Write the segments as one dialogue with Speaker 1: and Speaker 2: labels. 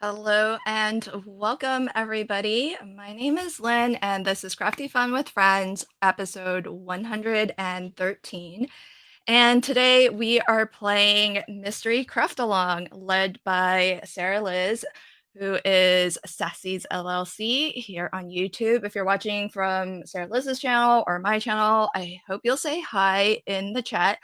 Speaker 1: Hello and welcome, everybody. My name is Lynn, and this is Crafty Fun with Friends, episode 113. And today we are playing Mystery Craft Along, led by Sarah Liz, who is Sassy's LLC here on YouTube. If you're watching from Sarah Liz's channel or my channel, I hope you'll say hi in the chat.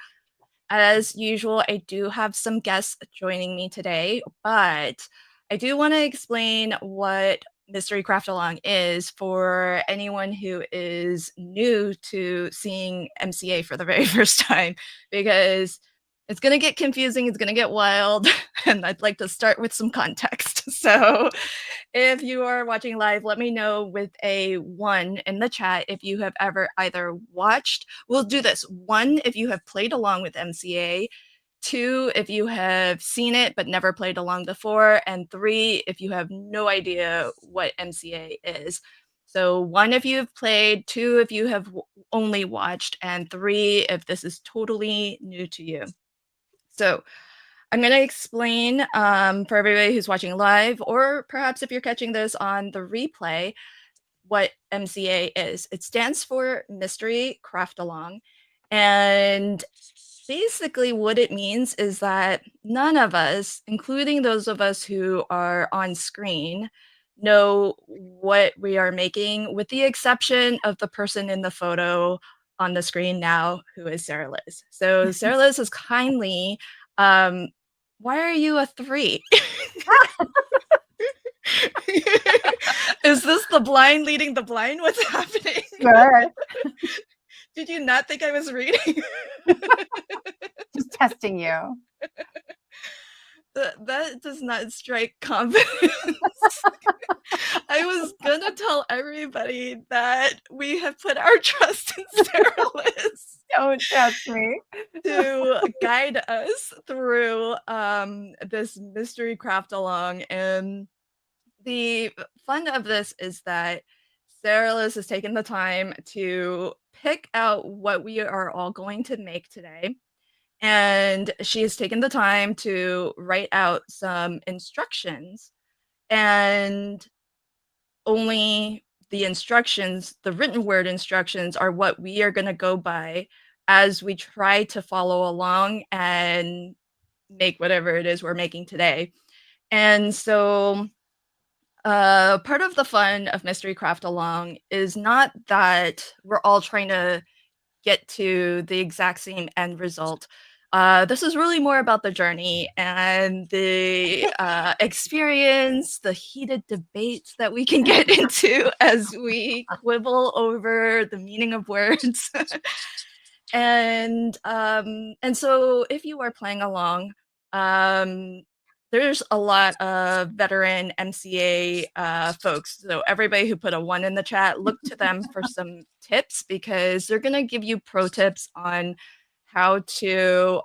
Speaker 1: As usual, I do have some guests joining me today, but I do want to explain what Mystery Craft Along is for anyone who is new to seeing MCA for the very first time, because it's going to get confusing, it's going to get wild, and I'd like to start with some context. So if you are watching live, let me know with a 1 in the chat if you have ever either watched, we'll do this, 1 if you have played along with MCA, 2 if you have seen it but never played along before, and 3 if you have no idea what MCA is. So 1 if you have played, 2 if you have only watched, and 3 if this is totally new to you. So I'm going to explain for everybody who's watching live, or perhaps if you're catching this on the replay, what MCA is. It stands for Mystery Craft Along. And basically what it means is that none of us, including those of us who are on screen, know what we are making, with the exception of the person in the photo on the screen now, who is Sarah Liz. So Sarah Liz has kindly, why are you a 3? Is this the blind leading the blind? What's happening?
Speaker 2: Sure.
Speaker 1: Did you not think I was reading?
Speaker 2: Just testing you.
Speaker 1: That does not strike confidence. I was gonna tell everybody that we have put our trust in Sarah Liz.
Speaker 2: Don't test me.
Speaker 1: To guide us through this mystery craft along. And the fun of this is that Sarah Liz has taken the time to pick out what we are all going to make today. And she has taken the time to write out some instructions, and only the instructions, the written word instructions, are what we are going to go by as we try to follow along and make whatever it is we're making today. And so part of the fun of Mystery Craft Along is not that we're all trying to get to the exact same end result. This is really more about the journey and the experience, the heated debates that we can get into as we quibble over the meaning of words. And so if you are playing along, there's a lot of veteran MCA folks. So everybody who put a 1 in the chat, look to them for some tips, because they're going to give you pro tips on how to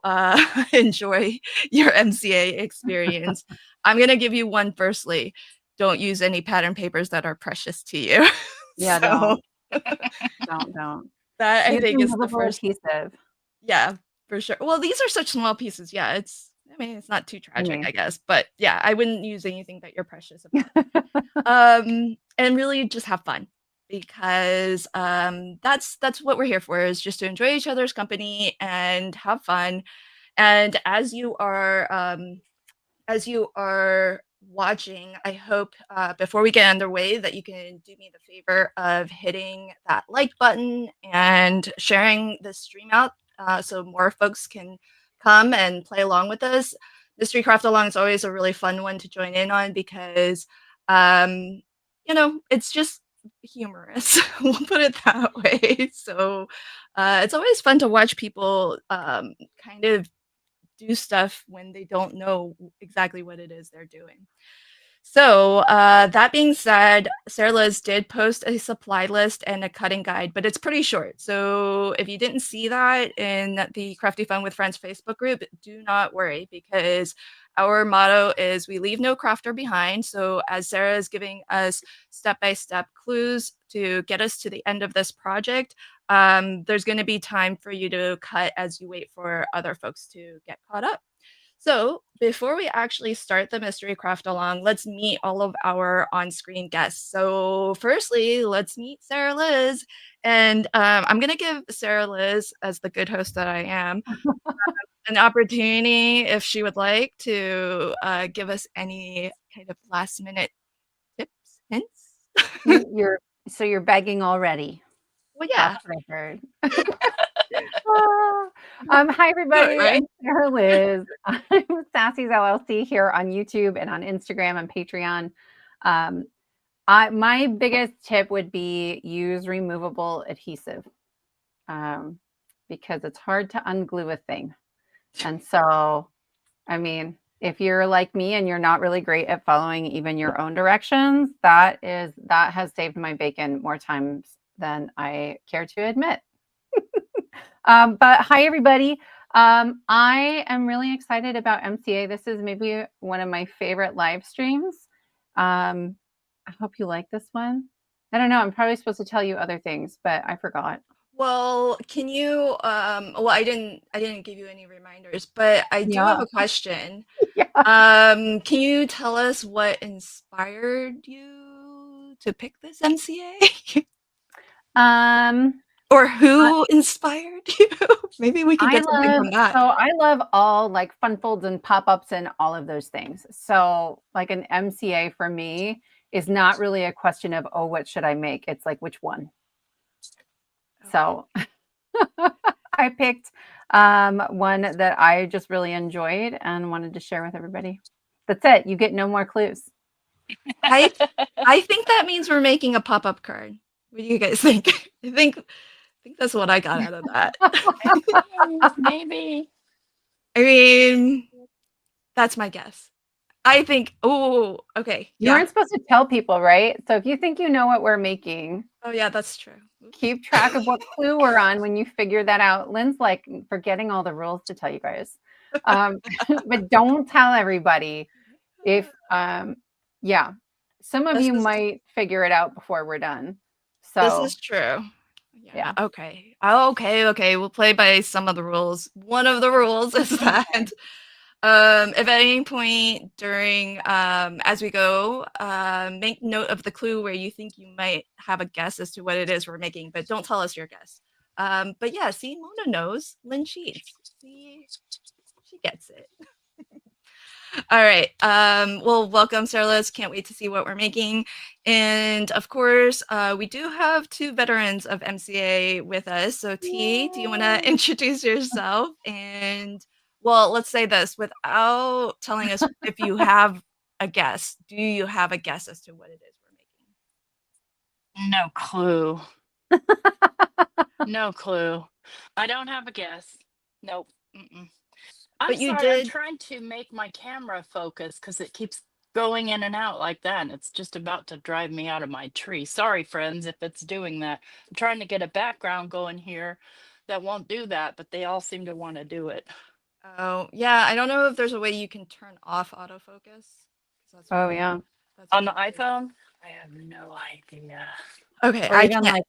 Speaker 1: enjoy your MCA experience. I'm going to give you one firstly. Don't use any pattern papers that are precious to you.
Speaker 2: Yeah,
Speaker 1: So,
Speaker 2: don't.
Speaker 1: that I think is the first.
Speaker 2: Adhesive.
Speaker 1: Yeah, for sure. Well, these are such small pieces. Yeah, it's not too tragic, I guess. But yeah, I wouldn't use anything that you're precious about. And really just have fun, because that's what we're here for, is just to enjoy each other's company and have fun. And as you are watching, I hope before we get underway that you can do me the favor of hitting that like button and sharing this stream out, so more folks can come and play along with us. Mystery Craft Along is always a really fun one to join in on, because it's just humorous. We'll put it that way. So it's always fun to watch people kind of do stuff when they don't know exactly what it is they're doing. So that being said, Sarah Liz did post a supply list and a cutting guide, but it's pretty short. So if you didn't see that in the Crafty Fun with Friends Facebook group, do not worry, because our motto is we leave no crafter behind. So as Sarah is giving us step-by-step clues to get us to the end of this project, there's going to be time for you to cut as you wait for other folks to get caught up. So, before we actually start the mystery craft along, let's meet all of our on-screen guests. So, firstly, let's meet Sarah Liz. And I'm going to give Sarah Liz, as the good host that I am, an opportunity if she would like to give us any kind of last minute tips, hints.
Speaker 2: You're begging already.
Speaker 1: Well,
Speaker 2: That's
Speaker 1: yeah.
Speaker 2: what I heard. Hi
Speaker 1: Do it,
Speaker 2: everybody.
Speaker 1: right?
Speaker 2: I'm Sarah Liz. I'm Sassy's LLC here on YouTube and on Instagram and Patreon. Um, my biggest tip would be use removable adhesive because it's hard to unglue a thing. And so, I mean, if you're like me and you're not really great at following even your own directions, that has saved my bacon more times than I care to admit. But hi, everybody. I am really excited about MCA. This is maybe one of my favorite live streams. I hope you like this one. I don't know. I'm probably supposed to tell you other things, but I forgot.
Speaker 1: Well, can you well, I didn't give you any reminders, but I do have
Speaker 2: Yeah.
Speaker 1: a question.
Speaker 2: Yeah.
Speaker 1: Can you tell us what inspired you to pick this MCA?
Speaker 2: Um,
Speaker 1: Or
Speaker 2: I,
Speaker 1: who inspired you? Maybe we can
Speaker 2: I
Speaker 1: get something
Speaker 2: love
Speaker 1: from that.
Speaker 2: I love all like fun folds and pop-ups and all of those things. So like an MCA for me is not really a question of, oh, what should I make? It's like which one.
Speaker 1: Okay.
Speaker 2: So I picked one that I just really enjoyed and wanted to share with everybody. That's it. You get no more clues.
Speaker 1: I I think that means we're making a pop-up card. What do you guys think? I think that's what I got out of that.
Speaker 3: Maybe.
Speaker 1: I mean, that's my guess. I think, oh, okay.
Speaker 2: You
Speaker 1: Yeah.
Speaker 2: aren't supposed to tell people, right? So if you think you know what we're making,
Speaker 1: Oh, yeah, that's true. Oops.
Speaker 2: keep track of what clue we're on when you figure that out. Lynn's like forgetting all the rules to tell you guys. But don't tell everybody. If yeah, some of
Speaker 1: This
Speaker 2: you
Speaker 1: is
Speaker 2: might figure it out before we're done.
Speaker 1: this
Speaker 2: So
Speaker 1: is true.
Speaker 2: yeah.
Speaker 1: Yeah, okay. Oh, okay. We'll play by some of the rules. One of the rules is that if at any point during as we go, make note of the clue where you think you might have a guess as to what it is we're making, but don't tell us your guess. But yeah, see, Mona knows. Lynn cheats. See, she gets it. All right. Well, welcome, Sarah Liz. Can't wait to see what we're making. And of course, we do have two veterans of MCA with us. So, T, do you want to introduce yourself? And, well, let's say this without telling us if you have a guess. Do you have a guess as to what it is we're making?
Speaker 3: No clue. No clue. I don't have a guess. Nope. Mm-mm. I'm
Speaker 1: But you
Speaker 3: sorry. I'm
Speaker 1: did.
Speaker 3: trying to make my camera focus because it keeps going in and out like that. And it's just about to drive me out of my tree. Sorry, friends, if it's doing that. I'm trying to get a background going here that won't do that, but they all seem to want to do it.
Speaker 1: Oh, yeah. I don't know if there's a way you can turn off autofocus. That's
Speaker 2: Oh
Speaker 1: what,
Speaker 2: yeah.
Speaker 1: that's
Speaker 3: On
Speaker 1: what
Speaker 3: the
Speaker 1: I did.
Speaker 3: iPhone? I have no idea.
Speaker 1: Okay,
Speaker 2: Or
Speaker 1: I
Speaker 2: even like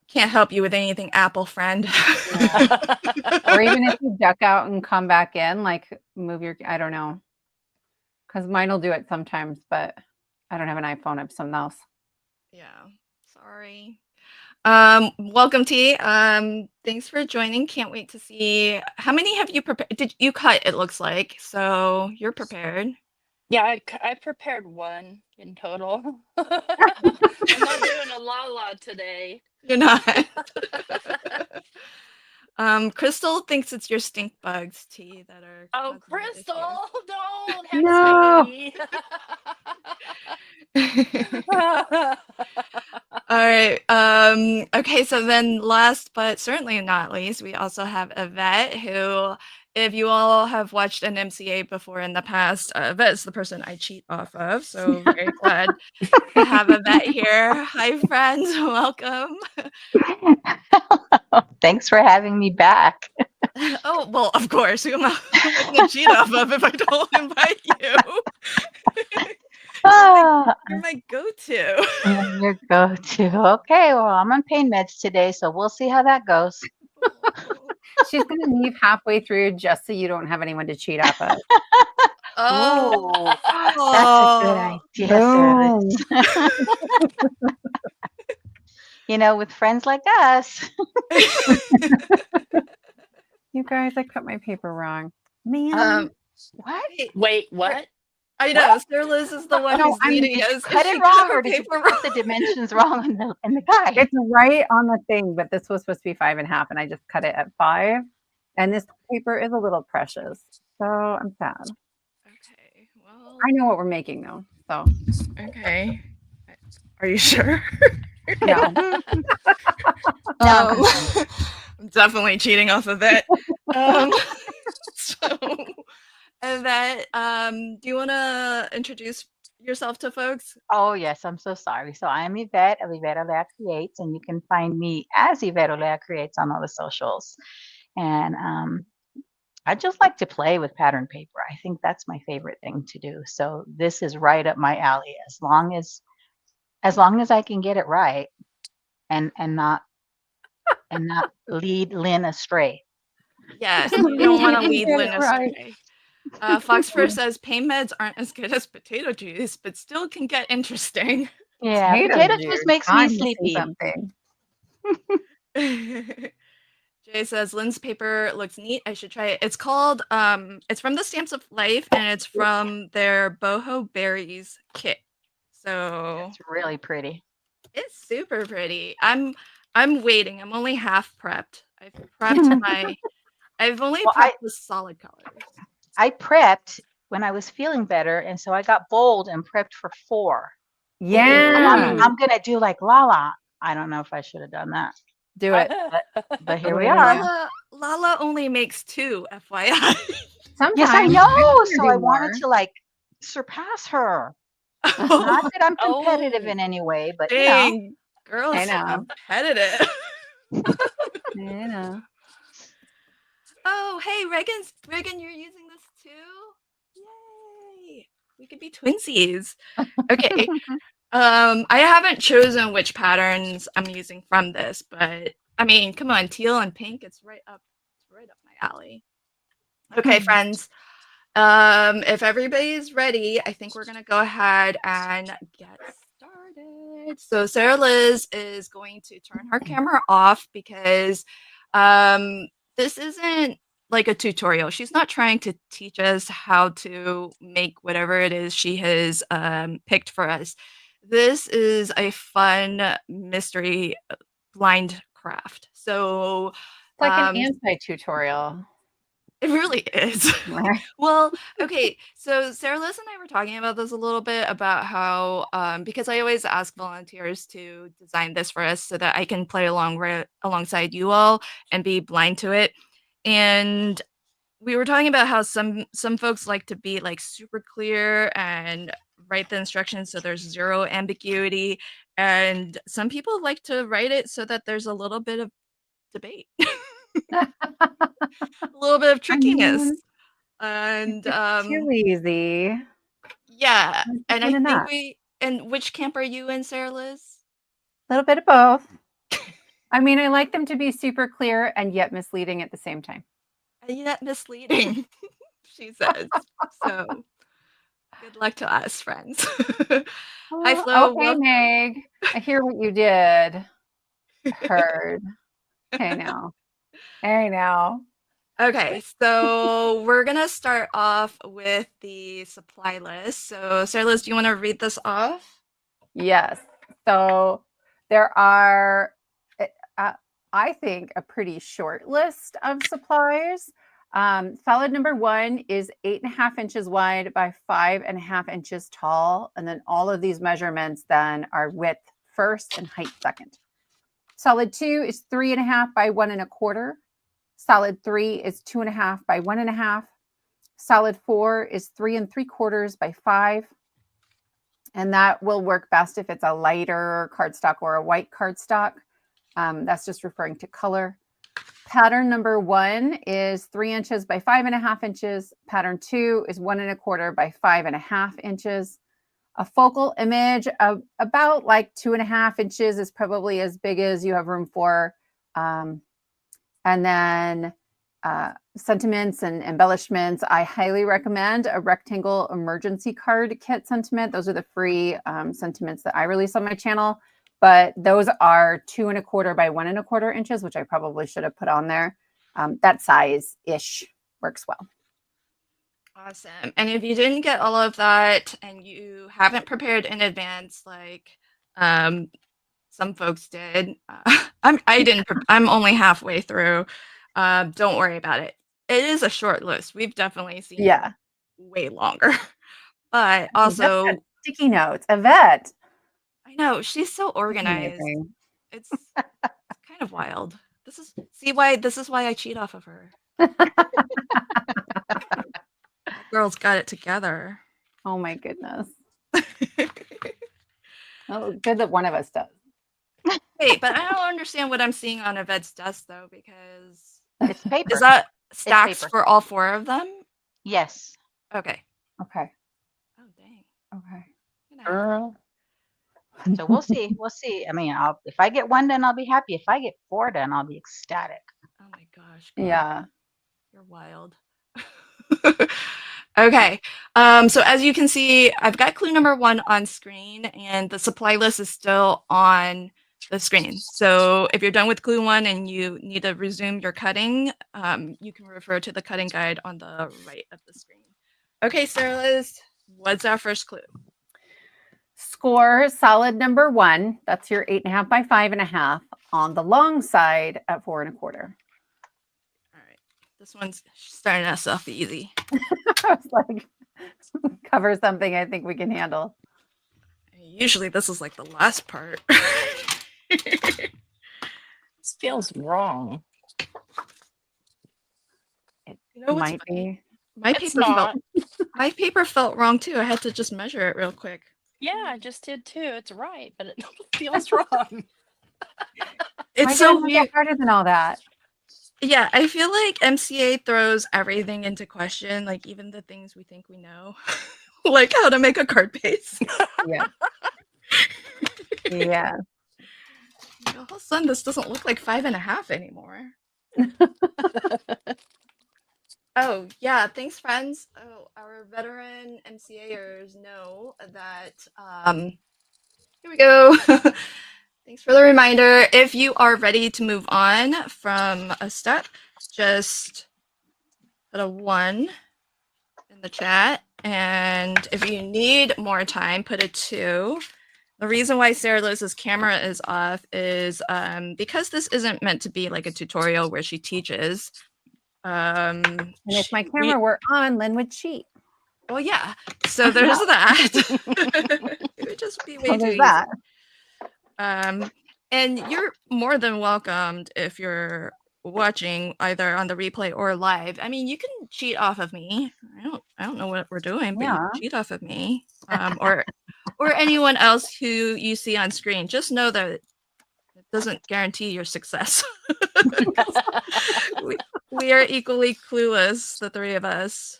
Speaker 1: can't help you with anything, Apple friend.
Speaker 2: or even if you duck out and come back in, like move your I don't know. Because mine will do it sometimes, but I don't have an iPhone, I have something else.
Speaker 1: Yeah, sorry. Welcome, T. Thanks for joining. Can't wait to see how many have you prepared. Did you cut? It looks like so you're prepared.
Speaker 3: Yeah, I prepared one in total. I'm not doing a la today.
Speaker 1: You're not. Crystal thinks it's your stink bugs, T, that are
Speaker 3: Oh,
Speaker 1: causing the
Speaker 3: Crystal, don't
Speaker 2: No.
Speaker 3: hex me.
Speaker 1: issue. All right. Okay, so then last but certainly not least, we also have Yvette, who, if you all have watched an MCA before in the past, Yvette's the person I cheat off of. So very glad to have Yvette here. Hi, friends. Welcome.
Speaker 4: Thanks for having me back.
Speaker 1: Oh, well, of course. Who am I going to cheat off of if I don't invite you? You're my go-to.
Speaker 4: Your go-to. Okay, well, I'm on pain meds today, so we'll see how that goes.
Speaker 2: She's going to leave halfway through just so you don't have anyone to cheat off of.
Speaker 1: Oh,
Speaker 4: Oh, that's a good idea, Sarah. With friends like us.
Speaker 2: You guys, I cut my paper wrong. Man.
Speaker 4: What?
Speaker 1: wait,
Speaker 3: Wait, what?
Speaker 1: I know. Sarah Liz is the one
Speaker 2: No,
Speaker 1: who's
Speaker 2: I mean,
Speaker 1: leading
Speaker 4: Did you
Speaker 1: us.
Speaker 4: cut
Speaker 1: She
Speaker 4: it wrong
Speaker 1: her
Speaker 4: or did you
Speaker 1: paper
Speaker 4: put the
Speaker 1: wrong.
Speaker 4: dimensions wrong in the guide?
Speaker 2: it's right on the thing, but this was supposed to be 5.5, and I just cut it at 5. And this paper is a little precious, so I'm sad.
Speaker 1: Okay, well,
Speaker 2: I know what we're making though, so
Speaker 1: okay. Are you sure?
Speaker 2: no.
Speaker 4: Now I'm concerned.
Speaker 1: I'm definitely cheating off of it. Um, so, and then, do you want to introduce yourself to folks?
Speaker 4: Oh, yes, I'm so sorry. So I'm Yvette of Yvette Olea Creates, and you can find me as Yvette Olea Creates on all the socials. And I just like to play with pattern paper. I think that's my favorite thing to do. So this is right up my alley. As long as I can get it right and not lead Lynn astray.
Speaker 1: Yes, you don't want to lead
Speaker 2: Get
Speaker 1: Lynn
Speaker 2: it right.
Speaker 1: astray. Foxfur says pain meds aren't as good as potato juice, but still can get interesting.
Speaker 4: Yeah, potato juice makes me
Speaker 2: Time to see
Speaker 4: sleepy.
Speaker 2: something.
Speaker 1: Jay says Lynn's paper looks neat. I should try it. It's called it's from the Stamps of Life and it's from their boho berries kit. So
Speaker 4: It's really pretty.
Speaker 1: it's super pretty. I'm waiting. I'm only half prepped. I've only
Speaker 4: Well,
Speaker 1: prepped the solid colors.
Speaker 4: I prepped when I was feeling better, and so I got bold and prepped for 4.
Speaker 2: Yeah,
Speaker 4: I'm gonna do like Lala. I don't know if I should have done that,
Speaker 2: do it.
Speaker 4: but here we
Speaker 2: Believe in
Speaker 4: are.
Speaker 2: you.
Speaker 1: Lala only makes 2, FYI.
Speaker 2: Sometimes
Speaker 4: Yes, I
Speaker 2: I'm
Speaker 4: know.
Speaker 2: gonna
Speaker 4: So
Speaker 2: do
Speaker 4: I wanted
Speaker 2: more.
Speaker 4: to like surpass her. Not that I'm competitive in any way, but
Speaker 1: Dang, girls
Speaker 2: I
Speaker 1: so
Speaker 2: know.
Speaker 1: competitive.
Speaker 2: I know.
Speaker 1: Oh, hey, Reagan, you're using this too? Yay! We could be twinsies. Okay. I haven't chosen which patterns I'm using from this, but I mean, come on, teal and pink, it's right up my alley. Okay, friends. If everybody's ready, I think we're gonna go ahead and get started. So Sarah Liz is going to turn her camera off because this isn't like a tutorial. She's not trying to teach us how to make whatever it is she has picked for us. This is a fun mystery blind craft. So
Speaker 2: It's like an anti-tutorial.
Speaker 1: it really is. Well, okay. So Sarah Liz and I were talking about this a little bit about how, because I always ask volunteers to design this for us so that I can play alongside you all and be blind to it. And we were talking about how some folks like to be like super clear and write the instructions so there's zero ambiguity, and some people like to write it so that there's a little bit of debate. A little bit of trickiness.
Speaker 2: mean,
Speaker 1: And
Speaker 2: too easy.
Speaker 1: yeah, and I
Speaker 2: One and
Speaker 1: think
Speaker 2: that.
Speaker 1: and which camp are you in, Sarah Liz?
Speaker 2: A little bit of both. I mean, I like them to be super clear and yet misleading at the same time.
Speaker 1: And yet misleading, she says. So good luck to us, friends. Hi, Flo.
Speaker 2: Okay, Meg. I hear what you did. Heard. Hey now. Hey now.
Speaker 1: Okay, so we're gonna start off with the supply list. So Sarah Liz, do you want to read this off?
Speaker 2: Yes. So there are, I think, a pretty short list of supplies. Solid number 1 is 8.5 inches wide by 5.5 inches tall. And then all of these measurements then are width first and height second. Solid 2 is 3.5 by 1.25. Solid 3 is 2.5 by 1.5. Solid 4 is 3 3/4 by 5. And that will work best if it's a lighter cardstock or a white cardstock. That's just referring to color. Pattern number 1 is 3 inches by 5.5 inches. Pattern 2 is 1.25 by 5.5 inches. A focal image of about like 2.5 inches is probably as big as you have room for. And then sentiments and embellishments, I highly recommend a rectangle emergency card kit sentiment. Those are the free sentiments that I release on my channel, but those are 2¼ by 1¼ inches, which I probably should have put on there. That size-ish works well.
Speaker 1: Awesome. And if you didn't get all of that and you haven't prepared in advance, like some folks did, I didn't. I'm only halfway through. Don't worry about it. It is a short list. We've definitely seen way longer. But also
Speaker 2: sticky notes. Yvette.
Speaker 1: I know she's so organized.
Speaker 2: Amazing.
Speaker 1: It's kind of wild. This is why I cheat off of her. That girl's got it together.
Speaker 2: Oh my goodness. Oh, good that one of us does.
Speaker 1: Wait, but I don't understand what I'm seeing on Yvette's desk though, because
Speaker 4: It's paper.
Speaker 1: is that stacks
Speaker 4: paper.
Speaker 1: for all 4 of them?
Speaker 4: Yes.
Speaker 1: Okay.
Speaker 2: Okay.
Speaker 1: Oh dang.
Speaker 2: Okay.
Speaker 3: Girl.
Speaker 4: So we'll see. We'll see. I mean, if I get 1 done, I'll be happy. If I get 4 done, I'll be ecstatic.
Speaker 1: Oh my gosh. girl.
Speaker 2: Yeah.
Speaker 1: You're wild. Okay. So as you can see, I've got clue number 1 on screen and the supply list is still on the screen. So if you're done with clue 1 and you need to resume your cutting, you can refer to the cutting guide on the right of the screen. Okay, Sarah Liz, what's our first clue?
Speaker 2: Score solid number 1. That's your 8½ by 5½ on the long side at 4¼
Speaker 1: All right. This one's starting us off easy.
Speaker 2: I was like, cover something I think we can handle.
Speaker 1: Usually this is like the last part.
Speaker 3: This feels wrong.
Speaker 2: It
Speaker 1: You know what's
Speaker 2: might
Speaker 1: funny?
Speaker 2: be.
Speaker 1: My paper felt wrong too. I had to just measure it real quick.
Speaker 3: Yeah, I just did too. It's right, but it feels wrong.
Speaker 1: It's so weird.
Speaker 2: Harder than all that.
Speaker 1: Yeah, I feel like MCA throws everything into question, like even the things we think we know, like how to make a card base.
Speaker 2: Yeah. Yeah.
Speaker 1: All of a sudden, this doesn't look like 5½ anymore. Oh, yeah. Thanks, friends. Oh, our veteran MCAers know that. Here we go. Thanks for the reminder. If you are ready to move on from a step, just put a 1 in the chat. And if you need more time, put a 2. The reason why Sarah Liz's camera is off is because this isn't meant to be like a tutorial where she teaches.
Speaker 2: And if my camera were on, Lynn would cheat.
Speaker 1: Well, yeah. So there's that. It would just be way too easy.
Speaker 2: That.
Speaker 1: And you're more than welcomed if you're watching either on the replay or live. I mean, you can cheat off of me. I don't know what we're doing, but you can cheat off of me, or anyone else who you see on screen. Just know that it doesn't guarantee your success. we are equally clueless, the 3 of us.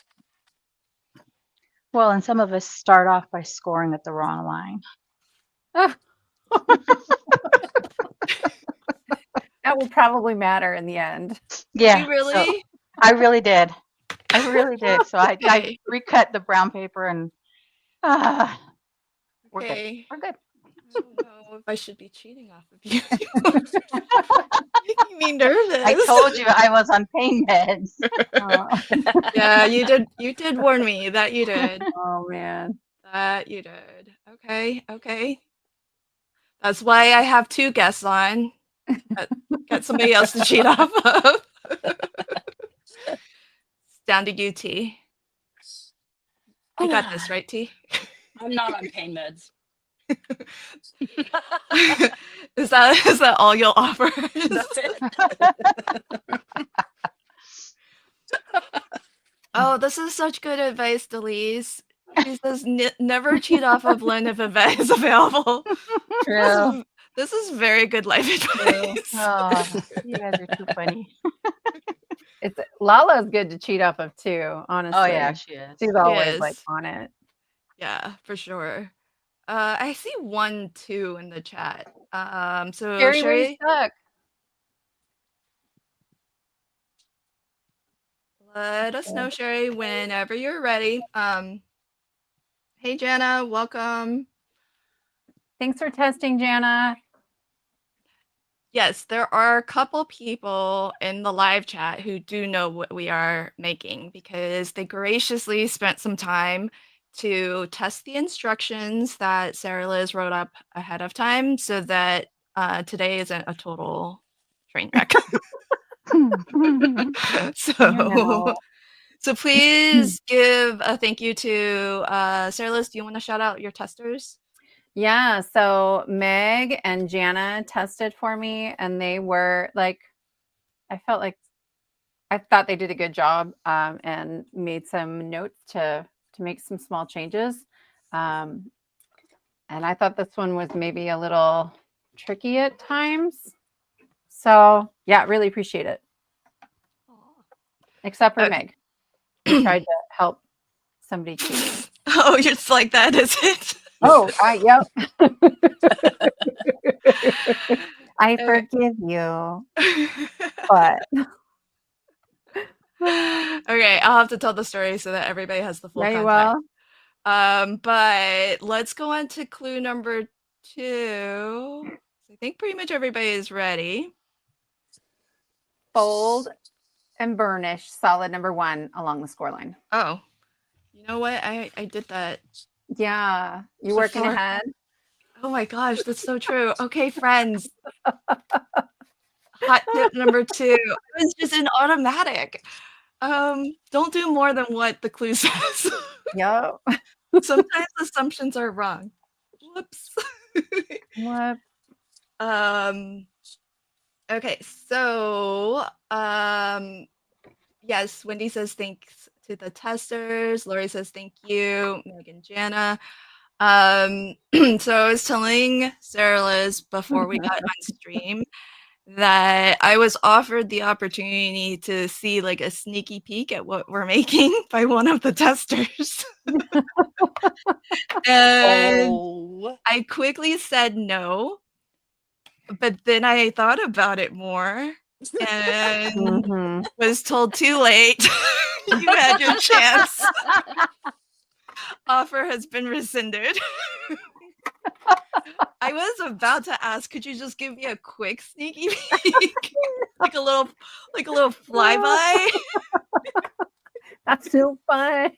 Speaker 4: Well, and some of us start off by scoring at the wrong line.
Speaker 2: That will probably matter in the end.
Speaker 4: Yeah.
Speaker 1: You really?
Speaker 4: So I really did. I really did. So I recut the brown paper and we're good. We're good.
Speaker 1: I don't know if I should be cheating off of you. Making me nervous.
Speaker 4: I told you I was on pain meds.
Speaker 1: Yeah, you did. You did warn me that you did.
Speaker 2: Oh man.
Speaker 1: That you did. Okay. That's why I have 2 guests on. Get somebody else to cheat off of. It's down to you, T. You got this, right, T?
Speaker 3: I'm not on pain meds.
Speaker 1: Is that all you'll offer?
Speaker 3: That's it.
Speaker 1: Oh, this is such good advice, Delise. She says never cheat off of Lynn if Yvette is available.
Speaker 2: True.
Speaker 1: This is very good life advice.
Speaker 4: Oh, you guys are too funny.
Speaker 2: Lala's good to cheat off of too, honestly.
Speaker 4: Oh yeah, she is.
Speaker 2: She's always like on it.
Speaker 1: Yeah, for sure. I see 1, 2 in the chat. So
Speaker 2: Sherry, where you stuck?
Speaker 1: Let us know, Sherry, whenever you're ready. Hey, Jana, welcome.
Speaker 2: Thanks for testing, Jana.
Speaker 1: Yes, there are a couple people in the live chat who do know what we are making because they graciously spent some time to test the instructions that Sarah Liz wrote up ahead of time so that today isn't a total train wreck. So, so please give a thank you to Sarah Liz. Do you want to shout out your testers?
Speaker 2: Yeah, so Meg and Jana tested for me, and they were like, I thought they did a good job, and made some notes to make some small changes. And I thought this one was maybe a little tricky at times. So yeah, really appreciate it. Except for Meg, who tried to help somebody cheat.
Speaker 1: Oh, it's like that, is it?
Speaker 2: Oh, yep. I forgive you, but
Speaker 1: okay, I'll have to tell the story so that everybody has the full
Speaker 2: very
Speaker 1: context.
Speaker 2: well.
Speaker 1: But let's go on to clue number 2. I think pretty much everybody is ready.
Speaker 2: Fold and burnish solid number 1 along the score line.
Speaker 1: Oh, you know what? I did that.
Speaker 2: Yeah, you working ahead.
Speaker 1: Oh my gosh, that's so true. Okay, friends. Hot tip number 2. It was just an automatic. Don't do more than what the clue says.
Speaker 2: Yep.
Speaker 1: Sometimes assumptions are wrong. Whoops.
Speaker 2: What?
Speaker 1: Okay, so yes, Wendy says thanks to the testers. Lori says thank you, Meg and Jana. So I was telling Sarah Liz before we got on stream that I was offered the opportunity to see like a sneaky peek at what we're making by one of the testers. And I quickly said no, but then I thought about it more and was told too late. You had your chance. Offer has been rescinded. I was about to ask, could you just give me a quick sneaky peek? like a little flyby?
Speaker 2: That's so fun.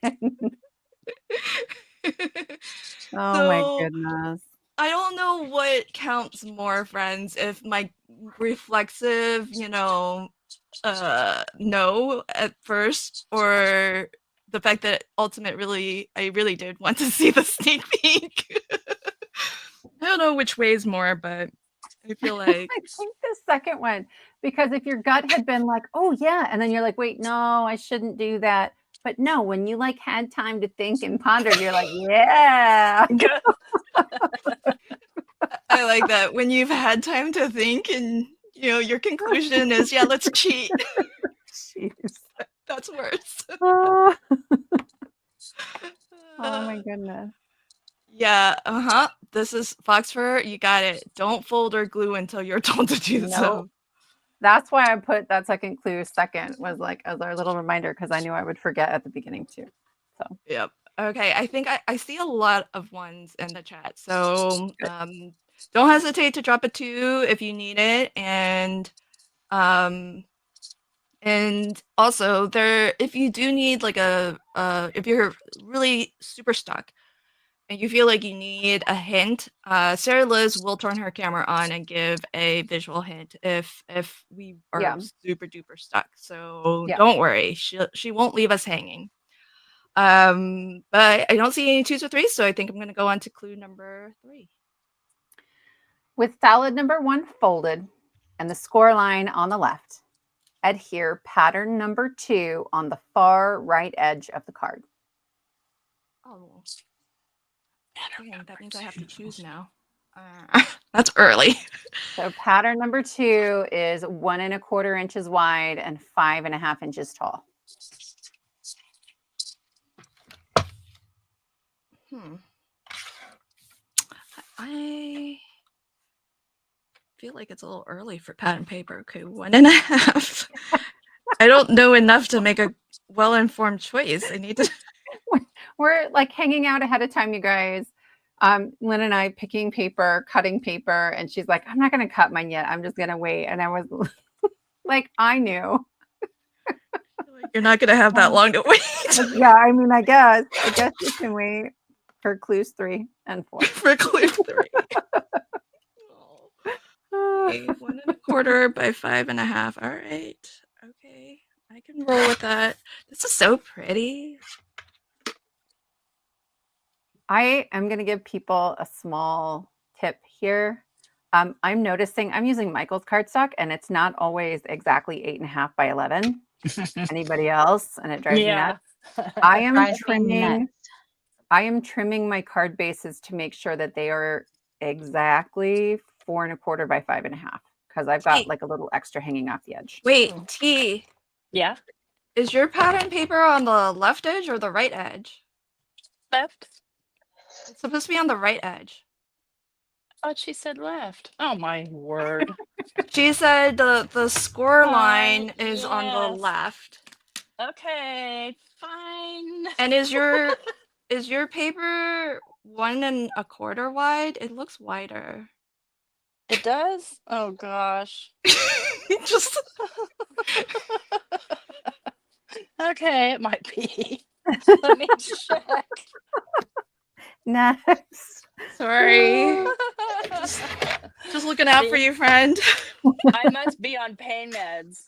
Speaker 2: Oh
Speaker 1: So,
Speaker 2: my goodness.
Speaker 1: I don't know what counts more, friends, if my reflexive, no at first, or the fact that I really did want to see the sneak peek. I don't know which way is more, but I feel like
Speaker 2: I think the second one, because if your gut had been like, oh yeah, and then you're like, wait, no, I shouldn't do that. But no, when you like had time to think and ponder, you're like, yeah.
Speaker 1: I like that. When you've had time to think and your conclusion is, yeah, let's cheat.
Speaker 2: Jeez.
Speaker 1: That's worse.
Speaker 2: Oh my goodness.
Speaker 1: Yeah, this is Fox Fur. You got it. Don't fold or glue until you're told to do so.
Speaker 2: That's why I put that second clue second, was like as our little reminder, because I knew I would forget at the beginning too. So
Speaker 1: yep. Okay, I think I see a lot of ones in the chat. So don't hesitate to drop a 2 if you need it. And also if you do need like if you're really super stuck and you feel like you need a hint, Sarah Liz will turn her camera on and give a visual hint if we are super duper stuck. So don't worry, she won't leave us hanging. But I don't see any 2s or 3s, so I think I'm going to go on to clue number 3.
Speaker 2: With salad number 1 folded and the score line on the left, adhere pattern number 2 on the far right edge of the card.
Speaker 1: Oh. Dang, that means I have to choose now. That's early.
Speaker 2: So pattern number 2 is 1 1/4 inches wide and 5 1/2 inches tall.
Speaker 1: I feel like it's a little early for pattern paper. Okay, 1 1/2. I don't know enough to make a well-informed choice. I need to.
Speaker 2: We're like hanging out ahead of time, you guys. Lynn and I picking paper, cutting paper, and she's like, I'm not going to cut mine yet. I'm just going to wait. And I was like, I knew.
Speaker 1: You're not gonna have that long to wait.
Speaker 2: Yeah, I mean, I guess you can wait for clues 3 and 4.
Speaker 1: For clue 3. Okay, 1.25 by 5.5. All right. Okay, I can roll with that. This is so pretty.
Speaker 2: I am going to give people a small tip here. I'm noticing I'm using Michael's cardstock, and it's not always exactly 8.5 by 11. Anybody else? And it drives me
Speaker 3: Yeah.
Speaker 2: nuts. I am
Speaker 4: Drives me
Speaker 2: trimming.
Speaker 4: nuts.
Speaker 2: I am trimming my card bases to make sure that they are exactly 4.25 by 5.5, because I've got
Speaker 1: Wait.
Speaker 2: like a little extra hanging off the edge.
Speaker 1: Wait, T,
Speaker 3: Yeah.
Speaker 1: is your pattern paper on the left edge or the right edge?
Speaker 3: Left.
Speaker 1: It's supposed to be on the right edge.
Speaker 3: I thought she said left. Oh my word.
Speaker 1: She said the score line
Speaker 3: Fine,
Speaker 1: is on the
Speaker 3: yes.
Speaker 1: left.
Speaker 3: Okay, fine.
Speaker 1: And is your paper 1.25 wide? It looks wider.
Speaker 3: It does? Oh gosh.
Speaker 1: Just
Speaker 3: Okay, it might be. Let me check.
Speaker 2: Next.
Speaker 1: sorry. Just looking out for you, friend.
Speaker 3: I must be on pain meds.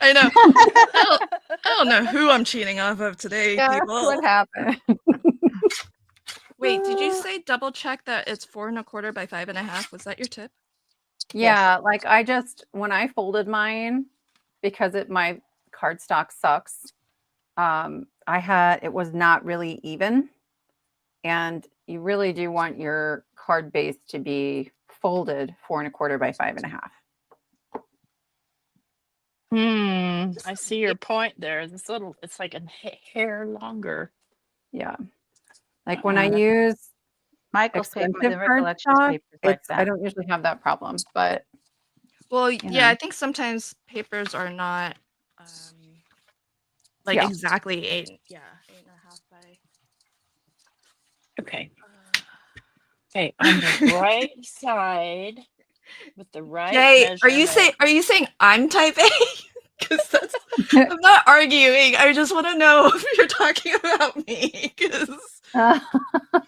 Speaker 1: I know. I don't know who I'm cheating off of today,
Speaker 2: Yeah,
Speaker 1: people.
Speaker 2: what happened?
Speaker 1: Wait, did you say double check that it's 4.25 by 5.5? Was that your tip?
Speaker 2: Yeah, like when I folded mine, because my cardstock sucks, it was not really even. And you really do want your card base to be folded 4.25 by 5.5.
Speaker 3: I see your point there. It's like a hair longer.
Speaker 2: Yeah. Like when I
Speaker 3: Uh-uh.
Speaker 2: use
Speaker 4: Michael's paper,
Speaker 2: expensive
Speaker 4: the recollections
Speaker 2: cardstock,
Speaker 4: paper is like
Speaker 2: I
Speaker 4: that.
Speaker 2: don't usually have that problem, but
Speaker 1: Well,
Speaker 2: You
Speaker 1: yeah,
Speaker 2: know.
Speaker 1: I think sometimes papers are not like
Speaker 2: Yeah.
Speaker 1: exactly 8.5 by.
Speaker 3: Okay.
Speaker 1: Uh,
Speaker 3: Okay, on the right side with the right
Speaker 1: Jay,
Speaker 3: measurement.
Speaker 1: are you saying I'm type A? Because I'm not arguing. I just want to know if you're talking about me. Because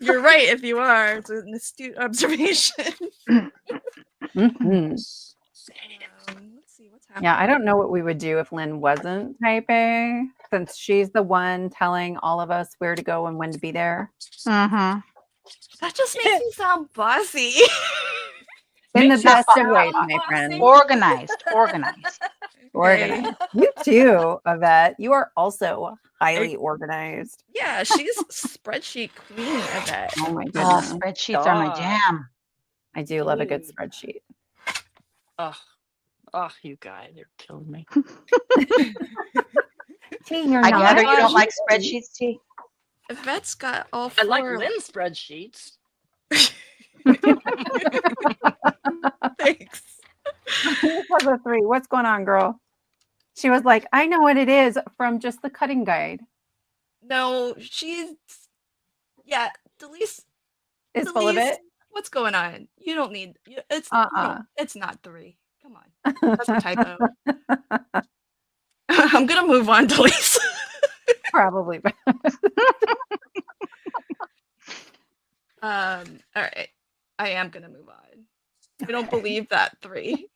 Speaker 1: you're right if you are. It's an astute observation.
Speaker 2: Mhm.
Speaker 1: Let's see what's happening.
Speaker 2: Yeah, I don't know what we would do if Lynn wasn't type A, since she's the one telling all of us where to go and when to be there.
Speaker 4: Mm-hmm.
Speaker 1: That just makes me sound bossy.
Speaker 2: In the
Speaker 3: Makes you
Speaker 2: best of
Speaker 3: sound
Speaker 2: ways, my
Speaker 3: bossy?
Speaker 2: friend.
Speaker 4: Organized.
Speaker 2: Organized. You too, Yvette. You are also highly organized.
Speaker 1: Yeah, she's spreadsheet queen, I bet.
Speaker 2: Oh my
Speaker 4: Oh,
Speaker 2: goodness.
Speaker 4: spreadsheets are my
Speaker 3: God.
Speaker 4: jam.
Speaker 2: I do love a good
Speaker 3: Dude.
Speaker 2: spreadsheet.
Speaker 3: Oh, you guys, you're killing me.
Speaker 2: T, you're
Speaker 4: I
Speaker 2: not.
Speaker 4: gather you don't
Speaker 1: gosh.
Speaker 4: like spreadsheets, T?
Speaker 1: Yvette's got all
Speaker 3: I
Speaker 1: four.
Speaker 3: like Lynn's spreadsheets.
Speaker 1: Thanks.
Speaker 2: This was a 3. What's going on, girl? She was like, I know what it is from just the cutting guide.
Speaker 1: No, she's Delise
Speaker 2: Is full of
Speaker 1: Delise,
Speaker 2: it?
Speaker 1: what's going on? You don't need it's it's not 3. Come on. That's a typo. I'm gonna move on, Delise.
Speaker 2: Probably.
Speaker 1: All right. I am gonna move on. I don't believe that 3.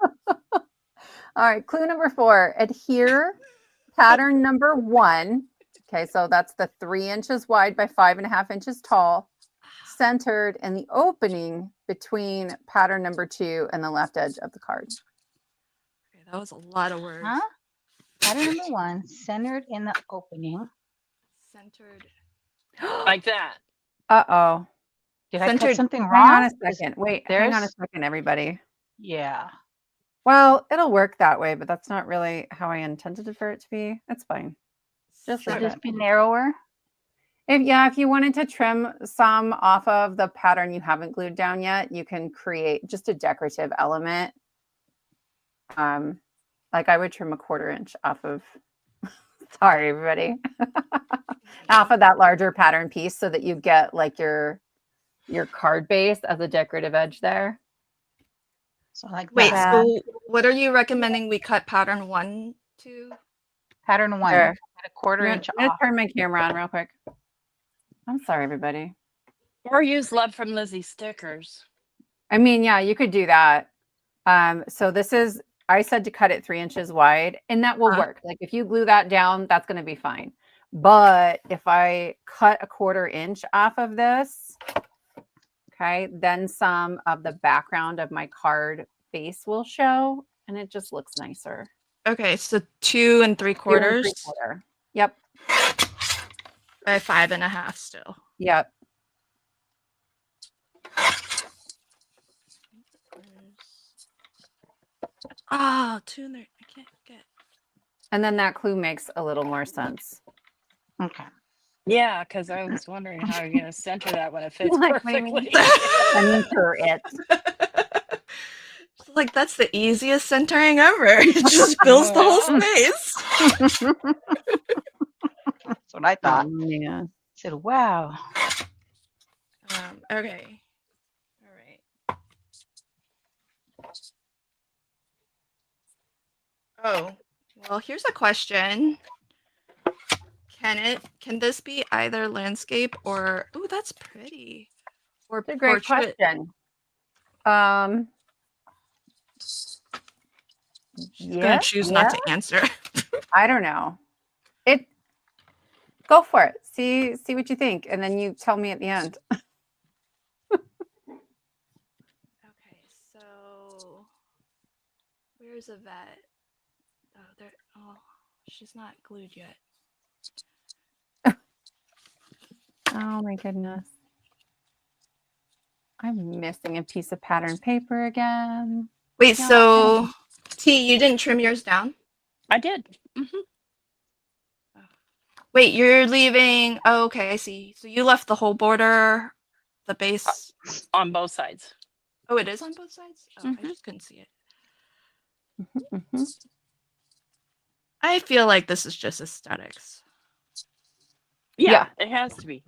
Speaker 2: All right, clue number 4. Adhere pattern number 1. Okay, so that's the 3 inches wide by 5.5 inches tall, centered in the opening between pattern number 2 and the left edge of the card.
Speaker 1: Okay, that was a lot of words.
Speaker 4: Huh? Pattern number 1, centered in the opening.
Speaker 1: Centered.
Speaker 3: Like that.
Speaker 2: Uh-oh.
Speaker 4: Did I
Speaker 1: Centered.
Speaker 4: cut something
Speaker 2: Hang
Speaker 4: wrong?
Speaker 2: on a second. Wait, hang on a
Speaker 4: there's-
Speaker 2: second, everybody.
Speaker 4: Yeah.
Speaker 2: Well, it'll work that way, but that's not really how I intended it for it to be. That's fine. Just
Speaker 4: Should
Speaker 2: leave
Speaker 4: this
Speaker 2: it.
Speaker 4: be narrower?
Speaker 2: If you wanted to trim some off of the pattern you haven't glued down yet, you can create just a decorative element. Like I would trim 1/4 inch off of Sorry, everybody. Off of that larger pattern piece so that you get like your card base as a decorative edge there.
Speaker 4: So like
Speaker 1: Wait,
Speaker 4: that.
Speaker 1: so what are you recommending we cut pattern 1 to?
Speaker 4: Pattern 1,
Speaker 2: Sure.
Speaker 4: at a quarter
Speaker 2: I'm
Speaker 4: inch
Speaker 2: gonna
Speaker 4: off.
Speaker 2: turn my camera on real quick. I'm sorry, everybody.
Speaker 3: Or use Love from Lizzie stickers.
Speaker 2: I mean, yeah, you could do that. So this is, I said to cut it 3 inches wide, and that will work. Like if you glue that down, that's going to be fine. But if I cut a quarter inch off of this, okay, then some of the background of my card base will show, and it just looks nicer.
Speaker 1: Okay, so 2 3/4.
Speaker 2: 2 3/4. Yep.
Speaker 1: By 5.5 still.
Speaker 2: Yep.
Speaker 1: Oh, 2 3. I can't get.
Speaker 2: And then that clue makes a little more sense.
Speaker 4: Okay.
Speaker 3: Yeah, because I was wondering how you're going to center that when it fits
Speaker 2: Like, what do you mean?
Speaker 3: perfectly.
Speaker 2: Center it.
Speaker 1: Like that's the easiest centering ever. It just fills the whole space.
Speaker 4: That's what I thought.
Speaker 2: Yeah.
Speaker 4: I said, wow.
Speaker 1: Okay. All right. Oh, well, here's a question. Can this be either landscape or, oh, that's pretty. Or
Speaker 2: It's a great
Speaker 1: portrait?
Speaker 2: question.
Speaker 1: I'm
Speaker 2: Yeah,
Speaker 1: gonna choose not to answer.
Speaker 2: I don't know. Go for it. See what you think, and then you tell me at the end.
Speaker 1: Okay, so where's Yvette? Oh, there. Oh, she's not glued yet.
Speaker 2: Oh my goodness. I'm missing a piece of pattern paper again.
Speaker 1: Wait,
Speaker 2: No.
Speaker 1: so T, you didn't trim yours down?
Speaker 3: I did.
Speaker 1: Wait, you're leaving. Oh, okay, I see. So you left the whole border, the base.
Speaker 3: On both sides.
Speaker 1: Oh, it is on both sides? Oh, I
Speaker 3: Mhm.
Speaker 1: just couldn't see it.
Speaker 2: Mhm.
Speaker 1: I feel like this is just aesthetics.
Speaker 3: Yeah, it has to be.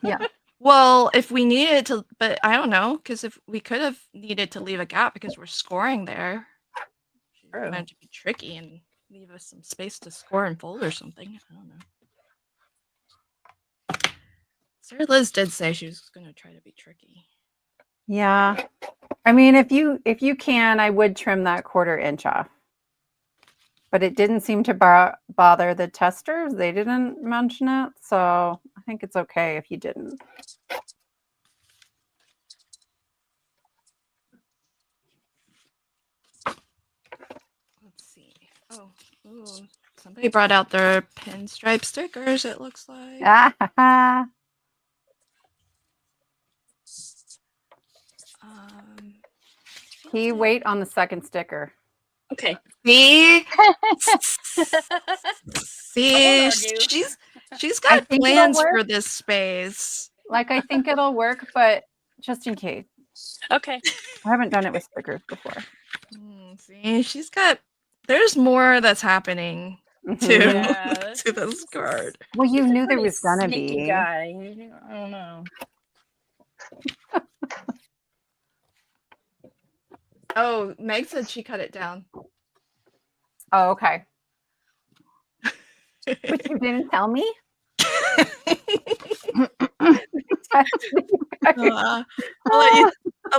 Speaker 2: Yeah.
Speaker 1: Well, if we needed to, but I don't know, because if we could have needed to leave a gap because we're scoring there, she
Speaker 3: True.
Speaker 1: meant to be tricky and leave us some space to score and fold or something. I don't know. Sarah Liz did say she was going to try to be tricky.
Speaker 2: Yeah. I mean, if you can, I would trim that quarter inch off. But it didn't seem to bother the testers. They didn't mention it, so I think it's okay if you didn't.
Speaker 1: Let's see. Oh, ooh, somebody brought out their pinstripe stickers, it looks like.
Speaker 2: Ah, He wait on the second sticker.
Speaker 3: Okay.
Speaker 1: See?
Speaker 3: I
Speaker 1: See,
Speaker 3: won't argue.
Speaker 1: she's
Speaker 2: I
Speaker 1: got
Speaker 2: think it'll
Speaker 1: plans
Speaker 2: work.
Speaker 1: for this space.
Speaker 2: Like, I think it'll work, but just in case.
Speaker 3: Okay.
Speaker 2: I haven't done it with stickers before.
Speaker 1: See, there's more that's happening to,
Speaker 3: Yeah.
Speaker 1: to this card.
Speaker 2: Well, you knew there
Speaker 3: Pretty
Speaker 2: was gonna
Speaker 3: sneaky
Speaker 2: be.
Speaker 3: guy. I don't know.
Speaker 1: Oh, Meg said she cut it down.
Speaker 2: Oh, okay. But you didn't tell me?
Speaker 1: I'll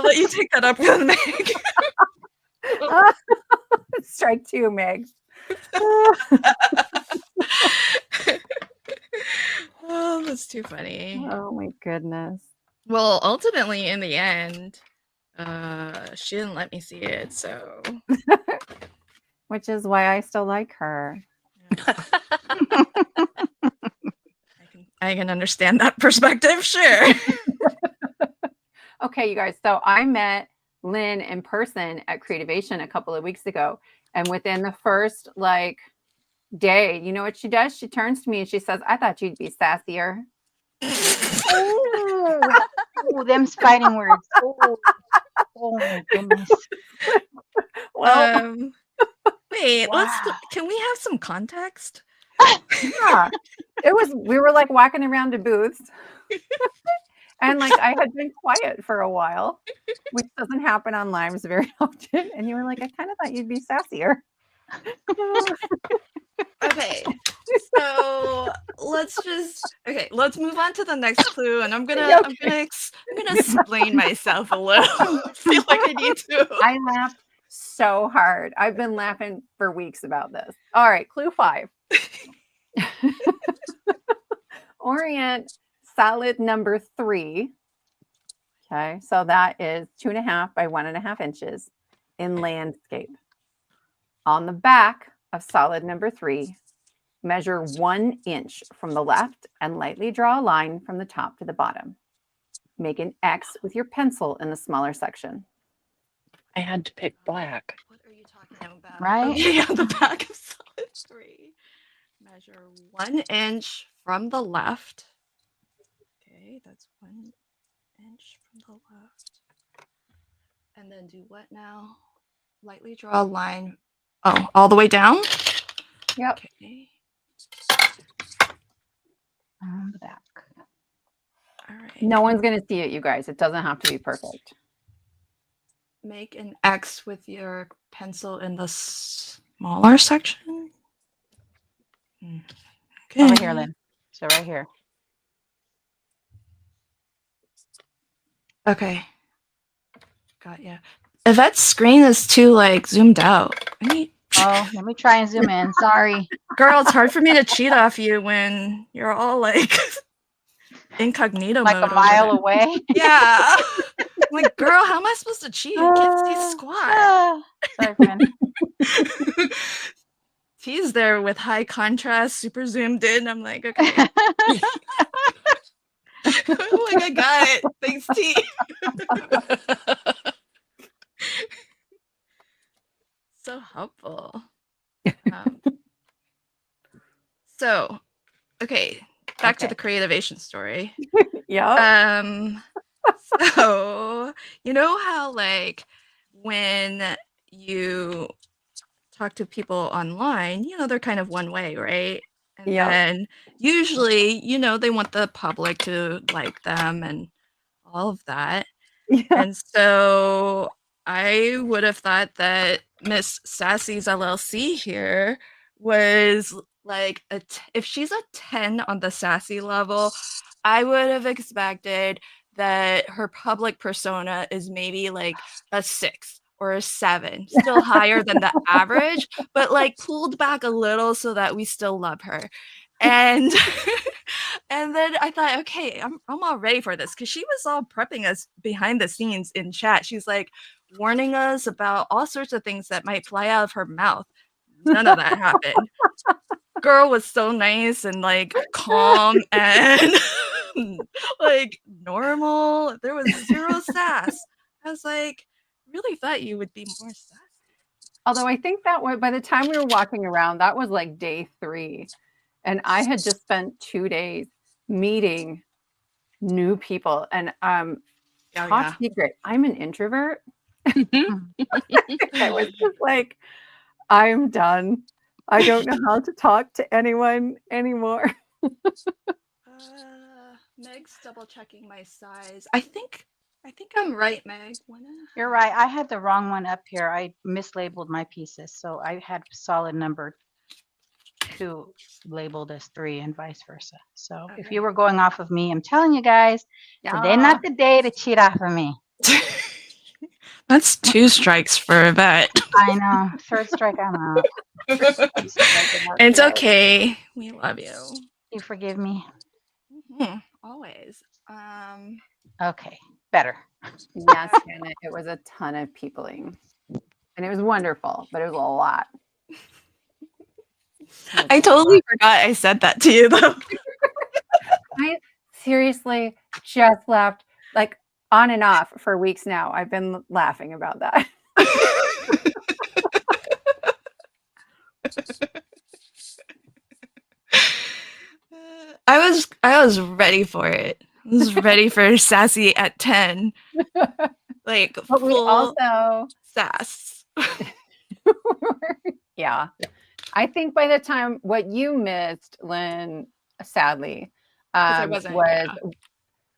Speaker 1: let you take that up with Meg.
Speaker 2: Strike two, Meg.
Speaker 1: Oh, that's too funny.
Speaker 2: Oh my goodness.
Speaker 1: Well, ultimately, in the end, she didn't let me see it, so.
Speaker 2: Which is why I still like her.
Speaker 1: I can understand that perspective, sure.
Speaker 2: Okay, you guys. So I met Lynn in person at Creativation a couple of weeks ago. And within the first day, you know what she does? She turns to me and she says, "I thought you'd be sassier."
Speaker 4: Ooh, them fighting words. Oh my goodness.
Speaker 2: Well,
Speaker 1: Wait,
Speaker 4: Wow.
Speaker 1: can we have some context?
Speaker 2: Yeah. We were like walking around to booths. And like I had been quiet for a while, which doesn't happen on lives very often. And you were like, I kind of thought you'd be sassier.
Speaker 1: Okay. So let's move on to the next clue, and I'm gonna explain myself a little. I feel like I need to.
Speaker 2: I laughed so hard. I've been laughing for weeks about this. All right, clue 5. Orient solid number 3. Okay, so that is 2.5 by 1.5 inches in landscape. On the back of solid number 3, measure 1 inch from the left and lightly draw a line from the top to the bottom. Make an X with your pencil in the smaller section.
Speaker 3: I had to pick black.
Speaker 1: What are you talking about?
Speaker 4: Right?
Speaker 1: Okay, on the back of solid 3. Measure 1 inch from the left. Okay, that's 1 inch from the left. And then do what now? Lightly draw a line. Oh, all the way down?
Speaker 2: Yep.
Speaker 1: Okay.
Speaker 4: On the back.
Speaker 1: All right.
Speaker 2: No one's going to see it, you guys. It doesn't have to be perfect.
Speaker 1: Make an X with your pencil in the smaller section. Okay.
Speaker 4: Over here, Lynn. So right here.
Speaker 1: Okay. Got ya. Yvette's screen is too like zoomed out.
Speaker 4: Oh, let me try and zoom in. Sorry.
Speaker 1: Girl, it's hard for me to cheat off you when you're all like incognito
Speaker 4: Like
Speaker 1: mode.
Speaker 4: a
Speaker 1: over
Speaker 4: mile
Speaker 1: there.
Speaker 4: away.
Speaker 1: Yeah. I'm like, girl, how am I supposed to cheat? I can't see squat.
Speaker 4: Sorry, friend.
Speaker 1: T's there with high contrast, super zoomed in. I'm like, okay. Oh my god, I got it. Thanks, T. So helpful. So, okay, back to the creativation story.
Speaker 2: Yeah.
Speaker 1: So you know how like when you talk to people online, they're kind of one way, right? And
Speaker 2: Yep.
Speaker 1: then usually, they want the public to like them and all of that.
Speaker 2: Yeah.
Speaker 1: And so I would have thought that Miss Sassy's LLC here was like if she's a 10 on the sassy level, I would have expected that her public persona is maybe like a 6 or a 7, still higher than the average, but like pulled back a little so that we still love her. And and then I thought, okay, I'm all ready for this because she was all prepping us behind the scenes in chat. She's like warning us about all sorts of things that might fly out of her mouth. None of that happened. Girl was so nice and like calm and like normal. There was zero sass. I was like, really thought you would be more sassy.
Speaker 2: Although I think that by the time we were walking around, that was like day 3. And I had just spent 2 days meeting new people. And top secret, I'm an introvert. I was just like, I'm done. I don't know how to talk to anyone anymore.
Speaker 1: Meg's double checking my size. I think I'm right, Meg.
Speaker 4: You're right. I had the wrong one up here. I mislabeled my pieces. So I had solid number 2 labeled as 3 and vice versa. So if you were going off of me, I'm telling you guys, today not the day to cheat off of me.
Speaker 1: That's 2 strikes for Yvette.
Speaker 4: I know. 3rd strike, I'm out.
Speaker 1: It's okay. We love you.
Speaker 4: You forgive me?
Speaker 1: Always.
Speaker 4: Okay, better.
Speaker 2: Yes, and it was a ton of peopling. And it was wonderful, but it was a lot.
Speaker 1: I totally forgot I said that to you, though.
Speaker 2: I seriously just laughed like on and off for weeks now. I've been laughing about that.
Speaker 1: I was ready for it. I was ready for sassy at 10. Like
Speaker 2: but we
Speaker 1: full
Speaker 2: also
Speaker 1: sass.
Speaker 2: yeah. I think by the time what you missed, Lynn, sadly,
Speaker 1: 'Cause I wasn't,
Speaker 2: was
Speaker 1: yeah.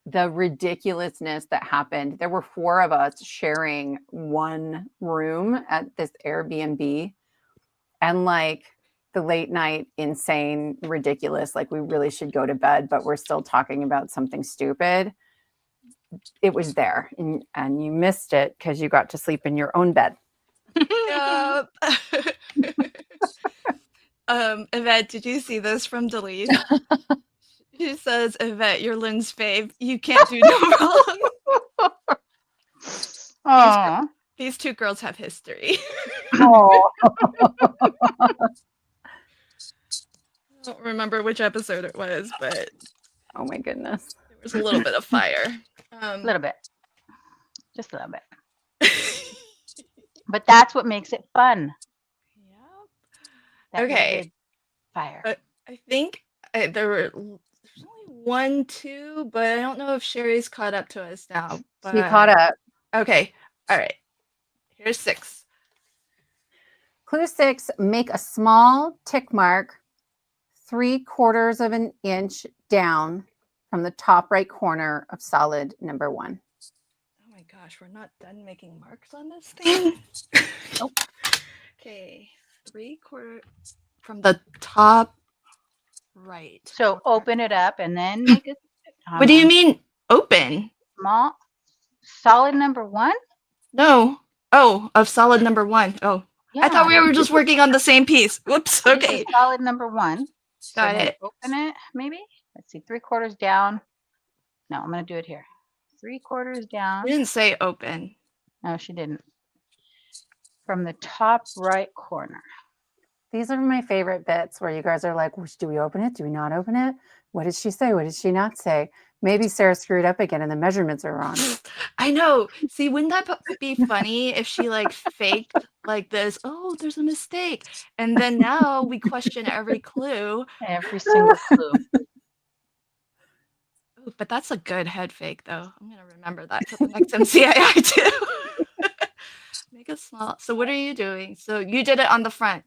Speaker 2: the ridiculousness that happened. There were 4 of us sharing one room at this Airbnb, and like the late night insane ridiculous, like we really should go to bed, but we're still talking about something stupid. It was there, and you missed it because you got to sleep in your own bed.
Speaker 1: Yep. Yvette, did you see this from Delete? She says, Yvette, you're Lynn's fave. You can't do no wrong.
Speaker 4: Oh,
Speaker 1: These 2 girls have history.
Speaker 2: Oh,
Speaker 1: I don't remember which episode it was, but
Speaker 2: oh my goodness.
Speaker 1: there was a little bit of fire.
Speaker 4: a little bit. Just a little bit. But that's what makes it fun.
Speaker 1: Yep.
Speaker 4: That
Speaker 1: Okay.
Speaker 4: vivid fire.
Speaker 1: I think there's only 1, 2, but I don't know if Sherry's caught up to us now.
Speaker 2: She caught up.
Speaker 1: Okay. All right. Here's 6.
Speaker 2: Clue 6, make a small tick mark 3/4 of an inch down from the top right corner of solid number 1.
Speaker 1: Oh my gosh, we're not done making marks on this thing.
Speaker 4: Nope.
Speaker 1: Okay, 3/4 from the top right.
Speaker 4: So open it up and then make it.
Speaker 1: What do you mean open?
Speaker 4: Small, solid number 1.
Speaker 1: No. Oh, of solid number 1. Oh,
Speaker 4: Yeah.
Speaker 1: I thought we were just working on the same piece. Whoops.
Speaker 4: This is
Speaker 1: Okay.
Speaker 4: solid number 1. So
Speaker 1: Got
Speaker 4: then
Speaker 1: it.
Speaker 4: open it, maybe. Let's see, 3/4 down. No, I'm gonna do it here. 3/4 down.
Speaker 1: We didn't say open.
Speaker 4: No, she didn't. From the top right corner.
Speaker 2: These are my favorite bits where you guys are like, do we open it? Do we not open it? What did she say? What did she not say? Maybe Sarah screwed up again and the measurements are wrong.
Speaker 1: I know. See, wouldn't that be funny if she like faked like this? Oh, there's a mistake. And then now we question every clue.
Speaker 4: Every single clue.
Speaker 1: Ooh, but that's a good head fake, though. I'm going to remember that for the next MCII too. Make it small. So what are you doing? So you did it on the front,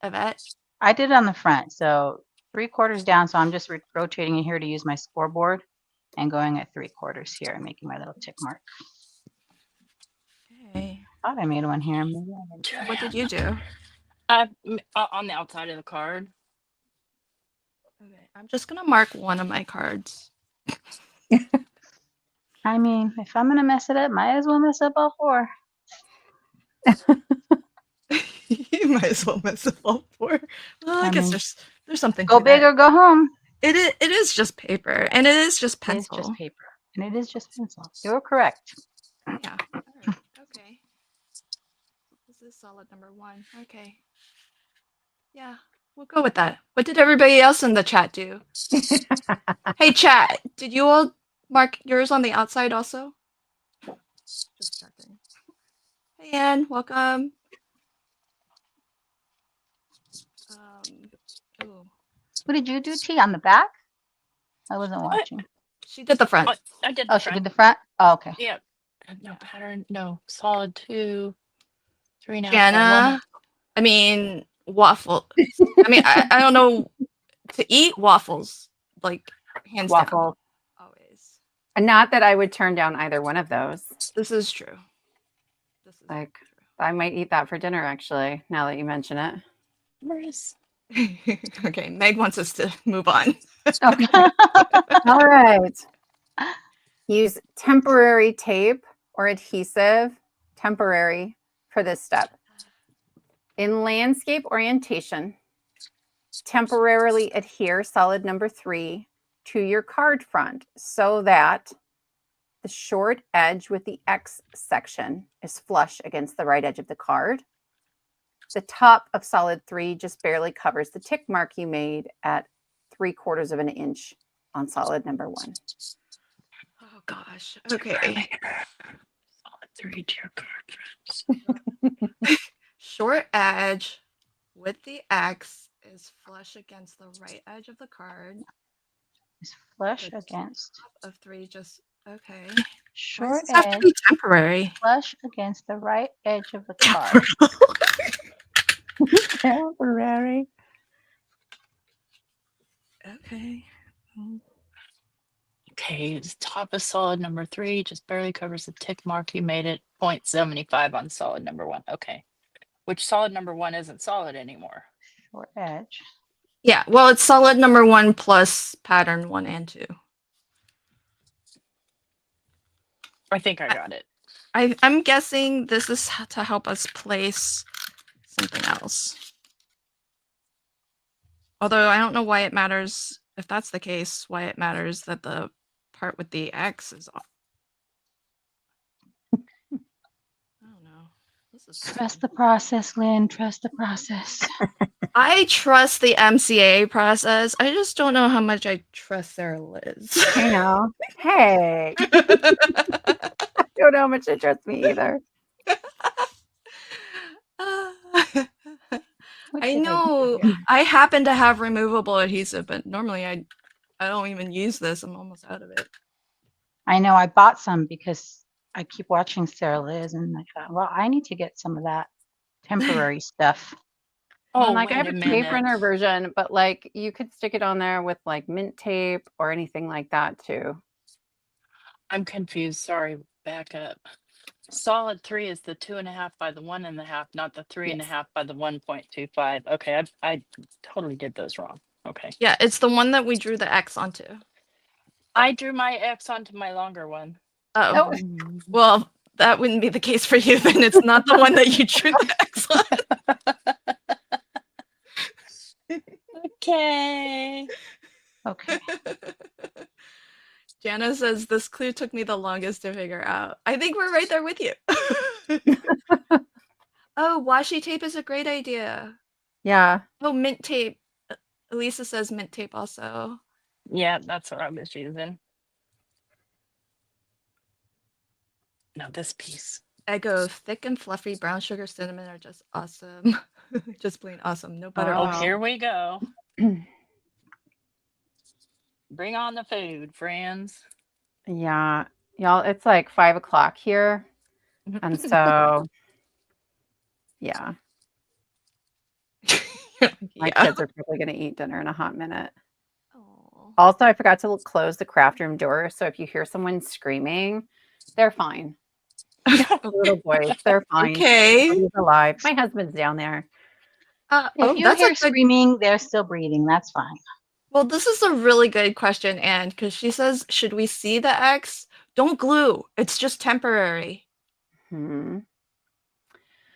Speaker 1: Yvette?
Speaker 4: I did it on the front. So 3/4 down. So I'm just rotating it here to use my scoreboard and going at 3/4 here and making my little tick mark.
Speaker 1: Okay.
Speaker 4: I thought I made one here. Maybe I didn't.
Speaker 1: What did you do?
Speaker 3: On the outside of the card.
Speaker 1: Okay. I'm just going to mark one of my cards.
Speaker 4: I mean, if I'm gonna mess it up, might as well mess up all 4.
Speaker 1: You might as well mess up all 4. Well, I guess there's something
Speaker 4: Go
Speaker 1: to
Speaker 4: big
Speaker 1: that.
Speaker 4: or go home.
Speaker 1: It is just paper, and it is just
Speaker 4: It
Speaker 1: pencil.
Speaker 4: is just paper, and it is just pencil. You're correct.
Speaker 1: Yeah. All right. Okay. This is solid number 1. Okay. Yeah, we'll go with that. What did everybody else in the chat do? Hey, chat, did you all mark yours on the outside also? Just checking. Hey, Anne, welcome. Ooh,
Speaker 4: What did you do, T? On the back? I wasn't watching.
Speaker 1: she did the front.
Speaker 3: I did.
Speaker 4: Oh, she did the front? Oh, okay.
Speaker 3: Yeah. No pattern. No solid 2, 3 now.
Speaker 1: Jana, I mean, waffle. I mean, I don't know to eat waffles, like hands down.
Speaker 2: Waffle.
Speaker 1: Always.
Speaker 2: And not that I would turn down either one of those.
Speaker 1: This is true. This is
Speaker 2: Like, I might eat that for dinner, actually, now that you mention it.
Speaker 3: Where's
Speaker 1: true. Okay, Meg wants us to move on.
Speaker 2: Okay. All right. Use temporary tape or adhesive, temporary, for this step. In landscape orientation, temporarily adhere solid number 3 to your card front so that the short edge with the X section is flush against the right edge of the card. The top of solid 3 just barely covers the tick mark you made at 3/4 of an inch on solid number 1.
Speaker 1: Oh gosh. Okay.
Speaker 3: solid 3 to your card?
Speaker 1: Short edge with the X is flush against the right edge of the card.
Speaker 4: It's flush
Speaker 1: The
Speaker 4: against.
Speaker 1: Top of 3 just okay.
Speaker 4: Short
Speaker 1: Why does this have to
Speaker 4: edge,
Speaker 1: be temporary?
Speaker 4: flush against the right edge of the card.
Speaker 2: Temporary.
Speaker 1: Okay.
Speaker 3: Okay, the top of solid number 3 just barely covers the tick mark. You made it 0.75 on solid number 1. Okay. Which solid number 1 isn't solid anymore.
Speaker 4: Short edge.
Speaker 1: Yeah, well, it's solid number 1 plus pattern 1 and 2.
Speaker 3: I think I got it.
Speaker 1: I'm guessing this is to help us place something else. Although I don't know why it matters, if that's the case, why it matters that the part with the X is off. I don't know. This is
Speaker 4: Trust the process, Lynn. Trust the process.
Speaker 1: I trust the MCA process. I just don't know how much I trust Sarah Liz.
Speaker 2: I know. Hey, I don't know how much they trust me either.
Speaker 4: What
Speaker 1: I
Speaker 4: did do
Speaker 1: know
Speaker 4: here?
Speaker 1: I happen to have removable adhesive, but normally I don't even use this. I'm almost out of it.
Speaker 4: I know I bought some because I keep watching Sarah Liz, and I thought, well, I need to get some of that temporary stuff.
Speaker 2: Well,
Speaker 3: Oh,
Speaker 2: like I
Speaker 3: wait
Speaker 2: have
Speaker 3: a
Speaker 2: a tape
Speaker 3: minute.
Speaker 2: printer version, but like you could stick it on there with like mint tape or anything like that too.
Speaker 3: I'm confused. Sorry. Back up. Solid 3 is the 2.5 by the 1.5, not the 3.5 by the 1.25. Okay, I totally did those wrong. Okay.
Speaker 1: Yeah, it's the one that we drew the X onto.
Speaker 3: I drew my X onto my longer one.
Speaker 1: Oh, well, that wouldn't be the case for you. Then it's not the one that you drew the X on.
Speaker 3: Okay.
Speaker 4: Okay.
Speaker 1: Jana says this clue took me the longest to figure out. I think we're right there with you. Oh, washi tape is a great idea.
Speaker 2: Yeah.
Speaker 1: Oh, mint tape. Elisa says mint tape also.
Speaker 3: Yeah, that's what I was using. No, this piece.
Speaker 1: Eggo, thick and fluffy brown sugar cinnamon are just awesome. Just plain awesome. No butter.
Speaker 3: Oh,
Speaker 2: Wow.
Speaker 3: here we go. Bring on the food, friends.
Speaker 2: Yeah. Y'all, it's like 5 o'clock here. And so, yeah, my kids are probably going to eat dinner in a hot minute.
Speaker 1: Aw.
Speaker 2: Also, I forgot to close the craft room door. So if you hear someone screaming, they're fine. The little boys, they're fine.
Speaker 1: Okay.
Speaker 2: He's alive. My husband's down there.
Speaker 4: If you
Speaker 1: that's
Speaker 4: hear
Speaker 1: a good.
Speaker 4: screaming, they're still breathing. That's fine.
Speaker 1: Well, this is a really good question, Anne, because she says, "Should we see the X? Don't glue. It's just temporary.
Speaker 2: Hmm.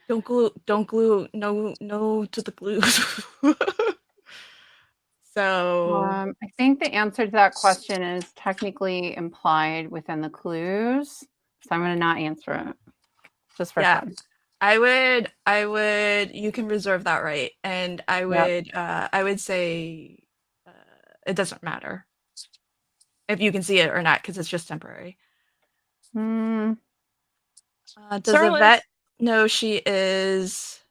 Speaker 1: Don't glue. Don't glue. No to the glue." So
Speaker 2: I think the answer to that question is technically implied within the clues. So I'm going to not answer it just for
Speaker 1: yeah,
Speaker 2: fun.
Speaker 1: I would. You can reserve that right, and I would say it doesn't matter if you can see it or not because it's just temporary.
Speaker 2: Hmm.
Speaker 1: Does
Speaker 3: Sarah
Speaker 1: Yvette
Speaker 3: Liz.
Speaker 1: know she is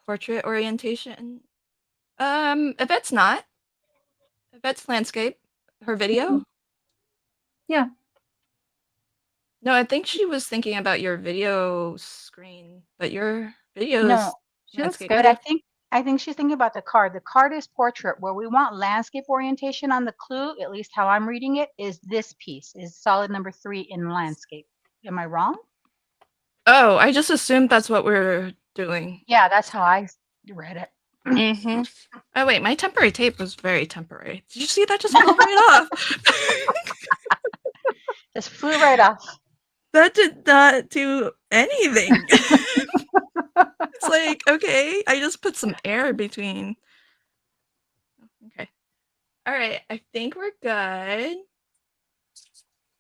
Speaker 1: portrait orientation? Yvette's not. Yvette's landscape. Her video?
Speaker 2: Yeah.
Speaker 1: No, I think she was thinking about your video screen, but your video
Speaker 4: No,
Speaker 1: is
Speaker 2: She looks
Speaker 1: landscape.
Speaker 2: good.
Speaker 4: but I think she's thinking about the card. The card is portrait. Where we want landscape orientation on the clue, at least how I'm reading it, is this piece, is solid number 3 in landscape. Am I wrong?
Speaker 1: Oh, I just assumed that's what we're doing.
Speaker 4: Yeah, that's how I read it.
Speaker 3: Mm-hmm.
Speaker 1: Oh wait, my temporary tape was very temporary. Did you see that just fell right off?
Speaker 4: Just flew right off.
Speaker 1: That did not do anything. It's like, okay, I just put some air between. Okay. All right, I think we're good.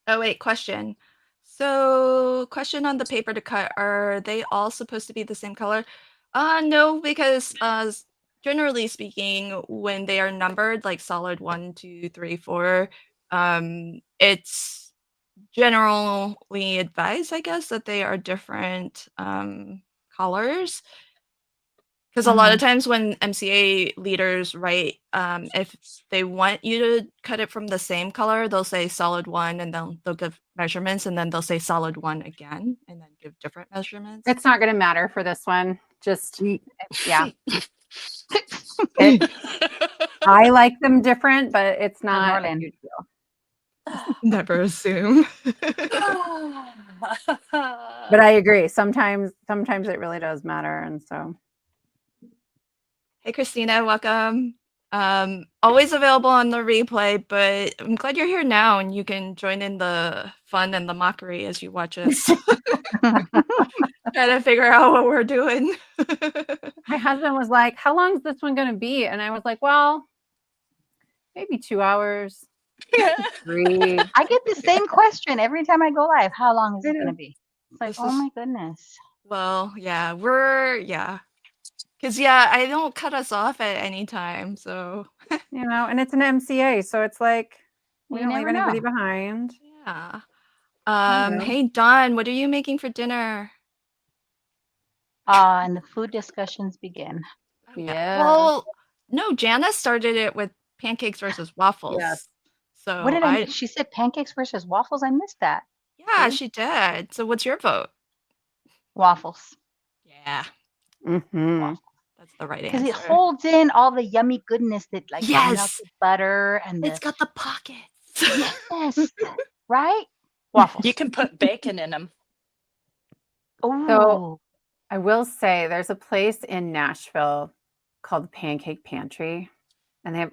Speaker 1: Oh wait, question. So, question on the paper to cut, are they all supposed to be the same color? No, because generally speaking, when they are numbered, like solid 1, 2, 3, 4, it's generally advised, I guess, that they are different colors. Because a lot of times when MCA leaders write, if they want you to cut it from the same color, they'll say solid 1 and then they'll give measurements and then they'll say solid 1 again and then give different measurements.
Speaker 2: It's not going to matter for this one Just yeah. I like them different, but it's not a
Speaker 4: Marlene.
Speaker 2: huge deal.
Speaker 1: Never assume.
Speaker 2: But I agree. Sometimes it really does matter, and so.
Speaker 1: Hey, Christina, welcome. Always available on the replay, but I'm glad you're here now and you can join in the fun and the mockery as you watch us. Try to figure out what we're doing.
Speaker 2: My husband was like, "How long is this one going to be?" And I was like, "Well, maybe 2 hours, 3."
Speaker 4: I get the same question every time I go live. How long is
Speaker 2: I
Speaker 4: it going
Speaker 2: know.
Speaker 4: to be? It's like,
Speaker 1: This
Speaker 4: oh
Speaker 1: is-
Speaker 4: my goodness.
Speaker 1: Well, yeah, because I don't cut us off at any time, so
Speaker 2: And it's an MCA, so it's like we
Speaker 4: You
Speaker 2: don't leave
Speaker 4: never
Speaker 2: anybody
Speaker 4: know.
Speaker 2: behind.
Speaker 1: yeah.
Speaker 2: know.
Speaker 1: Hey Dawn, what are you making for dinner?
Speaker 4: And the food discussions begin.
Speaker 1: Oh,
Speaker 2: Yeah.
Speaker 1: Well, no, Jana started it with pancakes versus waffles.
Speaker 2: Yes.
Speaker 1: So
Speaker 4: What did I miss? She said pancakes versus waffles. I missed that.
Speaker 1: yeah,
Speaker 4: See?
Speaker 1: she did. So what's your vote?
Speaker 4: Waffles.
Speaker 1: Yeah,
Speaker 2: Mm-hmm.
Speaker 1: that's the right
Speaker 4: Because
Speaker 1: answer.
Speaker 4: it holds in all the yummy goodness that like the
Speaker 1: Yes.
Speaker 4: melted butter and
Speaker 1: It's
Speaker 4: the
Speaker 1: got the pockets.
Speaker 4: yes, right? Waffles.
Speaker 3: You can put bacon in them.
Speaker 4: Oh,
Speaker 2: I will say there's a place in Nashville called Pancake Pantry, and they have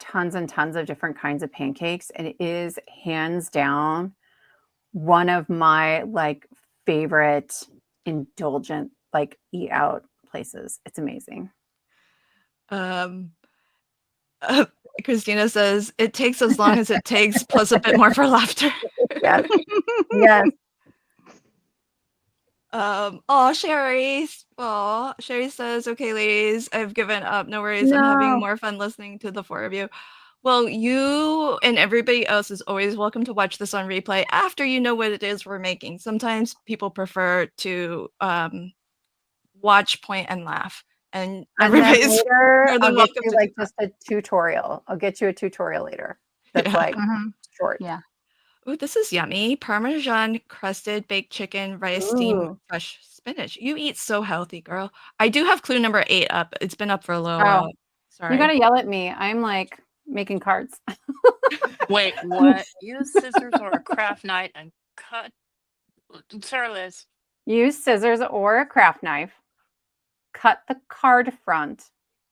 Speaker 2: tons and tons of different kinds of pancakes, and it is hands down one of my like favorite indulgent like eat out places. It's amazing.
Speaker 1: Um, Christina says it takes as long as it takes, plus a bit more for laughter.
Speaker 2: Yes. Yes.
Speaker 1: Sherry. Oh, Sherry says, "Okay, ladies, I've given up. No worries. I'm having
Speaker 2: No.
Speaker 1: more fun listening to the four of you." Well, you and everybody else is always welcome to watch this on replay after you know what it is we're making. Sometimes people prefer to watch, point, and laugh, and
Speaker 2: And then
Speaker 1: everybody's
Speaker 2: later,
Speaker 1: more
Speaker 2: I'll
Speaker 1: than
Speaker 2: get
Speaker 1: welcome
Speaker 2: you
Speaker 1: to
Speaker 2: like
Speaker 1: do that.
Speaker 2: just a tutorial. I'll get you a tutorial later. That's
Speaker 1: Yeah.
Speaker 2: like
Speaker 4: mhm.
Speaker 2: short.
Speaker 4: Yeah.
Speaker 1: Ooh, this is yummy. Parmesan crusted baked chicken, rice steamed with
Speaker 2: Ooh.
Speaker 1: fresh spinach. You eat so healthy, girl. I do have clue number 8 up. It's been up for a little
Speaker 2: Oh,
Speaker 1: while. Sorry.
Speaker 2: you gotta yell at me. I'm like making cards.
Speaker 3: Wait, what? Use scissors or a craft knife and cut. Sarah Liz.
Speaker 2: Use scissors or a craft knife. Cut the card front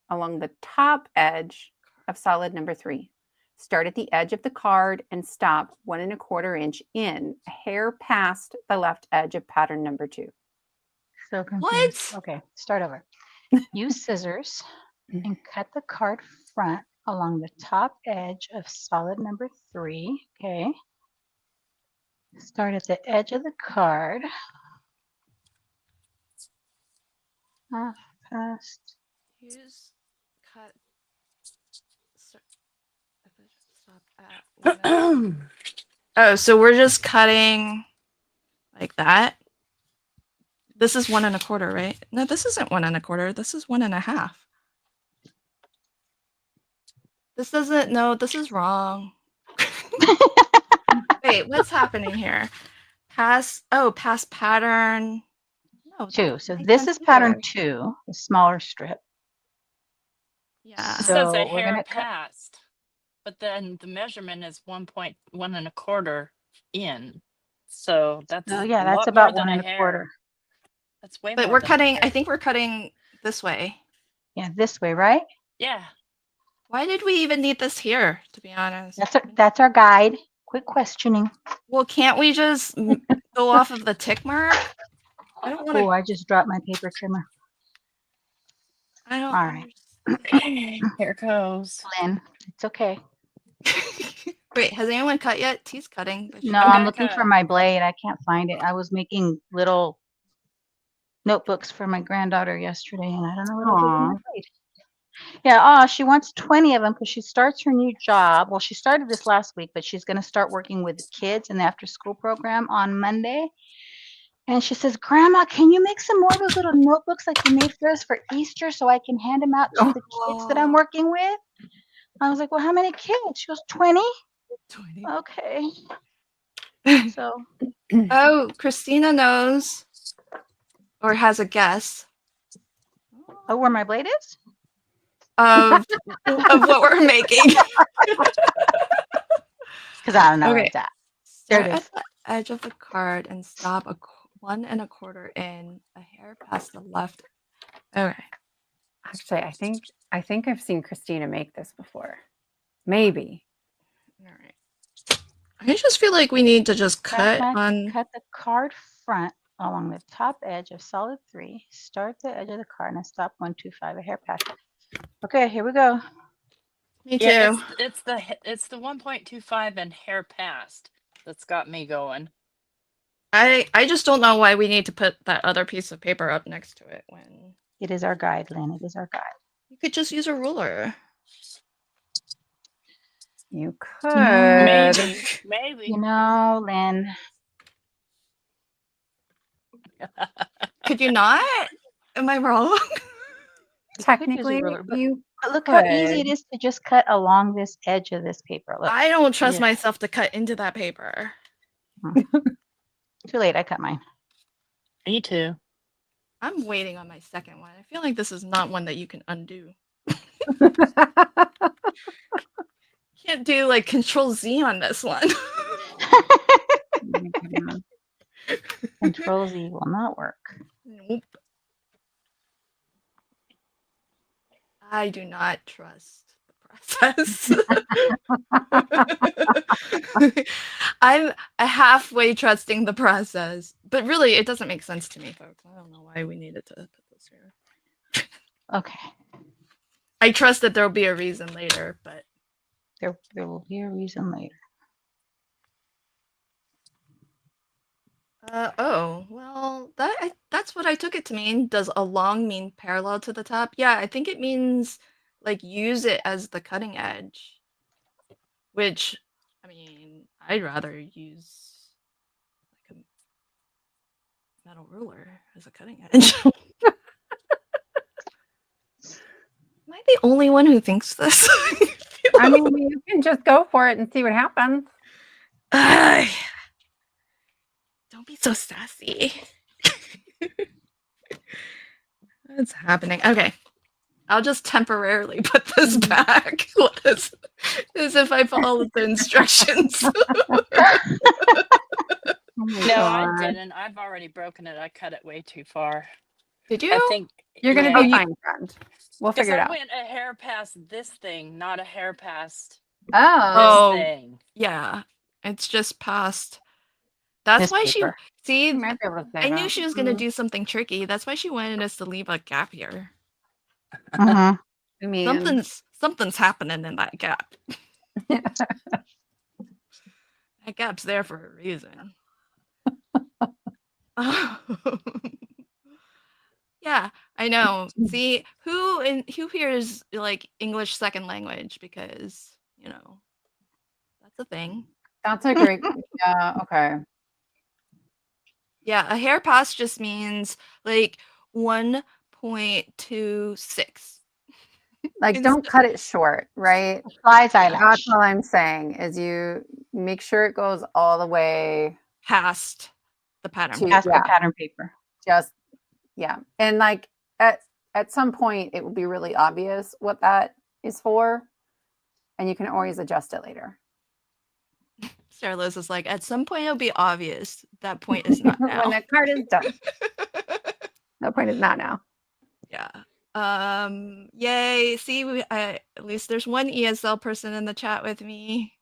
Speaker 2: along the top edge of solid number 3. Start at the edge of the card and stop 1¼ inch in, a hair past the left edge of pattern number 2.
Speaker 4: So confused.
Speaker 1: What?
Speaker 4: Okay, start over. Use scissors and cut the card front along the top edge of solid number 3. Okay. Start at the edge of the card. Past.
Speaker 1: Use cut. Stop at one. Oh, so we're just cutting like that. This is 1¼ right? No, this isn't 1¼ This is 1½. This doesn't. No, this is wrong. Wait, what's happening here? Pass pattern. No, that
Speaker 4: 2.
Speaker 1: doesn't
Speaker 4: So
Speaker 1: make
Speaker 4: this
Speaker 1: sense
Speaker 4: is pattern
Speaker 1: either.
Speaker 4: 2, the smaller strip.
Speaker 1: Yeah.
Speaker 3: It says
Speaker 4: So
Speaker 3: a
Speaker 4: we're
Speaker 3: hair
Speaker 4: gonna cut.
Speaker 3: past, but then the measurement is 1.1¼ in. So that's
Speaker 4: Oh yeah,
Speaker 3: a
Speaker 4: that's
Speaker 3: lot
Speaker 4: about
Speaker 3: more than a
Speaker 4: 1¼
Speaker 3: hair. That's way
Speaker 1: But
Speaker 3: more
Speaker 1: we're
Speaker 3: than a
Speaker 1: cutting.
Speaker 3: hair.
Speaker 1: I think we're cutting this way.
Speaker 4: Yeah, this way, right?
Speaker 3: Yeah.
Speaker 1: Why did we even need this here? To be honest.
Speaker 4: That's our guide. Quit questioning.
Speaker 1: Well, can't we just go off of the tick mark? I don't want
Speaker 4: Oh,
Speaker 1: to.
Speaker 4: I just dropped my paper trimmer.
Speaker 1: I don't.
Speaker 4: All right.
Speaker 3: Here goes.
Speaker 4: Lynn, it's okay.
Speaker 1: Wait, has anyone cut yet? T's cutting. But
Speaker 4: No,
Speaker 3: I'm
Speaker 4: I'm
Speaker 3: gonna
Speaker 4: looking for
Speaker 3: cut.
Speaker 4: my blade. I can't find it. I was making little notebooks for my granddaughter yesterday, and I don't know what I did with my
Speaker 2: Aw.
Speaker 4: blade. Yeah, she wants 20 of them because she starts her new job. Well, she started this last week, but she's going to start working with the kids in the after school program on Monday. And she says, Grandma, can you make some more of those little notebooks like you made for us for Easter so I can hand them out to the kids that I'm working with? I was like, well, how many kids? She goes, 20.
Speaker 1: 20.
Speaker 4: Okay. So,
Speaker 1: Oh, Christina knows or has a guess.
Speaker 4: Oh, where my blade is?
Speaker 1: of what we're making.
Speaker 4: Because I don't know where
Speaker 1: Okay.
Speaker 4: it's at. There
Speaker 1: Start
Speaker 4: it
Speaker 1: at
Speaker 4: is.
Speaker 1: the edge of the card and stop 1 1/4 in, a hair past the left. Okay.
Speaker 2: Actually, I think I've seen Christina make this before. Maybe.
Speaker 1: All right. I just feel like we need to just cut
Speaker 4: Cut
Speaker 1: on.
Speaker 4: the card front along the top edge of solid 3. Start the edge of the card and stop 125, a hair past. Okay, here we go.
Speaker 1: Me too.
Speaker 3: Yeah, it's the 1.25 and hair past that's got me going.
Speaker 1: I just don't know why we need to put that other piece of paper up next to it when
Speaker 4: It is our guide, Lynn. It is our guide.
Speaker 1: you could just use a ruler.
Speaker 2: You could.
Speaker 3: Maybe.
Speaker 4: You know, Lynn,
Speaker 1: Could you not? Am I wrong?
Speaker 2: Technically,
Speaker 4: ruler, but-
Speaker 2: you
Speaker 4: but look how easy
Speaker 2: could.
Speaker 4: it is to just cut along this edge of this paper. Look,
Speaker 1: I don't trust
Speaker 4: Yeah.
Speaker 1: myself to cut into that paper.
Speaker 4: too late. I cut mine.
Speaker 3: Me too.
Speaker 1: I'm waiting on my second one. I feel like this is not one that you can undo. Can't do like Control Z on this one.
Speaker 4: Control Z will not work.
Speaker 1: Nope. I do not trust the process. I'm halfway trusting the process, but really, it doesn't make sense to me, folks. I don't know why we needed to put this here.
Speaker 4: Okay,
Speaker 1: I trust that there'll be a reason later, but
Speaker 4: there will be a reason later.
Speaker 1: oh, well, that's what I took it to mean. Does along mean parallel to the top? Yeah, I think it means like use it as the cutting edge. Which, I mean, I'd rather use like a metal ruler as a cutting edge. Am I the only one who thinks this?
Speaker 2: I mean, you can just go for it and see what happens.
Speaker 1: Don't be so sassy. What's happening? Okay. I'll just temporarily put this back as if I followed the instructions.
Speaker 2: Oh my
Speaker 3: No, I
Speaker 2: God.
Speaker 3: didn't. I've already broken it. I cut it way too far.
Speaker 1: Did you?
Speaker 3: I think
Speaker 2: You're going to
Speaker 3: yeah.
Speaker 2: be fine, friend. We'll
Speaker 3: Because
Speaker 2: figure it
Speaker 3: I
Speaker 2: out.
Speaker 3: went a hair past this thing, not a hair past
Speaker 2: Oh.
Speaker 3: this thing.
Speaker 1: Yeah. It's just past. That's
Speaker 4: This
Speaker 1: why
Speaker 4: paper.
Speaker 1: see,
Speaker 2: You might be able to say
Speaker 1: I knew
Speaker 2: that.
Speaker 1: she was going to do something tricky. That's why she wanted us to leave a gap here.
Speaker 4: Mhm.
Speaker 2: I mean,
Speaker 1: Something's happening in that gap. That gap's there for a reason. Yeah, I know. See, who here is like English second language, because, you know, that's a thing.
Speaker 2: that's a great, yeah, okay.
Speaker 1: Yeah, a hair pass just means like 1.26.
Speaker 2: Like,
Speaker 1: Instead-
Speaker 2: don't cut it short, right?
Speaker 4: Fly's eyelash.
Speaker 2: That's all I'm saying is you make sure it goes all the way
Speaker 1: Past the pattern.
Speaker 2: to,
Speaker 4: Past
Speaker 2: yeah,
Speaker 4: the pattern paper.
Speaker 2: just, yeah. And like at some point, it will be really obvious what that is for. And you can always adjust it later.
Speaker 1: Sarah Liz is like, at some point it'll be obvious. That point is not now.
Speaker 2: When that card is done. That point is not now.
Speaker 1: Yeah. Yay. See, at least there's one ESL person in the chat with me.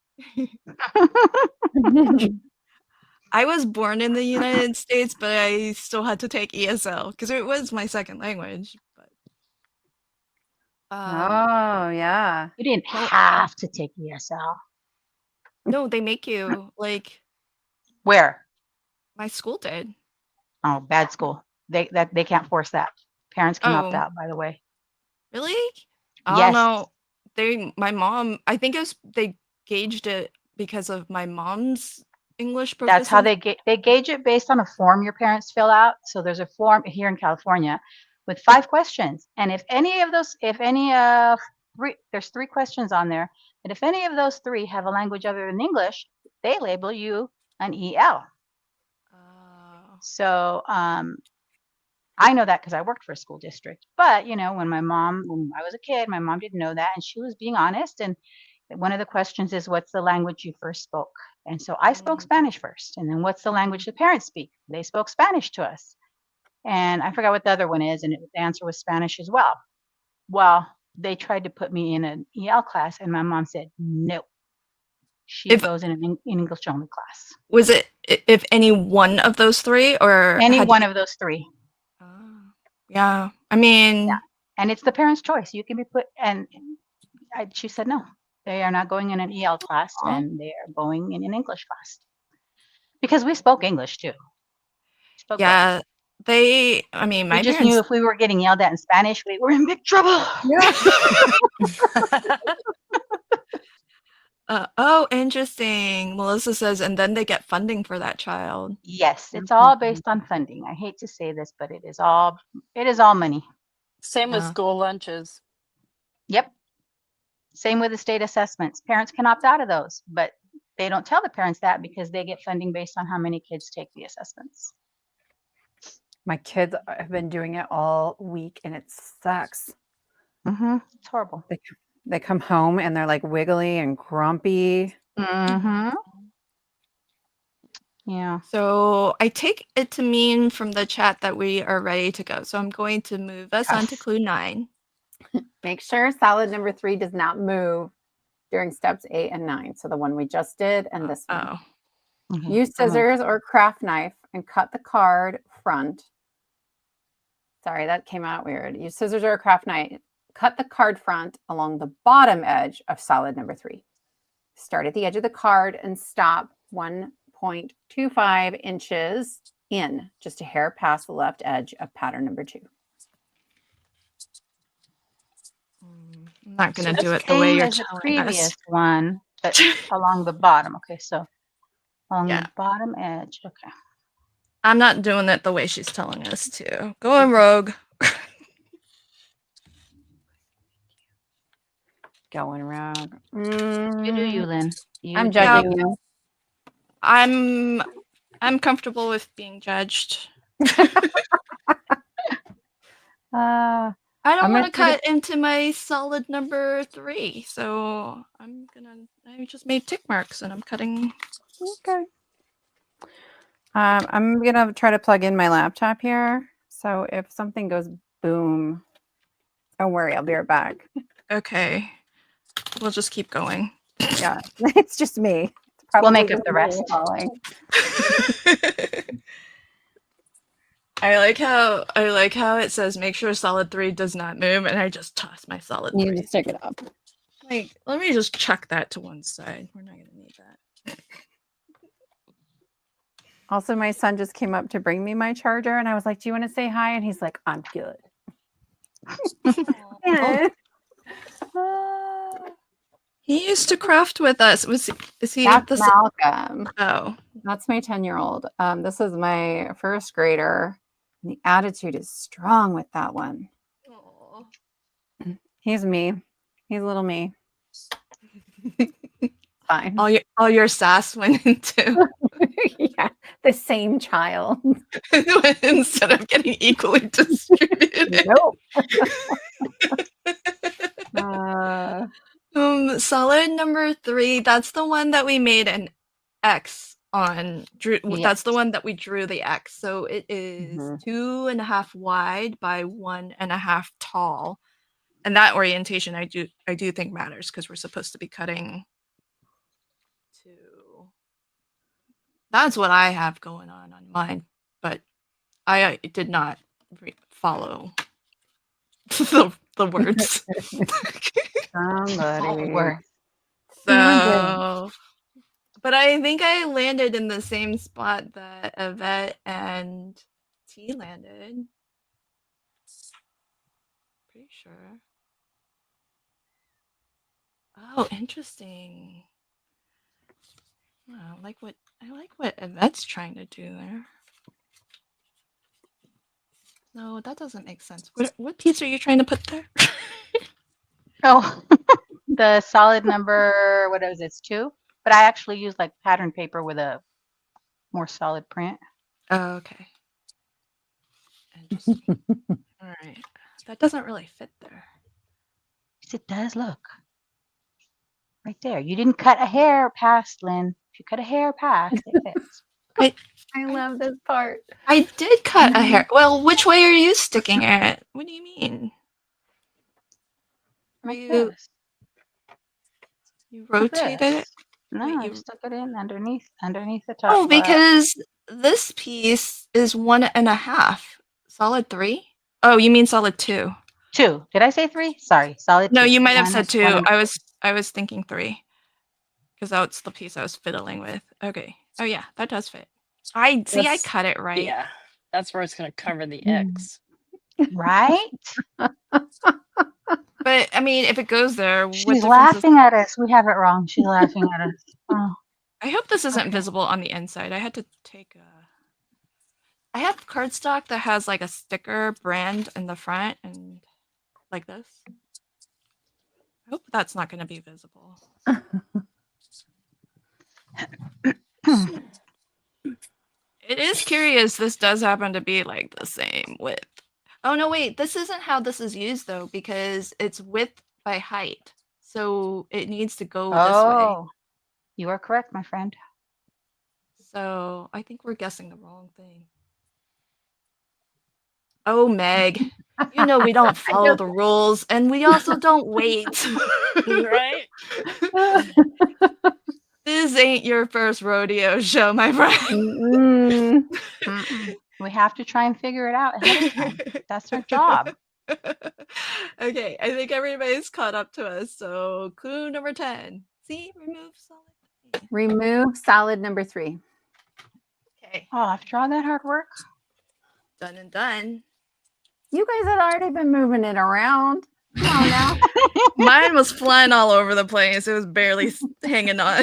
Speaker 1: I was born in the United States, but I still had to take ESL because it was my second language. But
Speaker 2: Oh, yeah.
Speaker 4: You didn't have to take ESL.
Speaker 1: no, they make you, like
Speaker 4: Where?
Speaker 1: my school did.
Speaker 4: Oh, bad school. They can't force that. Parents can opt
Speaker 1: Oh.
Speaker 4: out, by the way.
Speaker 1: Really? I
Speaker 4: Yes.
Speaker 1: don't know. My mom, I think they gauged it because of my mom's English
Speaker 4: That's how
Speaker 1: proficiency.
Speaker 4: they gauge it based on a form your parents fill out. So there's a form here in California with 5 questions. And if any of there's 3 questions on there. And if any of those 3 have a language other than English, they label you an EL.
Speaker 1: Oh.
Speaker 4: So I know that because I worked for a school district. But, when when I was a kid, my mom didn't know that, and she was being honest. And one of the questions is, what's the language you first spoke? And so I spoke
Speaker 1: Mm.
Speaker 4: Spanish first. And then what's the language the parents speak? They spoke Spanish to us. And I forgot what the other one is. And the answer was Spanish as well. Well, they tried to put me in an EL class, and my mom said, no, she
Speaker 1: If
Speaker 4: goes in an English only class.
Speaker 1: was it if any one of those three, or
Speaker 4: Any
Speaker 1: had
Speaker 4: one
Speaker 1: you?
Speaker 4: of those three.
Speaker 1: Oh, yeah. I mean,
Speaker 4: Yeah. And it's the parent's choice. You can be put, and she said, no, they are not going in an EL class,
Speaker 1: aw.
Speaker 4: and they are going in an English class. Because we spoke English too. Spoke both.
Speaker 1: Yeah, they. I mean,
Speaker 4: We
Speaker 1: my
Speaker 4: just knew
Speaker 1: parents.
Speaker 4: if we were getting yelled at in Spanish, we were in big trouble.
Speaker 1: Yeah. Oh, interesting. Melissa says, and then they get funding for that child.
Speaker 4: Yes, it's all based on funding. I hate to say this, but it is all money.
Speaker 3: Same with
Speaker 1: Yeah.
Speaker 3: school lunches.
Speaker 4: Yep. Same with the state assessments. Parents can opt out of those, but they don't tell the parents that because they get funding based on how many kids take the assessments.
Speaker 2: My kids have been doing it all week and it sucks.
Speaker 4: It's horrible.
Speaker 2: They come home and they're like wiggly and grumpy.
Speaker 4: Yeah.
Speaker 1: So I take it to mean from the chat that we are ready to go. So I'm going to move us on to
Speaker 4: Yes.
Speaker 1: clue 9.
Speaker 2: Make sure solid number 3 does not move during steps 8 and 9. So the one we just did and this one.
Speaker 1: Oh,
Speaker 2: Use scissors or craft knife and cut the card front. Sorry, that came out weird. Use scissors or a craft knife. Cut the card front along the bottom edge of solid number 3. Start at the edge of the card and stop 1.25 inches in, just a hair past the left edge of pattern number 2.
Speaker 1: I'm not going to
Speaker 4: So
Speaker 1: do it the way
Speaker 4: same
Speaker 1: you're
Speaker 4: as the
Speaker 1: telling
Speaker 4: previous
Speaker 1: us.
Speaker 4: one, but along the bottom. Okay, so along
Speaker 1: Yeah.
Speaker 4: the bottom edge. Okay.
Speaker 1: I'm not doing it the way she's telling us to. Going rogue.
Speaker 2: Going rogue.
Speaker 4: You do you, Lynn.
Speaker 2: I'm
Speaker 4: do
Speaker 2: judging
Speaker 4: you.
Speaker 2: you.
Speaker 1: I'm comfortable with being judged.
Speaker 2: Uh,
Speaker 1: I don't
Speaker 2: I'm
Speaker 1: want to
Speaker 2: gonna
Speaker 1: cut into my solid number 3, so I just made tick marks and I'm cutting.
Speaker 2: Okay. I'm gonna try to plug in my laptop here. So if something goes boom, don't worry, I'll be right back.
Speaker 1: Okay, we'll just keep going.
Speaker 2: Yeah, it's just me. It's
Speaker 4: We'll make
Speaker 2: just
Speaker 4: up the
Speaker 2: me
Speaker 4: rest.
Speaker 2: falling.
Speaker 1: I like how it says make sure solid 3 does not move, and I just toss my solid
Speaker 2: You
Speaker 1: 3.
Speaker 2: just stick it up.
Speaker 1: Like, let me just chuck that to one side. We're not gonna need that.
Speaker 2: Also, my son just came up to bring me my charger, and I was like, "Do you want to say hi?" And he's like, "I'm good."
Speaker 1: He used to craft with us. Is he
Speaker 2: That's
Speaker 1: the
Speaker 2: Malcolm.
Speaker 1: Oh,
Speaker 2: That's my 10-year-old. This is my first grader. The attitude is strong with that one.
Speaker 1: aw.
Speaker 2: He's me. He's little me. Fine.
Speaker 1: all your sass went into
Speaker 2: Yeah, the same child.
Speaker 1: instead of getting equally distributed.
Speaker 2: Nope.
Speaker 1: Solid number 3. That's the one that we made an X on. That's the one that we drew the X. So it is 2.5 wide by 1.5 tall, and that orientation I do think matters because we're supposed to be cutting to. That's what I have going on mine, but I did not follow the words.
Speaker 2: Somebody.
Speaker 1: So, but I think I landed in the same spot that Yvette and T landed. Pretty sure. Oh, interesting. I like what Yvette's trying to do there. No, that doesn't make sense. What piece are you trying to put there?
Speaker 4: Oh, the solid number, what is it? It's 2. But I actually use like pattern paper with a more solid print.
Speaker 1: Oh, okay. Interesting. All right. That doesn't really fit there.
Speaker 4: Yes, it does. Look. Right there. You didn't cut a hair past, Lynn. If you cut a hair past, it fits.
Speaker 2: I love this part.
Speaker 1: I did cut a hair. Well, which way are you sticking it? What do you mean? Are
Speaker 4: Like
Speaker 1: you
Speaker 4: this.
Speaker 1: you
Speaker 4: Like
Speaker 1: rotated it?
Speaker 4: this. No,
Speaker 1: Wait,
Speaker 4: I
Speaker 1: you
Speaker 4: stuck it in underneath the top.
Speaker 1: Oh, because this piece is 1.5. Solid 3? Oh, you mean solid 2.
Speaker 4: 2. Did I say 3? Sorry, solid 2.
Speaker 1: No, you might have
Speaker 4: One
Speaker 1: said
Speaker 4: is
Speaker 1: 2.
Speaker 4: 1 and
Speaker 1: I was thinking 3. Because that's the piece I was fiddling with. Okay. Oh yeah, that does fit. I
Speaker 3: That's-
Speaker 1: cut it right.
Speaker 3: Yeah, that's where it's going to cover the
Speaker 2: Mm.
Speaker 3: X.
Speaker 4: right?
Speaker 1: But I mean, if it goes there, what
Speaker 4: She's
Speaker 1: difference is
Speaker 4: laughing at us. We have it wrong. She's laughing at us. Oh,
Speaker 1: I hope this isn't
Speaker 4: Okay.
Speaker 1: visible on the inside. I had to take I have cardstock that has like a sticker brand in the front and like this. I hope that's not going to be visible. It is curious. This does happen to be like the same width. Oh no, wait. This isn't how this is used though, because it's width by height. So it needs to go this way.
Speaker 4: Oh, you are correct, my friend.
Speaker 1: So I think we're guessing the wrong thing. Oh, Meg. You know we don't follow the rules, and we also don't wait.
Speaker 3: Right?
Speaker 1: This ain't your first rodeo show, my friend.
Speaker 2: Mm-mm.
Speaker 4: Mm-mm. We have to try and figure it out ahead of time. That's our job.
Speaker 1: Okay, I think everybody's caught up to us. So clue number 10. See, remove solid.
Speaker 2: Remove solid number 3.
Speaker 1: Okay,
Speaker 4: Oh, after all that hard work.
Speaker 1: done and done.
Speaker 2: You guys had already been moving it around. Oh, now.
Speaker 1: Mine was flying all over the place. It was barely hanging on.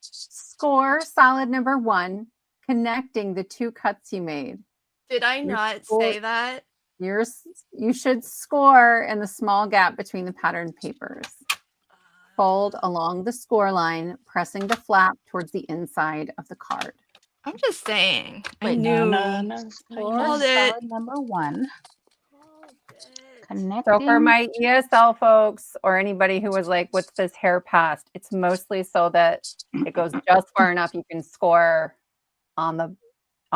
Speaker 2: Score solid number 1, connecting the 2 cuts you made.
Speaker 1: Did I
Speaker 2: Your
Speaker 1: not
Speaker 2: score-
Speaker 1: say that?
Speaker 2: You should score in the small gap between the pattern papers. Fold along the score line, pressing the flap towards the inside of the card.
Speaker 1: I'm just saying. I
Speaker 4: Wait,
Speaker 1: knew.
Speaker 3: No.
Speaker 4: Score
Speaker 1: called it.
Speaker 4: solid number 1.
Speaker 2: So
Speaker 4: Connecting.
Speaker 2: for my ESL folks or anybody who was like, what's this hair past? It's mostly so that it goes just far enough you can score on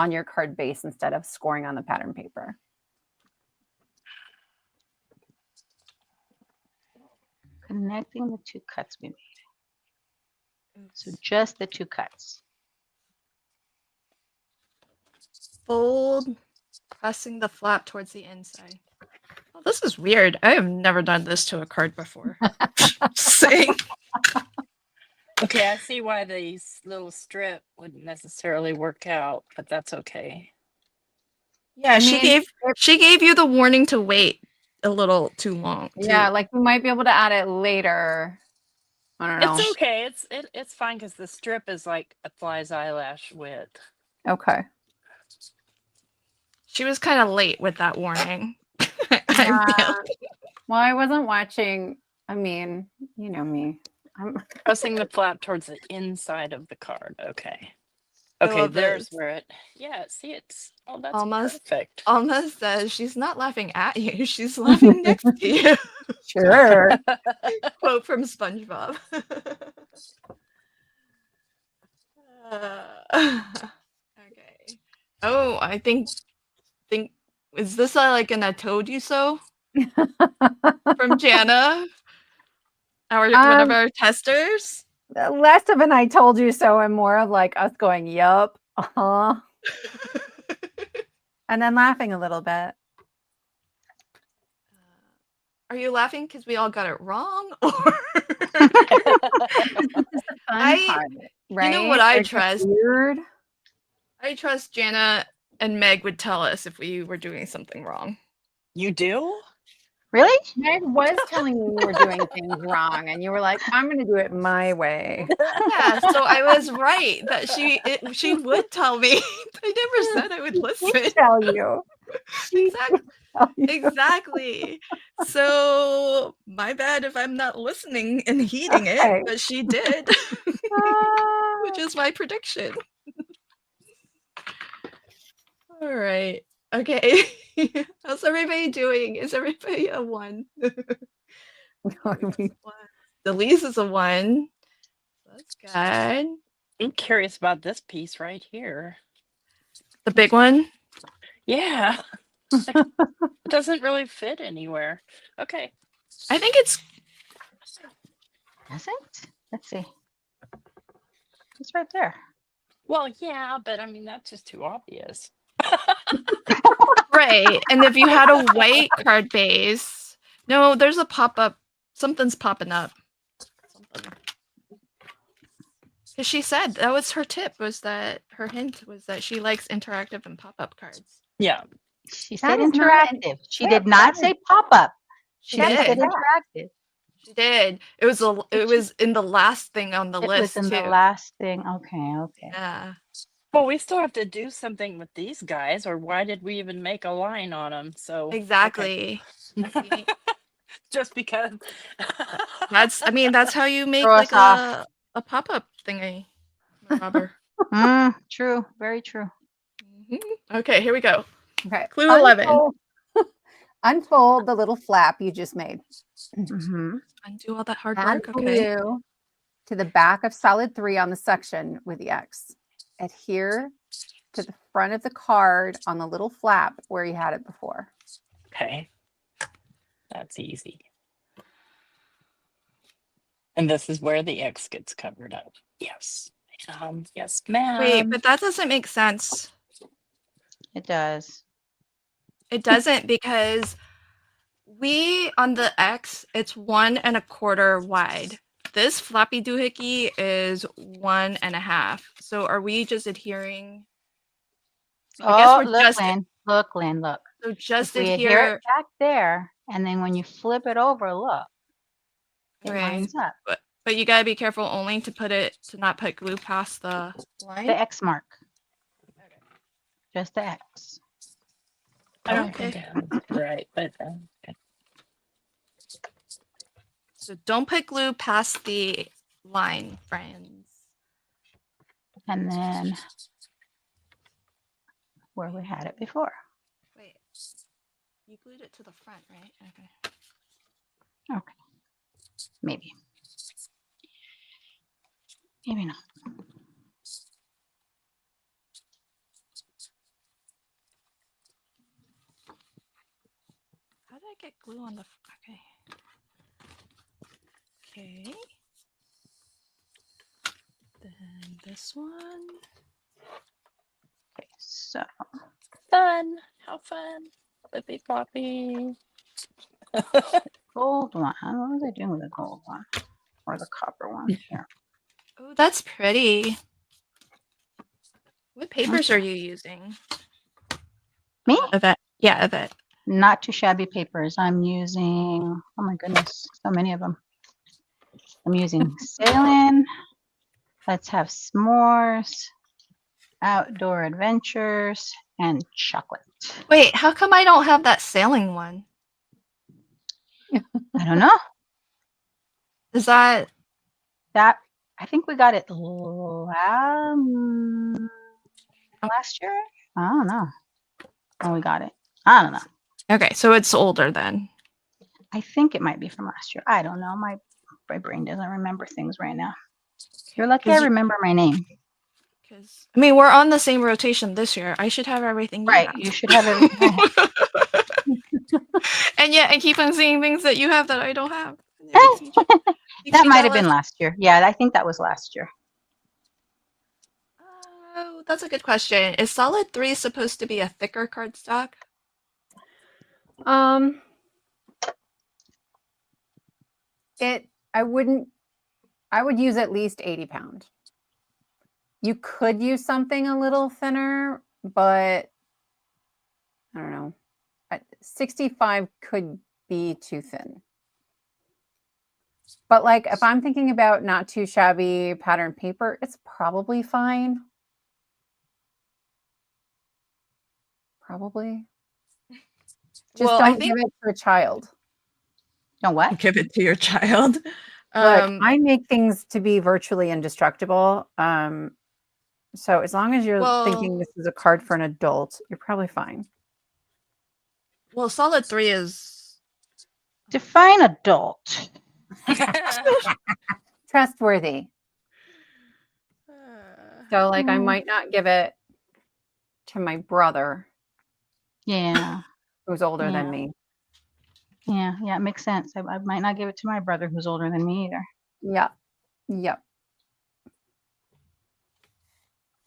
Speaker 2: your card base instead of scoring on the pattern paper.
Speaker 4: Connecting the 2 cuts we made. So just the 2 cuts.
Speaker 1: Fold, pressing the flap towards the inside. Oh, this is weird. I have never done this to a card before. Just saying.
Speaker 3: Okay, I see why these little strip wouldn't necessarily work out, but that's okay.
Speaker 1: Yeah,
Speaker 2: I
Speaker 1: she
Speaker 2: mean,
Speaker 1: gave you the warning to wait a little too long.
Speaker 2: Yeah, like we might be able to add it later. I don't know.
Speaker 3: It's okay. It's fine because the strip is like a fly's eyelash width.
Speaker 2: Okay.
Speaker 1: She was kind of late with that warning.
Speaker 2: Well, I wasn't watching. I mean, you know me.
Speaker 3: Pressing the flap towards the inside of the card. Okay.
Speaker 1: I
Speaker 3: Okay,
Speaker 1: love
Speaker 3: there's
Speaker 1: this.
Speaker 3: where it. Yeah, see, it's. Oh, that's
Speaker 1: Almost.
Speaker 3: perfect.
Speaker 1: Alma says she's not laughing at you. She's laughing next to you.
Speaker 2: Sure.
Speaker 1: Quote from SpongeBob. Okay. Oh, I think is this like an "I told you so" from Jana, one of our testers?
Speaker 2: Less of an "I told you so" and more of like us going, "Yup, uh-huh," and then laughing a little bit.
Speaker 1: Are you laughing because we all got it wrong, or
Speaker 2: Right?
Speaker 1: you know what I
Speaker 2: They're just
Speaker 1: trust?
Speaker 2: Weird.
Speaker 1: I trust Jana and Meg would tell us if we were doing something wrong.
Speaker 3: You do?
Speaker 4: Really?
Speaker 2: Meg was telling you you were doing things wrong, and you were like, "I'm going to do it my way."
Speaker 1: Yeah, so I was right that she would tell me. I never said I would listen.
Speaker 2: Tell you.
Speaker 1: Exactly.
Speaker 2: Tell you.
Speaker 1: Exactly. So my bad if I'm not listening and heeding
Speaker 2: Okay.
Speaker 1: it, but she did, which is my prediction. All right. Okay. How's everybody doing? Is everybody a 1? Delise is a 1. That's good.
Speaker 3: I'm curious about this piece right here.
Speaker 1: The big one?
Speaker 3: Yeah. It doesn't really fit anywhere. Okay.
Speaker 1: I think it's
Speaker 4: Doesn't? Let's see. It's right there.
Speaker 3: Well, yeah, but I mean, that's just too obvious.
Speaker 1: right. And if you had a white card base, no, there's a pop-up. Something's popping up. Because she said that was her tip, was that her hint was that she likes interactive and pop-up cards.
Speaker 3: Yeah.
Speaker 4: She
Speaker 2: That
Speaker 4: said
Speaker 2: is not an-
Speaker 4: interactive. She
Speaker 2: Yeah,
Speaker 4: did not
Speaker 2: that
Speaker 4: say pop-up.
Speaker 1: She
Speaker 4: She said
Speaker 1: did.
Speaker 4: interactive.
Speaker 1: She did. It was in the last thing on the
Speaker 4: It
Speaker 1: list
Speaker 4: was in
Speaker 1: too.
Speaker 4: the last thing. Okay, okay.
Speaker 1: Yeah.
Speaker 3: Well, we still have to do something with these guys, or why did we even make a line on them? So
Speaker 1: Exactly.
Speaker 3: okay. Just because.
Speaker 1: That's that's how you make
Speaker 4: Throw
Speaker 1: like
Speaker 4: us off.
Speaker 1: a pop-up thingy, Robber.
Speaker 4: True. Very true.
Speaker 1: Okay, here we go.
Speaker 2: Okay.
Speaker 1: Clue 11.
Speaker 2: Unfold the little flap you just made.
Speaker 4: Mm-hmm.
Speaker 1: Undo all that hard
Speaker 2: Add
Speaker 1: work. Okay.
Speaker 2: glue to the back of solid 3 on the section with the X. Adhere to the front of the card on the little flap where you had it before.
Speaker 3: Okay. That's easy. And this is where the X gets covered up. Yes. Yes, ma'am.
Speaker 1: Wait, but that doesn't make sense.
Speaker 4: It does.
Speaker 1: It doesn't because on the X, it's 1 1/4 wide. This floppy doohickey is 1 1/2. So are we just adhering? I guess we're
Speaker 4: look,
Speaker 1: just
Speaker 4: Lynn. Look, Lynn, look.
Speaker 1: so just
Speaker 4: If we adhere
Speaker 1: adhere.
Speaker 4: it back there, and then when you flip it over, look, it
Speaker 1: Right.
Speaker 4: lines up.
Speaker 1: But you gotta be careful only to not put glue past the line.
Speaker 4: The X mark. Just the X.
Speaker 3: I don't
Speaker 1: Okay.
Speaker 3: think that's right, but okay.
Speaker 1: So don't put glue past the line, friends.
Speaker 4: And then where we had it before.
Speaker 1: Wait. You glued it to the front, right? Okay.
Speaker 4: Okay. Maybe. Maybe not.
Speaker 1: How did I get glue on the okay. Okay. Then this one.
Speaker 4: Okay, so
Speaker 3: Fun. How fun. Flippy floppy.
Speaker 4: gold one. What was I doing with the gold one? Or the copper one here?
Speaker 1: Oh, that's pretty. What papers are you using?
Speaker 4: Me?
Speaker 1: Yvette. Yeah, Yvette.
Speaker 4: Not too shabby papers. I'm using, oh my goodness, so many of them. I'm using Sailing. Let's have S'mores, Outdoor Adventures, and Chocolate.
Speaker 1: Wait, how come I don't have that sailing one?
Speaker 4: I don't know.
Speaker 1: Is that
Speaker 4: That, I think we got it last year? I don't know. Oh, we got it. I don't know.
Speaker 1: okay? So it's older then.
Speaker 4: I think it might be from last year. I don't know. My brain doesn't remember things right now. You're lucky I remember my name.
Speaker 1: Because we're on the same rotation this year. I should have everything.
Speaker 4: Right. You should have everything.
Speaker 1: And yet I keep on seeing things that you have that I don't have. Makes
Speaker 4: That
Speaker 1: me
Speaker 4: might have been
Speaker 1: jealous.
Speaker 4: last year. Yeah, I think that was last year.
Speaker 1: Oh, that's a good question. Is solid 3 supposed to be a thicker cardstock?
Speaker 2: I would use at least 80 pound. You could use something a little thinner, but I don't know. 65 could be too thin. But like if I'm thinking about not too shabby pattern paper, it's probably fine. Probably. Just
Speaker 1: Well, I
Speaker 2: don't
Speaker 1: think
Speaker 2: give it to a child.
Speaker 4: Don't what?
Speaker 1: give it to your child.
Speaker 2: Look, I make things to be virtually indestructible. So as long as you're
Speaker 1: Well-
Speaker 2: thinking this is a card for an adult, you're probably fine.
Speaker 1: Well, solid 3 is
Speaker 4: Define adult.
Speaker 2: Trustworthy. So like I might not give it to my brother
Speaker 4: Yeah.
Speaker 2: who's older
Speaker 4: Yeah.
Speaker 2: than me.
Speaker 4: Yeah. Yeah. It makes sense. I might not give it to my brother who's older than me either.
Speaker 2: Yeah. Yep.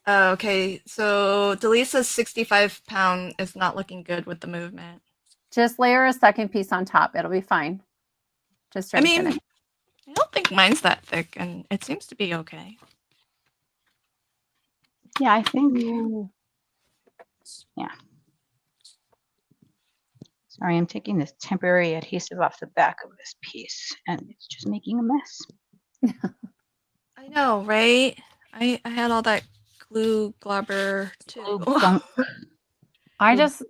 Speaker 1: Okay, so Delisa's 65-pound is not looking good with the movement.
Speaker 2: Just layer a second piece on top. It'll be fine. Just
Speaker 1: I
Speaker 2: strengthen
Speaker 1: mean,
Speaker 2: it.
Speaker 1: I don't think mine's that thick, and it seems to be okay.
Speaker 4: Yeah, I think. Yeah. Sorry, I'm taking this temporary adhesive off the back of this piece, and it's just making a mess.
Speaker 1: I know, right? I had all that glue globber too.
Speaker 4: Glue gunk.
Speaker 2: I just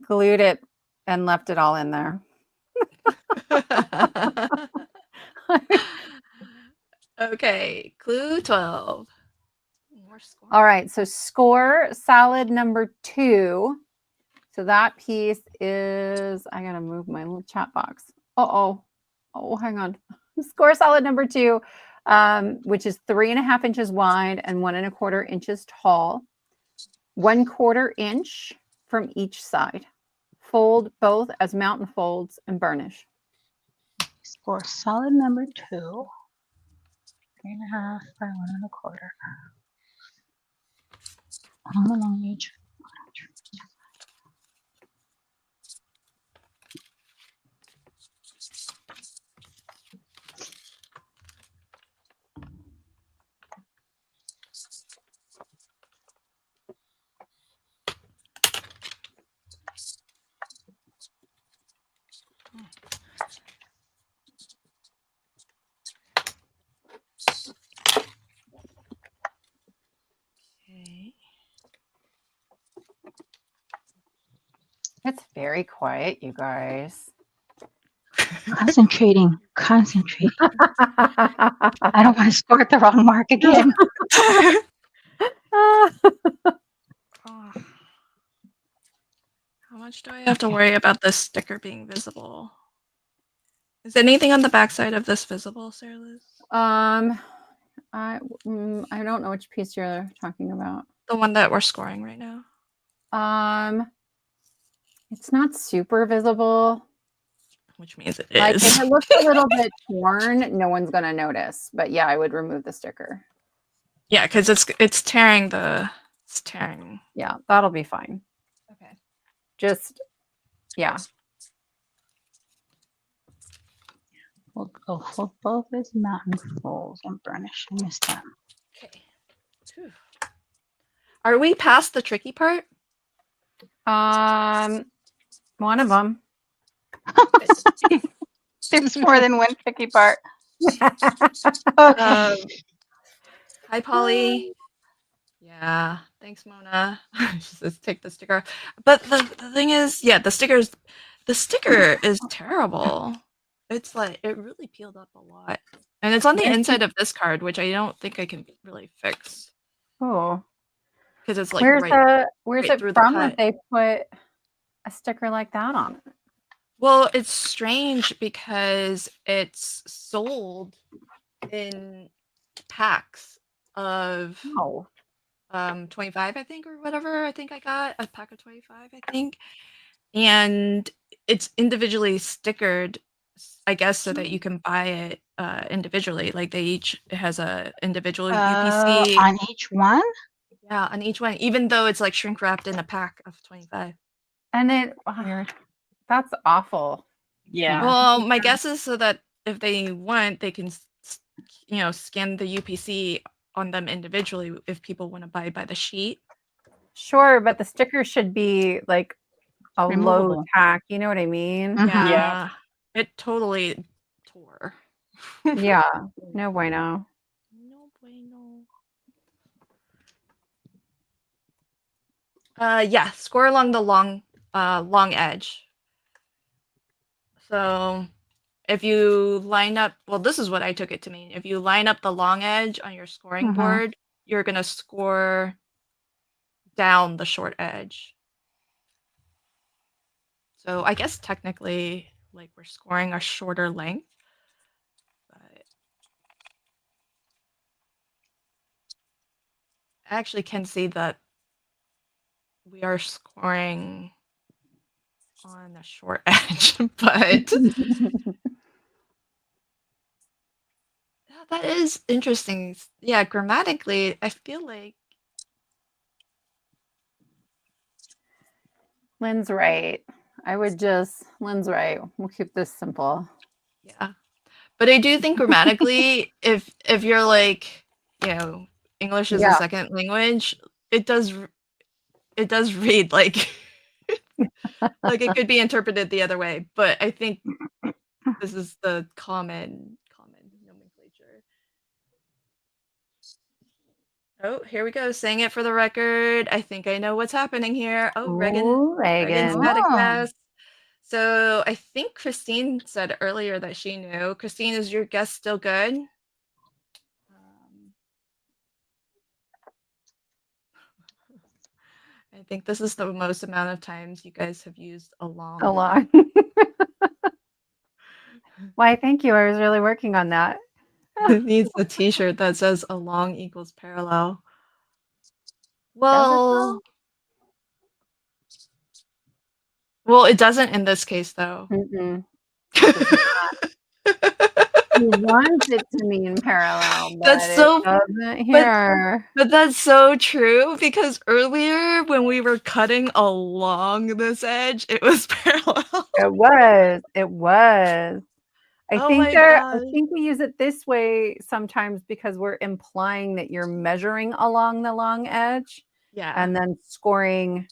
Speaker 2: glued it and left it all in there.
Speaker 1: Okay, clue 12. More score.
Speaker 2: All right, so score solid number 2. So that piece is, I gotta move my little chat box. Oh, hang on. Score solid number 2, which is 3.5 inches wide and 1.25 inches tall. 1/4 inch from each side. Fold both as mountain folds and burnish.
Speaker 4: For solid number 2, 3.5 by 1.25. On the long edge.
Speaker 1: Okay.
Speaker 2: It's very quiet, you guys.
Speaker 4: Concentrating. I don't want to score at the wrong mark again.
Speaker 1: Oh. How much do I have to worry about this sticker being visible? Is anything on the backside of this visible, Sarah Liz?
Speaker 2: I don't know which piece you're talking about.
Speaker 1: The one that we're scoring right now.
Speaker 2: It's not super visible.
Speaker 1: Which means it
Speaker 2: Like
Speaker 1: is.
Speaker 2: if it looks a little bit torn, no one's gonna notice. But yeah, I would remove the sticker.
Speaker 1: Yeah, because it's tearing the. It's tearing.
Speaker 2: Yeah, that'll be fine.
Speaker 1: Okay.
Speaker 2: Just yeah.
Speaker 4: We'll go hold both as mountain folds and burnish. I missed that.
Speaker 1: Okay. Phew. Are we past the tricky part?
Speaker 2: One of them.
Speaker 4: There's more than one tricky part.
Speaker 1: Hi, Polly. Yeah, thanks, Mona. She says take the sticker. But the thing is, yeah, the sticker is terrible. It's like it really peeled up a lot, and it's on the inside of this card, which I don't think I can really fix
Speaker 2: Oh,
Speaker 1: because it's like
Speaker 2: where's
Speaker 1: right
Speaker 2: it
Speaker 1: through the
Speaker 2: from
Speaker 1: cut.
Speaker 2: that they put a sticker like that on it?
Speaker 1: Well, it's strange because it's sold in packs of
Speaker 2: Oh,
Speaker 1: 25, I think, or whatever. I think I got a pack of 25, I think. And it's individually stickered, I guess, so that you can buy it individually. Like it has a individual UPC.
Speaker 4: On each one?
Speaker 1: Yeah, on each one, even though it's like shrink wrapped in a pack of 25.
Speaker 2: and it
Speaker 4: Weird.
Speaker 2: that's awful.
Speaker 3: Yeah.
Speaker 1: Well, my guess is so that if they want, they can, scan the UPC on them individually if people want to buy by the sheet.
Speaker 2: Sure, but the sticker should be like a low
Speaker 4: Removable.
Speaker 2: tack. You know what I mean?
Speaker 4: Mhm.
Speaker 1: Yeah,
Speaker 3: Yeah.
Speaker 1: it totally tore.
Speaker 2: Yeah. No bueno.
Speaker 1: No bueno. Yeah, score along the long edge. So if you line up, well, this is what I took it to mean. If you line up the long edge on your scoring
Speaker 4: Mhm.
Speaker 1: board, you're going to score down the short edge. So I guess technically, like, we're scoring a shorter length, but I actually can see that we are scoring on a short edge, but that is interesting. Yeah, grammatically, I feel like
Speaker 2: Lynn's right. Lynn's right. We'll keep this simple.
Speaker 1: yeah. But I do think grammatically, if you're like, you know, English is a
Speaker 2: Yeah.
Speaker 1: second language, it does read like like it could be interpreted the other way. But I think this is the common nomenclature. Oh, here we go. Saying it for the record. I think I know what's happening here. Oh,
Speaker 2: Ooh,
Speaker 1: Reagan's
Speaker 2: Reagan.
Speaker 1: had a
Speaker 4: Oh.
Speaker 1: guess. So I think Christine said earlier that she knew. Christine, is your guess still good? I think this is the most amount of times you guys have used along.
Speaker 2: A lot. Why, thank you. I was really working on that.
Speaker 1: It needs a t-shirt that says along equals parallel.
Speaker 2: Does it
Speaker 1: Well, well, it doesn't in this case though.
Speaker 2: Mm-mm. He wants it to mean parallel, but
Speaker 1: That's so-
Speaker 2: it doesn't here.
Speaker 1: But that's so true because earlier when we were cutting along this edge, it was parallel.
Speaker 2: It was. I think we use it this way sometimes because we're implying that you're measuring along the long edge
Speaker 1: Yeah.
Speaker 2: and then scoring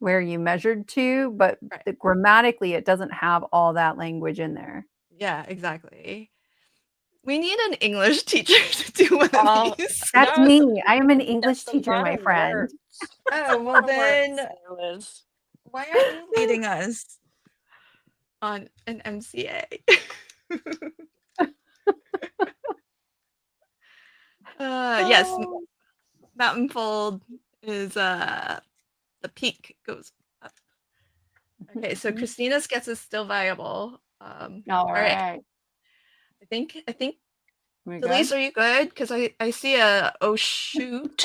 Speaker 2: where you measured to, but
Speaker 1: Right.
Speaker 2: grammatically it doesn't have all that language in there.
Speaker 1: Yeah, exactly. We need an English teacher to do one of these.
Speaker 2: That's me. I am an English
Speaker 3: That's a
Speaker 2: teacher,
Speaker 3: lot
Speaker 2: my
Speaker 3: of
Speaker 2: friend.
Speaker 3: words.
Speaker 1: Oh, well then,
Speaker 3: Liz.
Speaker 1: why aren't you leading us on an MCA? Yes, mountain fold is the peak goes up. Okay, so Christina's guess is still viable.
Speaker 2: All right.
Speaker 1: I think
Speaker 2: We
Speaker 1: Delise,
Speaker 2: good?
Speaker 1: are you good? Because I see a oh shoot.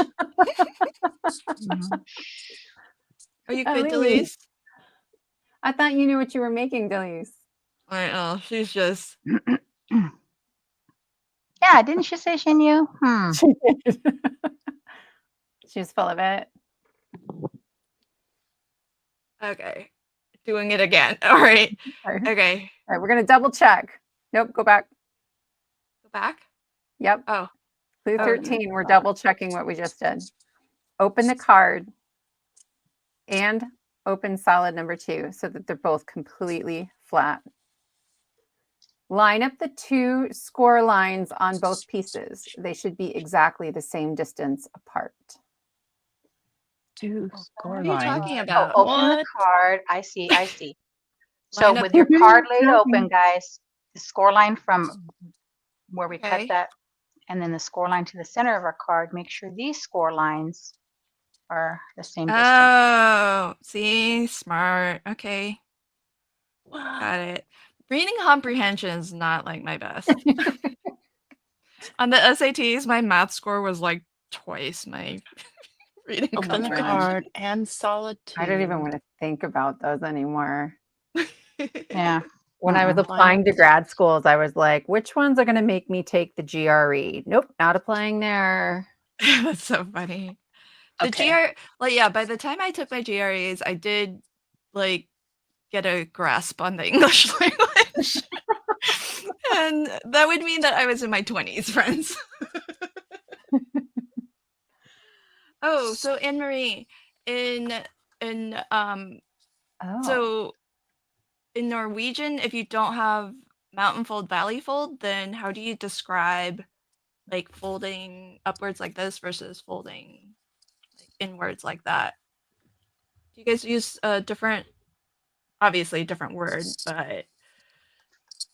Speaker 1: Are you good, Delise?
Speaker 2: I thought you knew what you were making, Delise.
Speaker 1: I know, she's just
Speaker 4: Yeah, didn't she say she knew?
Speaker 2: She did. She's full of it.
Speaker 1: okay. Doing it again. All right.
Speaker 2: Okay.
Speaker 1: Okay.
Speaker 2: All right, we're gonna double check. Nope, go back.
Speaker 1: Go back.
Speaker 2: Yep.
Speaker 1: Oh.
Speaker 2: Clue
Speaker 1: Oh,
Speaker 2: 13, we're double checking what we just did. Open the card and open solid number 2 so that they're both completely flat. Line up the 2 score lines on both pieces. They should be exactly the same distance apart.
Speaker 3: 2
Speaker 1: What
Speaker 3: score
Speaker 1: are you
Speaker 3: lines.
Speaker 1: talking about?
Speaker 4: Open the
Speaker 3: What?
Speaker 4: card. I see. So
Speaker 1: Line up
Speaker 4: with your
Speaker 2: the-
Speaker 4: card laid open, guys, the score line from where we
Speaker 1: Okay.
Speaker 4: cut that, and then the score line to the center of our card, make sure these score lines are the same distance.
Speaker 1: Oh, see, smart. Okay, got it. Reading comprehension is not like my best. On the SATs, my math score was like twice my reading
Speaker 3: Open the
Speaker 1: comprehension.
Speaker 3: card and solid 2.
Speaker 2: I don't even want to think about those anymore.
Speaker 4: Yeah.
Speaker 2: When I was applying to grad schools, I was like, which ones are going to make me take the GRE? Nope, not applying there.
Speaker 1: That's so funny. The
Speaker 3: Okay.
Speaker 1: like, yeah, by the time I took my GREs, I did like get a grasp on the English language. And that would mean that I was in my 20s, friends. Oh, so Anne Marie, so in Norwegian, if you don't have mountain fold, valley fold, then how do you describe like folding upwards like this versus folding like inwards like that? Do you guys use a different, obviously different word, but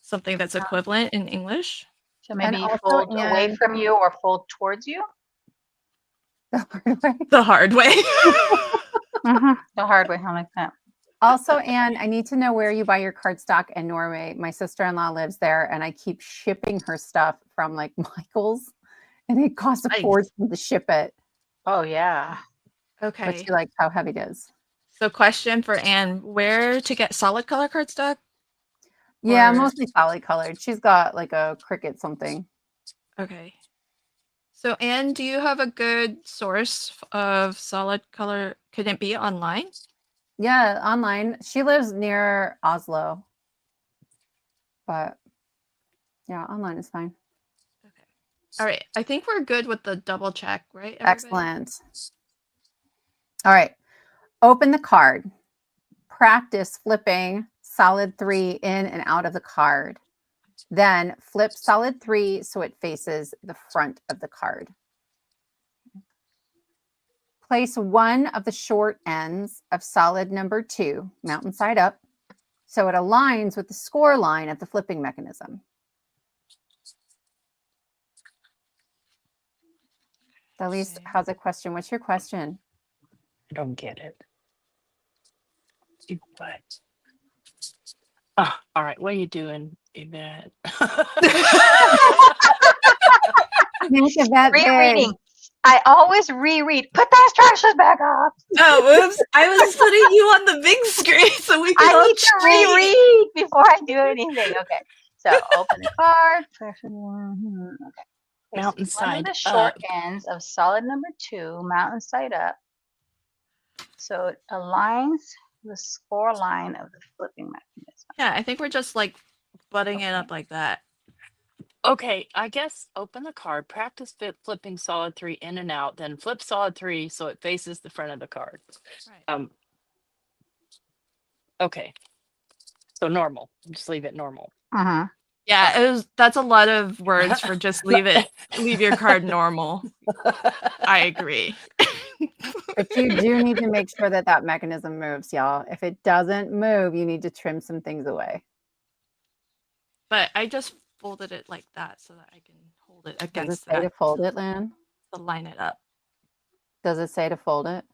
Speaker 1: something that's equivalent in English?
Speaker 4: So maybe
Speaker 2: also,
Speaker 4: fold away
Speaker 2: Anne-
Speaker 4: from you or fold towards you.
Speaker 2: The hard way.
Speaker 1: the hard way.
Speaker 4: The hard way. I like that.
Speaker 2: Also, Anne, I need to know where you buy your cardstock in Norway. My sister-in-law lives there, and I keep shipping her stuff from like Michael's, and it costs a
Speaker 1: Nice.
Speaker 2: fortune to ship it.
Speaker 4: Oh yeah.
Speaker 2: But
Speaker 1: Okay.
Speaker 2: she likes how heavy it is.
Speaker 1: So question for Anne, where to get solid color cardstock?
Speaker 2: Yeah,
Speaker 1: Or-
Speaker 2: mostly solid colored. She's got like a Cricut something.
Speaker 1: Okay. So Anne, do you have a good source of solid color? Could it be online?
Speaker 2: Yeah, online. She lives near Oslo. But yeah, online is fine.
Speaker 1: Okay. All right. I think we're good with the double check, right? Everybody?
Speaker 2: Excellent. All right. Open the card. Practice flipping solid 3 in and out of the card. Then flip solid 3 so it faces the front of the card. Place one of the short ends of solid number 2, mountain side up, so it aligns with the score line of the flipping mechanism. Dalise has a question. What's your question?
Speaker 3: I don't get it. But all right, what are you doing, Yvette?
Speaker 2: Make Yvette big.
Speaker 4: Rereading. I always reread. Put the instructions back up.
Speaker 1: Oh, oops. I was putting you on the big screen so we could
Speaker 4: I
Speaker 1: all
Speaker 4: need to
Speaker 1: cheat.
Speaker 4: reread before I do anything. Okay. So open the card. Okay. Place
Speaker 3: Mountain
Speaker 4: one of
Speaker 3: side
Speaker 4: the short
Speaker 3: up.
Speaker 4: ends of solid number 2, mountain side up, so it aligns the score line of the flipping mechanism.
Speaker 1: Yeah, I think we're just like butting it up like that.
Speaker 3: Okay, I guess open the card, practice flipping solid 3 in and out, then flip solid 3 so it faces the front of the card.
Speaker 1: Right.
Speaker 3: Okay. So normal. Just leave it normal.
Speaker 4: Uh-huh.
Speaker 1: Yeah, that's a lot of words for just leave your card normal. I agree.
Speaker 2: But you do need to make sure that that mechanism moves, y'all. If it doesn't move, you need to trim some things away.
Speaker 1: But I just folded it like that so that I can hold it
Speaker 2: Does it
Speaker 1: against
Speaker 2: say to
Speaker 1: that
Speaker 2: fold it, Lan?
Speaker 1: to line it up.
Speaker 2: Does it say to fold it?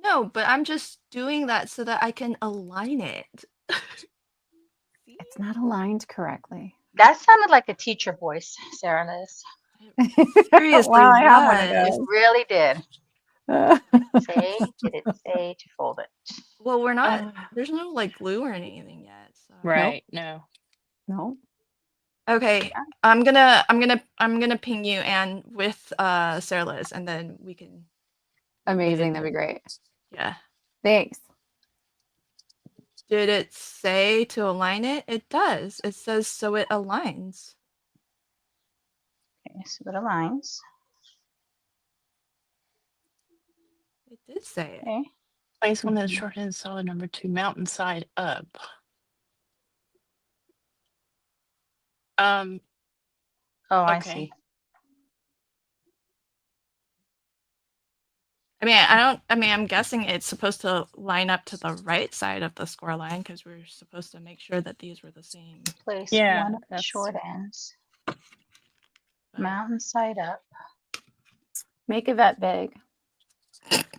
Speaker 1: No, but I'm just doing that so that I can align it. See?
Speaker 2: It's not aligned correctly.
Speaker 4: That sounded like a teacher voice, Sarah Liz.
Speaker 1: Seriously,
Speaker 2: Well, I have one of
Speaker 1: yes.
Speaker 4: It really did. Did it say to fold it?
Speaker 1: Well, we're not. There's no like glue or anything yet. So.
Speaker 3: Right. No.
Speaker 2: No.
Speaker 1: Okay, I'm gonna ping you and with Sarah Liz, and then we can.
Speaker 2: Amazing. That'd be great.
Speaker 1: Yeah.
Speaker 2: Thanks.
Speaker 1: Did it say to align it? It does. It says so it aligns.
Speaker 4: Okay, so it aligns.
Speaker 1: It did say it.
Speaker 4: Okay.
Speaker 3: Place one of the short ends solid number 2, mountain side up.
Speaker 4: Oh, I
Speaker 3: Okay.
Speaker 4: see.
Speaker 1: I'm guessing it's supposed to line up to the right side of the score line because we're supposed to make sure that these were the same.
Speaker 4: Place
Speaker 3: Yeah,
Speaker 4: one of the
Speaker 3: that's-
Speaker 4: short ends.
Speaker 1: But-
Speaker 4: Mountain side up.
Speaker 2: Make Yvette big.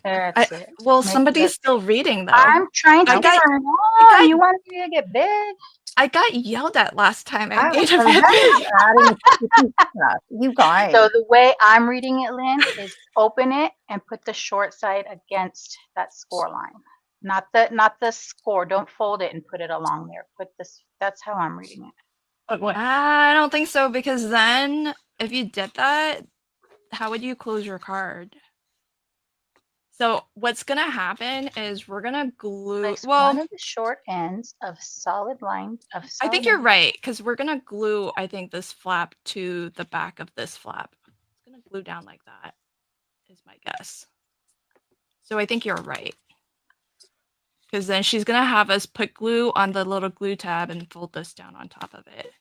Speaker 4: That's it.
Speaker 1: Well,
Speaker 4: Make
Speaker 1: somebody's
Speaker 4: it-
Speaker 1: still reading though.
Speaker 4: I'm trying to
Speaker 1: I got-
Speaker 4: turn
Speaker 1: got-
Speaker 4: on. You want me to get big?
Speaker 1: I got yelled at last time. I made
Speaker 2: So
Speaker 1: a
Speaker 2: that is adding sticky stuff. You guys.
Speaker 4: So the way I'm reading it, Lynn, is open it and put the short side against that score line. Not the score. Don't fold it and put it along there. Put this. That's how I'm reading it.
Speaker 3: What?
Speaker 1: I don't think so because then if you did that, how would you close your card? So what's gonna happen is we're gonna glue.
Speaker 4: Place
Speaker 1: Well,
Speaker 4: one of the short ends of solid line of.
Speaker 1: I
Speaker 4: Solid
Speaker 1: think you're
Speaker 4: line-
Speaker 1: right because we're gonna glue. I think this flap to the back of this flap. It's gonna glue down like that. Is my guess. So I think you're right. Because then she's gonna have us put glue on the little glue tab and fold this down on top of it.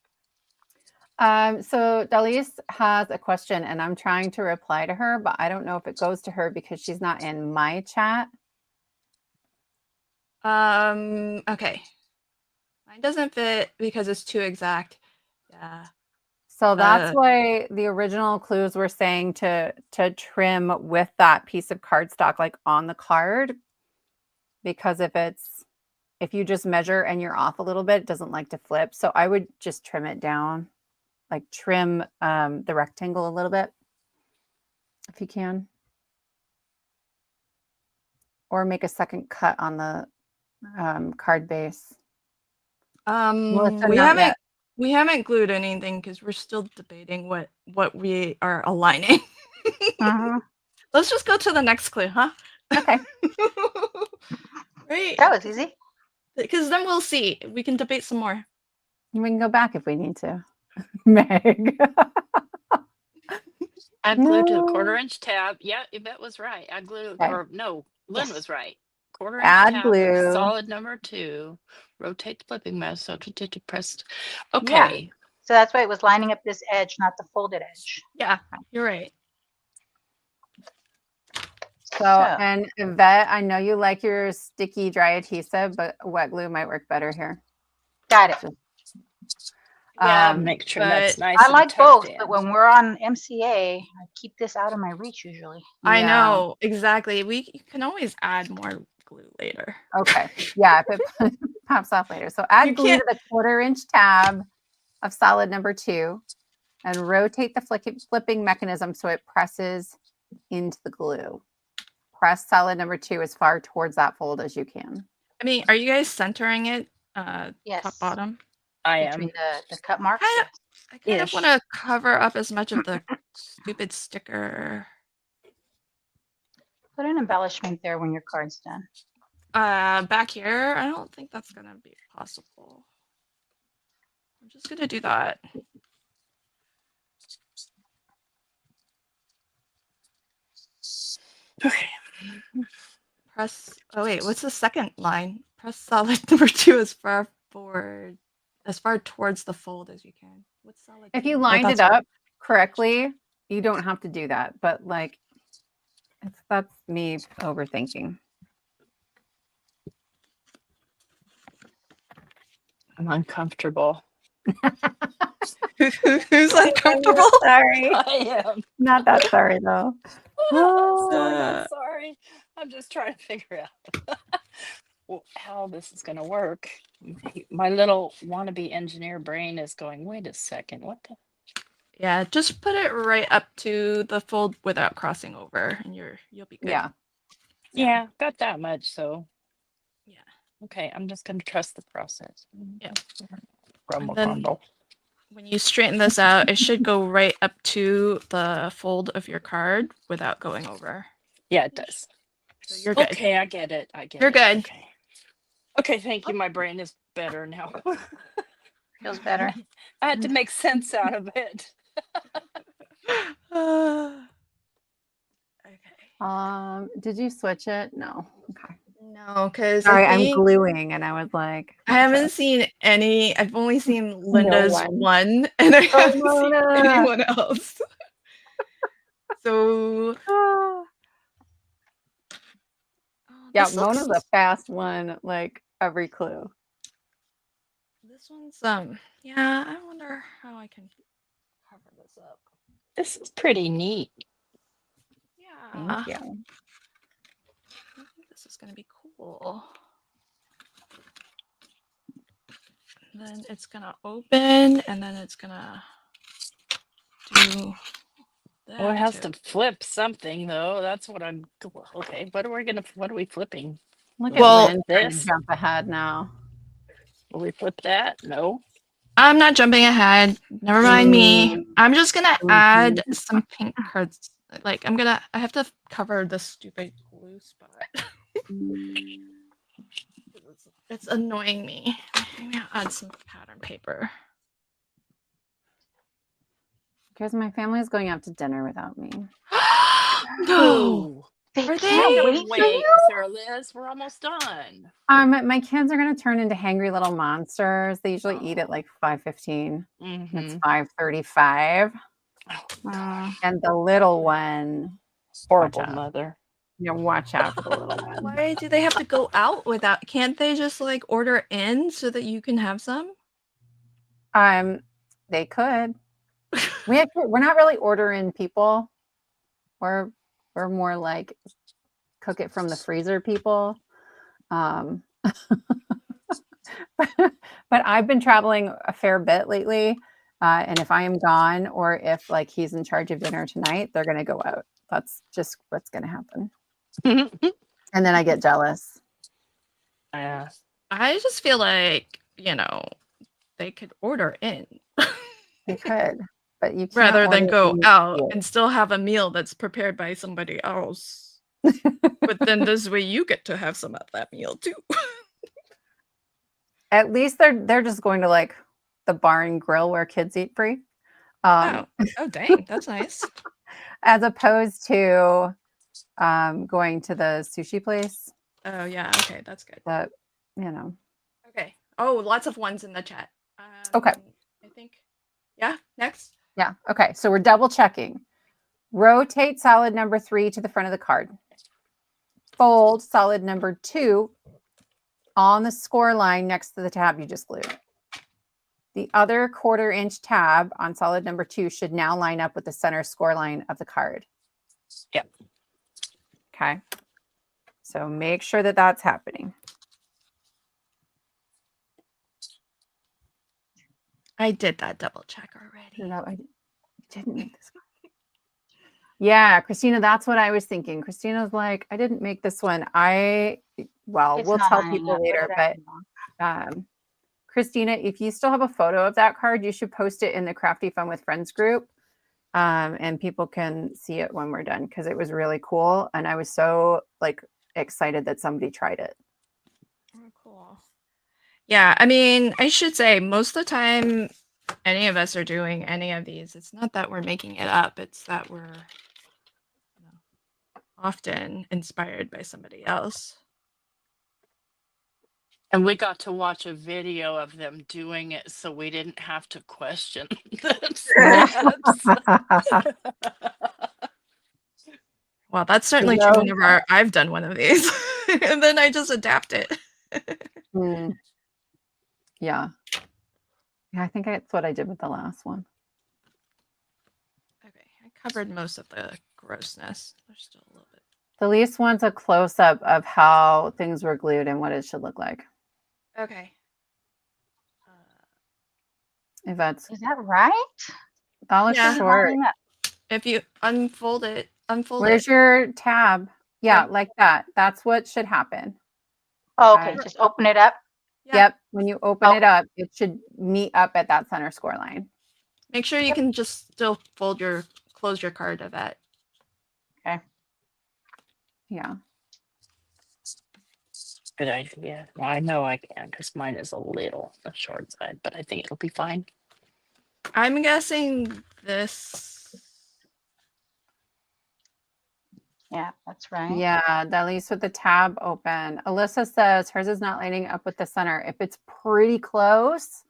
Speaker 2: So Dalise has a question and I'm trying to reply to her, but I don't know if it goes to her because she's not in my chat.
Speaker 1: Okay. Mine doesn't fit because it's too exact. Yeah.
Speaker 2: So that's why the original clues were saying to trim with that piece of cardstock like on the card, because if you just measure and you're off a little bit, it doesn't like to flip. So I would just trim it down, like trim the rectangle a little bit if you can, or make a second cut on the card base. Melissa, not yet.
Speaker 1: We haven't glued anything because we're still debating what we are aligning. Let's just go to the next clue, huh?
Speaker 2: Okay.
Speaker 1: Right.
Speaker 4: That was easy.
Speaker 1: Because then we'll see. We can debate some more.
Speaker 2: We can go back if we need to. Meg.
Speaker 3: Add glue to the 1/4-inch tab. Yeah, Yvette was right. Add glue,
Speaker 2: Okay.
Speaker 3: or no, Lynn
Speaker 4: Yes.
Speaker 3: was right. 1/4-inch
Speaker 2: Add
Speaker 3: tab
Speaker 2: glue.
Speaker 3: of solid number 2. Rotate the flipping mouse so to press. Okay.
Speaker 4: So that's why it was lining up this edge, not the folded edge.
Speaker 1: Yeah, you're right.
Speaker 2: So, and Yvette, I know you like your sticky dry adhesive, but wet glue might work better here.
Speaker 4: Got it.
Speaker 1: Yeah,
Speaker 3: Make sure
Speaker 1: but
Speaker 3: that's nice.
Speaker 4: I
Speaker 3: and
Speaker 4: like
Speaker 3: tucked
Speaker 4: both,
Speaker 3: in.
Speaker 4: but when we're on MCA, I keep this out of my reach usually.
Speaker 1: I
Speaker 2: Yeah.
Speaker 1: know, exactly. We can always add more glue later.
Speaker 2: Okay. Yeah, if it pops off later. So add
Speaker 1: You
Speaker 2: glue to the 1/4-inch tab of solid number 2 and rotate the flipping mechanism so it presses into the glue. Press solid number 2 as far towards that fold as you can.
Speaker 1: I mean, are you guys centering it
Speaker 4: Yes.
Speaker 1: top bottom?
Speaker 3: I am.
Speaker 4: Between the cut marks.
Speaker 1: I kind of
Speaker 3: Ish.
Speaker 1: want to cover up as much of the stupid sticker.
Speaker 4: Put an embellishment there when your card's done.
Speaker 1: Back here, I don't think that's gonna be possible. I'm just gonna do that.
Speaker 3: Okay.
Speaker 1: Press. Oh wait, what's the second line? Press solid number 2 as far towards the fold as you can. What's solid?
Speaker 2: If
Speaker 1: 2?
Speaker 2: you
Speaker 1: Oh,
Speaker 2: lined it
Speaker 1: that's-
Speaker 2: up correctly, you don't have to do that. But like, that's me overthinking.
Speaker 3: I'm uncomfortable.
Speaker 1: Who's uncomfortable?
Speaker 2: Sorry.
Speaker 3: I am.
Speaker 2: Not that sorry though.
Speaker 3: I'm sorry. I'm just trying to figure out how this is going to work. My little wannabe engineer brain is going, wait a second, what the?
Speaker 1: Yeah, just put it right up to the fold without crossing over, and you'll be good.
Speaker 2: Yeah.
Speaker 3: Yeah, got that much. So,
Speaker 1: Yeah.
Speaker 3: okay, I'm just going to trust the process.
Speaker 1: Yeah.
Speaker 3: Grumble,
Speaker 1: And then-
Speaker 3: grumble.
Speaker 1: When you straighten this out, it should go right up to the fold of your card without going over.
Speaker 3: Yeah, it does.
Speaker 1: So you're good.
Speaker 3: Okay, I get it. I get
Speaker 1: You're
Speaker 3: it.
Speaker 1: good.
Speaker 3: Okay. Okay, thank you. My brain is better now.
Speaker 4: Feels better.
Speaker 3: I had to make sense out of it.
Speaker 1: Okay.
Speaker 2: Did you switch it? No. Okay.
Speaker 1: No, because
Speaker 2: Sorry, I'm gluing, and I was like,
Speaker 1: I haven't seen any. I've only seen Linda's
Speaker 2: one.
Speaker 1: one, and I haven't seen
Speaker 2: Mona.
Speaker 1: anyone else. So
Speaker 2: ah. Yeah, Mona's a fast one. Like every clue.
Speaker 1: This one's yeah. I wonder how I can cover this up.
Speaker 3: This is pretty neat.
Speaker 1: Yeah.
Speaker 2: Thank you.
Speaker 1: I think this is gonna be cool. And then it's gonna open, and then it's gonna do that.
Speaker 3: Well, it has
Speaker 1: too.
Speaker 3: to flip something though. That's what I'm. Okay, what are we flipping?
Speaker 2: Look
Speaker 1: Well,
Speaker 2: at Lynn trying to
Speaker 3: this-
Speaker 2: jump ahead now.
Speaker 3: Will we flip that? No.
Speaker 1: I'm not jumping ahead. Never mind me. I'm just gonna add some pink cards. Like I have to cover the stupid glue spot. It's annoying me. Maybe I'll add some pattern paper.
Speaker 2: Because my family's going out to dinner without me.
Speaker 1: No.
Speaker 4: They
Speaker 1: Are
Speaker 4: can't
Speaker 1: they?
Speaker 4: wait for
Speaker 3: Wait,
Speaker 4: you.
Speaker 3: Sarah Liz, we're almost done.
Speaker 2: My kids are gonna turn into hangry little monsters. They usually eat at like 5:15.
Speaker 3: Mm-hmm.
Speaker 2: It's 5:35. And the little one,
Speaker 3: Horrible
Speaker 2: Watch out.
Speaker 3: mother.
Speaker 2: watch out for the little one.
Speaker 1: Why do they have to go out without? Can't they just like order in so that you can have some?
Speaker 2: They could, We're not really ordering people. We're more like cook it from the freezer people. But I've been traveling a fair bit lately. And if I am gone or if like he's in charge of dinner tonight, they're going to go out. That's just what's going to happen. And then I get jealous.
Speaker 3: Yeah.
Speaker 1: I just feel like, they could order in
Speaker 2: They could, but you can't
Speaker 1: rather than
Speaker 2: order
Speaker 1: go
Speaker 2: in
Speaker 1: out
Speaker 2: here.
Speaker 1: and still have a meal that's prepared by somebody else. But then this way you get to have some of that meal too.
Speaker 2: At least they're just going to like the bar and grill where kids eat free.
Speaker 1: Oh dang, that's nice.
Speaker 2: As opposed to going to the sushi place.
Speaker 1: Oh yeah, okay, that's good.
Speaker 2: That
Speaker 1: Okay. Oh, lots of ones in the chat.
Speaker 2: Okay.
Speaker 1: I think. Yeah. Next.
Speaker 2: Yeah. Okay. So we're double checking. Rotate solid number 3 to the front of the card. Fold solid number 2 on the score line next to the tab you just glued. The other 1/4 inch tab on solid number 2 should now line up with the center score line of the card.
Speaker 3: Yep.
Speaker 2: Okay. So make sure that that's happening.
Speaker 1: I did that double check already.
Speaker 2: No, I didn't make this one. Yeah, Christina, that's what I was thinking. Christina's like, I didn't make this one. We'll
Speaker 4: It's
Speaker 2: tell
Speaker 4: not lining
Speaker 2: people
Speaker 4: up. What
Speaker 2: later,
Speaker 4: did I
Speaker 2: but
Speaker 4: do wrong?
Speaker 2: Christina, if you still have a photo of that card, you should post it in the Crafty Fun with Friends group. And people can see it when we're done because it was really cool. And I was so like excited that somebody tried it.
Speaker 1: Oh, cool. Yeah, I mean, I should say most of the time any of us are doing any of these, it's not that we're making it up, it's that we're often inspired by somebody else.
Speaker 3: And we got to watch a video of them doing it, so we didn't have to question the steps.
Speaker 1: Well, that's certainly true whenever I've done one of these. And then I just adapt it.
Speaker 2: Yeah. Yeah, I think that's what I did with the last one.
Speaker 1: Okay, I covered most of the grossness. There's still a little bit.
Speaker 2: The least one's a close-up of how things were glued and what it should look like.
Speaker 1: Okay.
Speaker 2: If that's
Speaker 4: Is that right?
Speaker 2: that looks
Speaker 1: Yeah.
Speaker 2: short.
Speaker 4: Lining up.
Speaker 1: If you unfold it.
Speaker 2: Where's your tab? Yeah, like that. That's what should happen.
Speaker 4: Oh, okay, just open it up.
Speaker 1: Yeah.
Speaker 2: Yep. When you open it up, it should meet up at that center score line.
Speaker 1: Make sure you can just still close your card of that.
Speaker 4: Okay.
Speaker 2: Yeah.
Speaker 3: Good idea. Well, I know I can because mine is a little the short side, but I think it'll be fine.
Speaker 1: I'm guessing this.
Speaker 4: Yeah, that's right.
Speaker 2: Yeah, at least with the tab open. Alyssa says hers is not lining up with the center. If it's pretty close,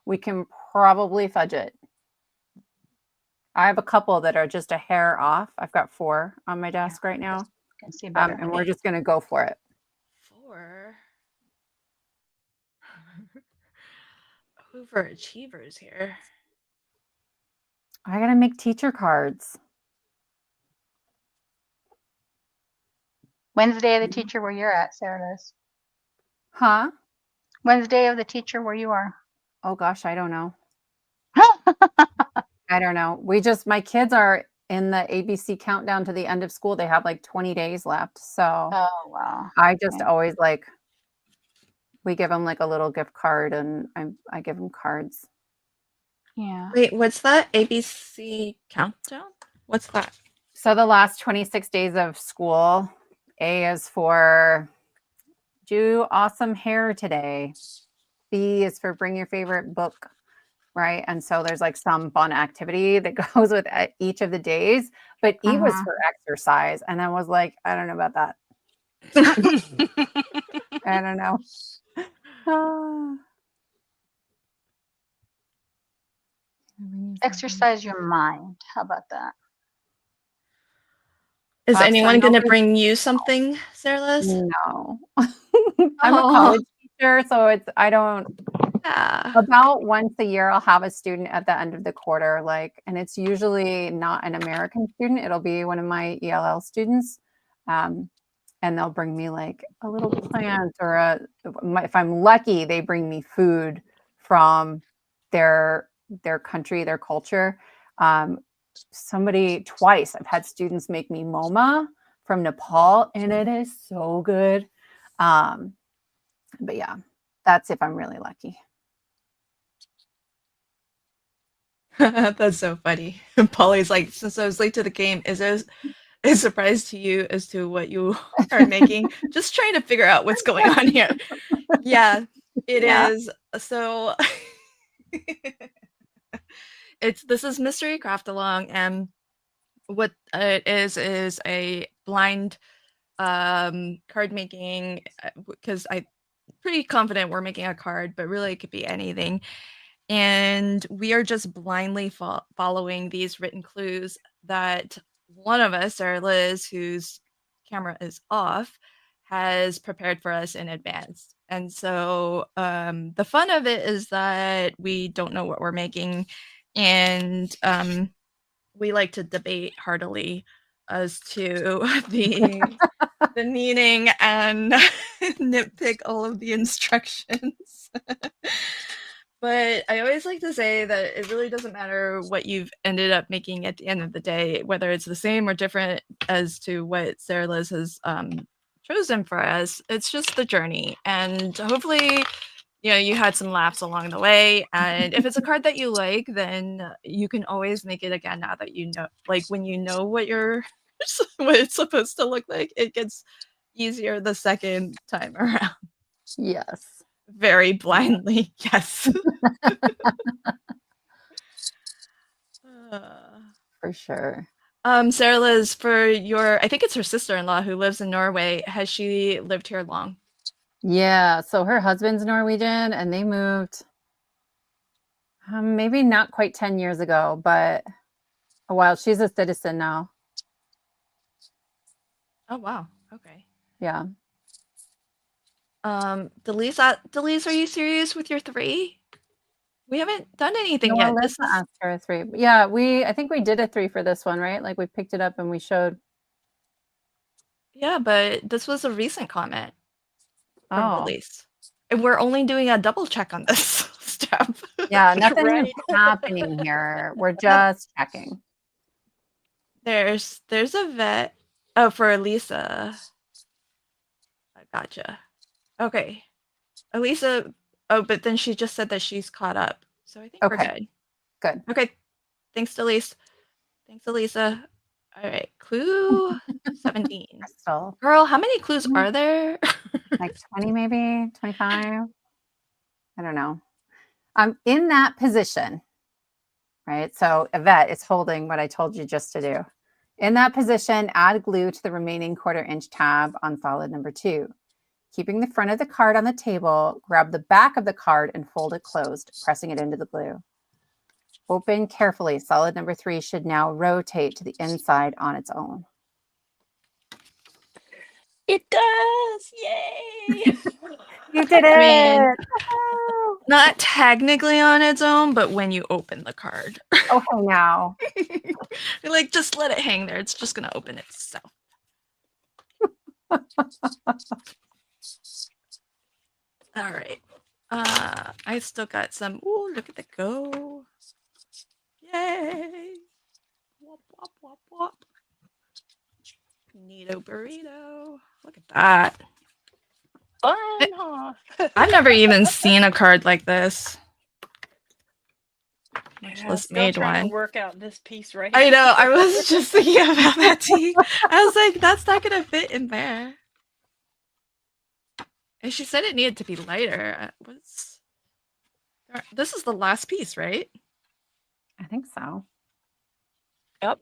Speaker 2: we can probably fudge it. I have a couple that are just a hair off. I've got 4 on my desk right now.
Speaker 4: Can see better.
Speaker 2: And we're just going to go for it.
Speaker 1: 4. Overachievers here.
Speaker 2: I got to make teacher cards.
Speaker 4: When's the day of the teacher where you're at, Sarah Liz?
Speaker 2: Huh?
Speaker 4: When's the day of the teacher where you are?
Speaker 2: Oh gosh, I don't know. I don't know. My kids are in the ABC countdown to the end of school. They have like 20 days left. So
Speaker 4: Oh, wow.
Speaker 2: I just always we give them like a little gift card and I give them cards.
Speaker 4: Yeah.
Speaker 1: Wait, what's that? ABC countdown? What's that?
Speaker 2: So the last 26 days of school, A is for do awesome hair today. B is for bring your favorite book, right? And so there's like some fun activity that goes with each of the days. But E was for exercise. And I was like, I don't know about that. I don't know.
Speaker 4: Exercise your mind. How about that?
Speaker 1: Is anyone going to bring you something, Sarah Liz?
Speaker 2: No. I'm a college teacher, so I don't
Speaker 1: Yeah.
Speaker 2: About once a year, I'll have a student at the end of the quarter, like, and it's usually not an American student. It'll be one of my ELL students. And they'll bring me like a little plant or if I'm lucky, they bring me food from their country, their culture. Somebody twice, I've had students make me moma from Nepal, and it is so good. But yeah, that's if I'm really lucky.
Speaker 1: That's so funny. Polly's like, since I was late to the game, is there a surprise to you as to what you are making? Just trying to figure out what's going on here. Yeah, it
Speaker 2: Yeah.
Speaker 1: is. So this is Mystery Craft Along, and what it is a blind card making, because I'm pretty confident we're making a card, but really it could be anything. And we are just blindly following these written clues that one of us, or Liz, whose camera is off, has prepared for us in advance. And so the fun of it is that we don't know what we're making, and we like to debate heartily as to the meaning and nitpick all of the instructions. But I always like to say that it really doesn't matter what you've ended up making at the end of the day, whether it's the same or different as to what Sarah Liz has chosen for us. It's just the journey. And hopefully, you had some laughs along the way. And if it's a card that you like, then you can always make it again now that you know, like when you know what what it's supposed to look like, it gets easier the second time around.
Speaker 2: Yes.
Speaker 1: Very blindly, yes.
Speaker 2: For sure.
Speaker 1: Sarah Liz, for I think it's her sister-in-law who lives in Norway, has she lived here long?
Speaker 2: Yeah. So her husband's Norwegian, and they moved maybe not quite 10 years ago, but a while. She's a citizen now.
Speaker 1: Oh, wow. Okay.
Speaker 2: Yeah.
Speaker 1: Delise, are you serious with your 3? We haven't done anything
Speaker 2: No,
Speaker 1: yet.
Speaker 2: let's ask her a 3. Yeah, I think we did a 3 for this one, right? Like we picked it up and we showed.
Speaker 1: Yeah, but this was a recent comment from
Speaker 2: Oh.
Speaker 1: Delise. And we're only doing a double check on this step.
Speaker 2: Yeah, nothing
Speaker 3: Right.
Speaker 2: is happening here. We're just checking.
Speaker 1: There's a vet. Oh, for Elisa. I gotcha. Okay. Elisa, oh, but then she just said that she's caught up. So I think we're good.
Speaker 2: Good.
Speaker 1: Okay. Thanks, Delise. Thanks, Elisa. All right. Clue 17.
Speaker 2: Crystal.
Speaker 1: Girl, how many clues are there?
Speaker 2: Like 20 maybe, 25. I don't know. I'm in that position, right? So Yvette is holding what I told you just to do. In that position, add glue to the remaining 1/4 inch tab on solid number 2. Keeping the front of the card on the table, grab the back of the card and fold it closed, pressing it into the glue. Open carefully. Solid number 3 should now rotate to the inside on its own.
Speaker 3: It does. Yay.
Speaker 2: You did it.
Speaker 1: I mean, not technically on its own, but when you open the card.
Speaker 2: Okay, now.
Speaker 1: You're like, just let it hang there. It's just going to open itself. All right. I still got some. Ooh, look at the go. Yay. Wop, wop, wop, wop. Neato burrito. Look at that.
Speaker 3: Fun, huh?
Speaker 1: I've never even seen a card like this. Much
Speaker 3: Yeah,
Speaker 1: less
Speaker 3: still
Speaker 1: made
Speaker 3: trying
Speaker 1: one.
Speaker 3: to work out this piece right
Speaker 1: I
Speaker 3: here.
Speaker 1: know. I was just thinking about that too. I was like, that's not going to fit in there. And she said it needed to be lighter. This is the last piece, right?
Speaker 2: I think so.
Speaker 3: Yep.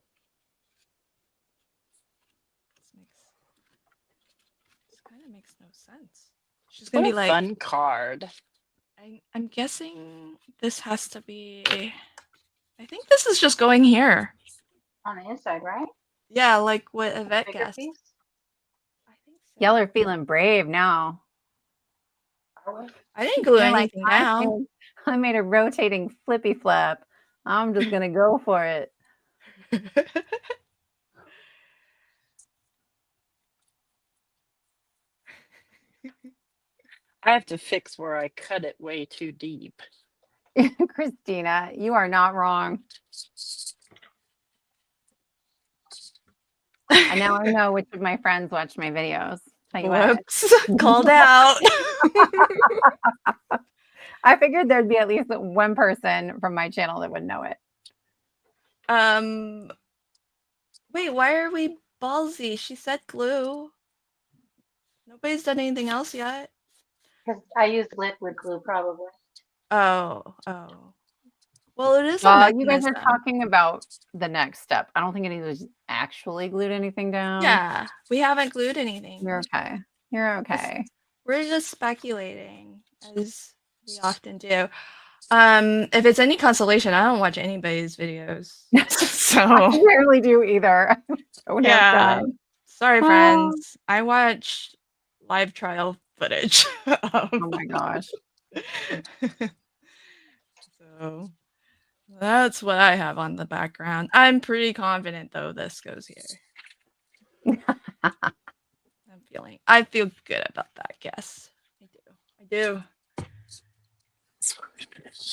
Speaker 1: This kind of makes no sense. She's going
Speaker 3: What
Speaker 1: to
Speaker 3: a
Speaker 1: be like,
Speaker 3: fun card.
Speaker 1: I'm guessing this has to be, I think this is just going here.
Speaker 4: On the inside, right?
Speaker 1: Yeah, like what Yvette
Speaker 4: Bigger
Speaker 1: guessed.
Speaker 4: piece?
Speaker 1: I think so.
Speaker 2: Y'all are feeling brave now.
Speaker 4: Are we?
Speaker 1: I didn't glue
Speaker 2: You're like,
Speaker 1: anything down.
Speaker 2: I made a rotating flippy flap. I'm just gonna go for it.
Speaker 3: I have to fix where I cut it way too deep.
Speaker 2: Christina, you are not wrong. And now I know which of my friends watch my videos. Tell you what.
Speaker 1: Whoops, called out.
Speaker 2: I figured there'd be at least one person from my channel that would know it.
Speaker 1: Wait, why are we ballsy? She said glue. Nobody's done anything else yet.
Speaker 4: Because I used liquid glue probably.
Speaker 1: Oh. Well, it is a
Speaker 2: Well, you guys are
Speaker 1: mechanism.
Speaker 2: talking about the next step. I don't think any of those actually glued anything down.
Speaker 1: Yeah, we haven't glued anything.
Speaker 2: You're okay. You're okay.
Speaker 1: We're just speculating, as we often do. If it's any consolation, I don't watch anybody's videos.
Speaker 2: I
Speaker 1: So
Speaker 2: rarely do either. Don't have
Speaker 1: yeah.
Speaker 2: time.
Speaker 1: Sorry, friends. I watch live trial footage.
Speaker 2: Oh my gosh.
Speaker 1: So that's what I have on the background. I'm pretty confident though this goes here. I feel good about that guess. I do.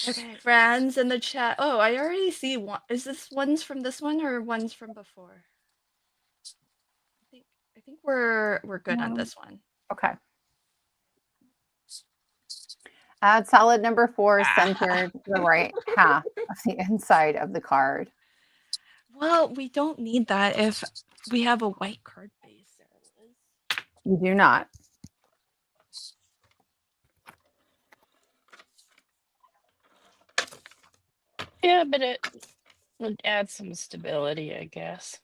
Speaker 1: Okay, friends in the chat. Oh, I already see one. Is this ones from this one or ones from before? I think we're good on this one.
Speaker 2: Okay. Add solid number 4 centered to the right half of the inside of the card.
Speaker 1: Well, we don't need that if we have a white card base.
Speaker 2: You do not.
Speaker 3: Yeah, but it would add some stability, I guess.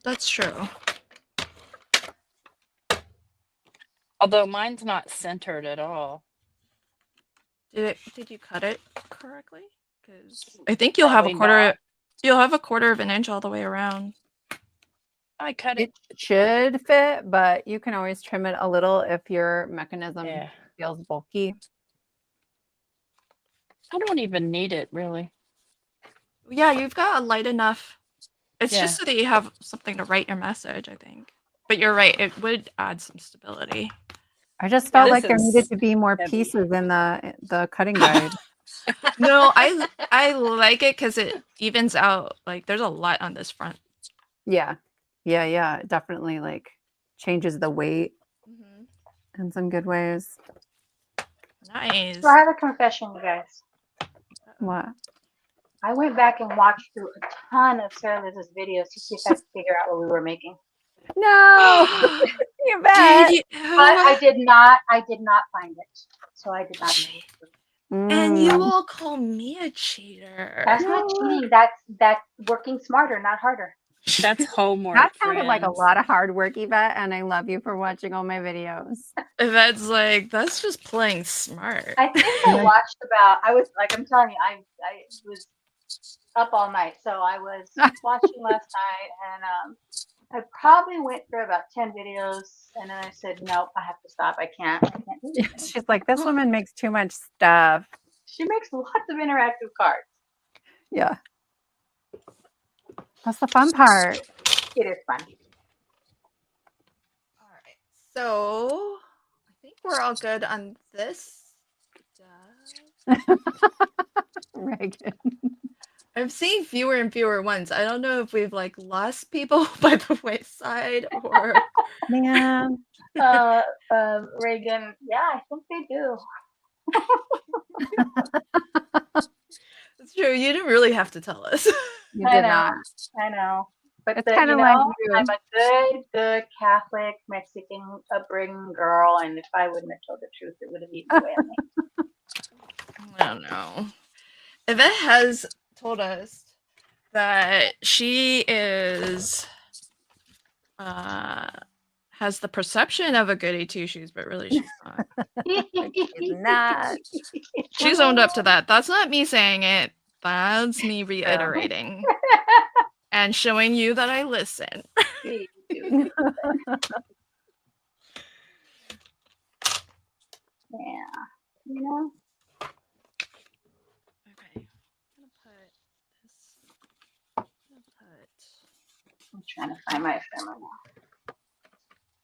Speaker 1: That's true.
Speaker 3: Although mine's not centered at all.
Speaker 1: Did you cut it correctly? Because I think you'll have a
Speaker 3: Probably
Speaker 1: quarter.
Speaker 3: not.
Speaker 1: You'll have a quarter of an inch all the way around.
Speaker 3: I cut it.
Speaker 2: It should fit, but you can always trim it a little if your mechanism feels bulky.
Speaker 3: I don't even need it, really.
Speaker 1: Yeah, you've got a light enough. It's
Speaker 3: Yeah.
Speaker 1: just so that you have something to write your message, I think. But you're right, it would add some stability.
Speaker 2: I just felt
Speaker 3: this
Speaker 2: like there
Speaker 3: is
Speaker 2: needed to be more
Speaker 3: heavy.
Speaker 2: pieces in the cutting guide.
Speaker 1: No, I like it because it evens out. Like there's a lot on this front.
Speaker 2: Yeah. It definitely like changes the weight in some good ways.
Speaker 1: Nice.
Speaker 4: So I have a confession, you guys.
Speaker 2: What?
Speaker 4: I went back and watched through a ton of Sarah Liz's videos to see if I could figure out what we were making.
Speaker 2: No, you bet.
Speaker 1: Did you?
Speaker 4: But I did not find it. So I did not know.
Speaker 1: And you all call me a cheater.
Speaker 4: That's not cheating. That's working smarter, not harder.
Speaker 3: That's homework.
Speaker 2: That sounded like a
Speaker 3: friends.
Speaker 2: lot of hard work, Yvette, and I love you for watching all my videos.
Speaker 1: That's just playing smart.
Speaker 4: I think I watched I was like, I'm telling you, I was up all night. So I was watching last night, and I probably went through about 10 videos, and then I said, nope, I have to stop. I can't do this.
Speaker 2: She's like, this woman makes too much stuff.
Speaker 4: She makes lots of interactive cards.
Speaker 2: Yeah. That's the fun part.
Speaker 4: It is fun.
Speaker 1: All right, so I think we're all good on this stuff.
Speaker 2: Reagan.
Speaker 1: I'm seeing fewer and fewer ones. I don't know if we've like lost people by the wayside or
Speaker 2: Man.
Speaker 4: Reagan, yeah, I think they do.
Speaker 1: It's true. You didn't really have to tell us.
Speaker 2: You did not.
Speaker 4: I know. But
Speaker 2: It's kind of like you.
Speaker 4: I'm a good Catholic Mexican upbringing girl, and if I wouldn't have told the truth, it would have eaten away at me.
Speaker 1: I don't know. Yvette has told us that she is has the perception of a goody two shoes, but really she's not.
Speaker 2: She's not.
Speaker 1: She's owned up to that. That's not me saying it. That's me reiterating and showing you that I listen.
Speaker 4: Yeah. You know? trying to find my ephemera now.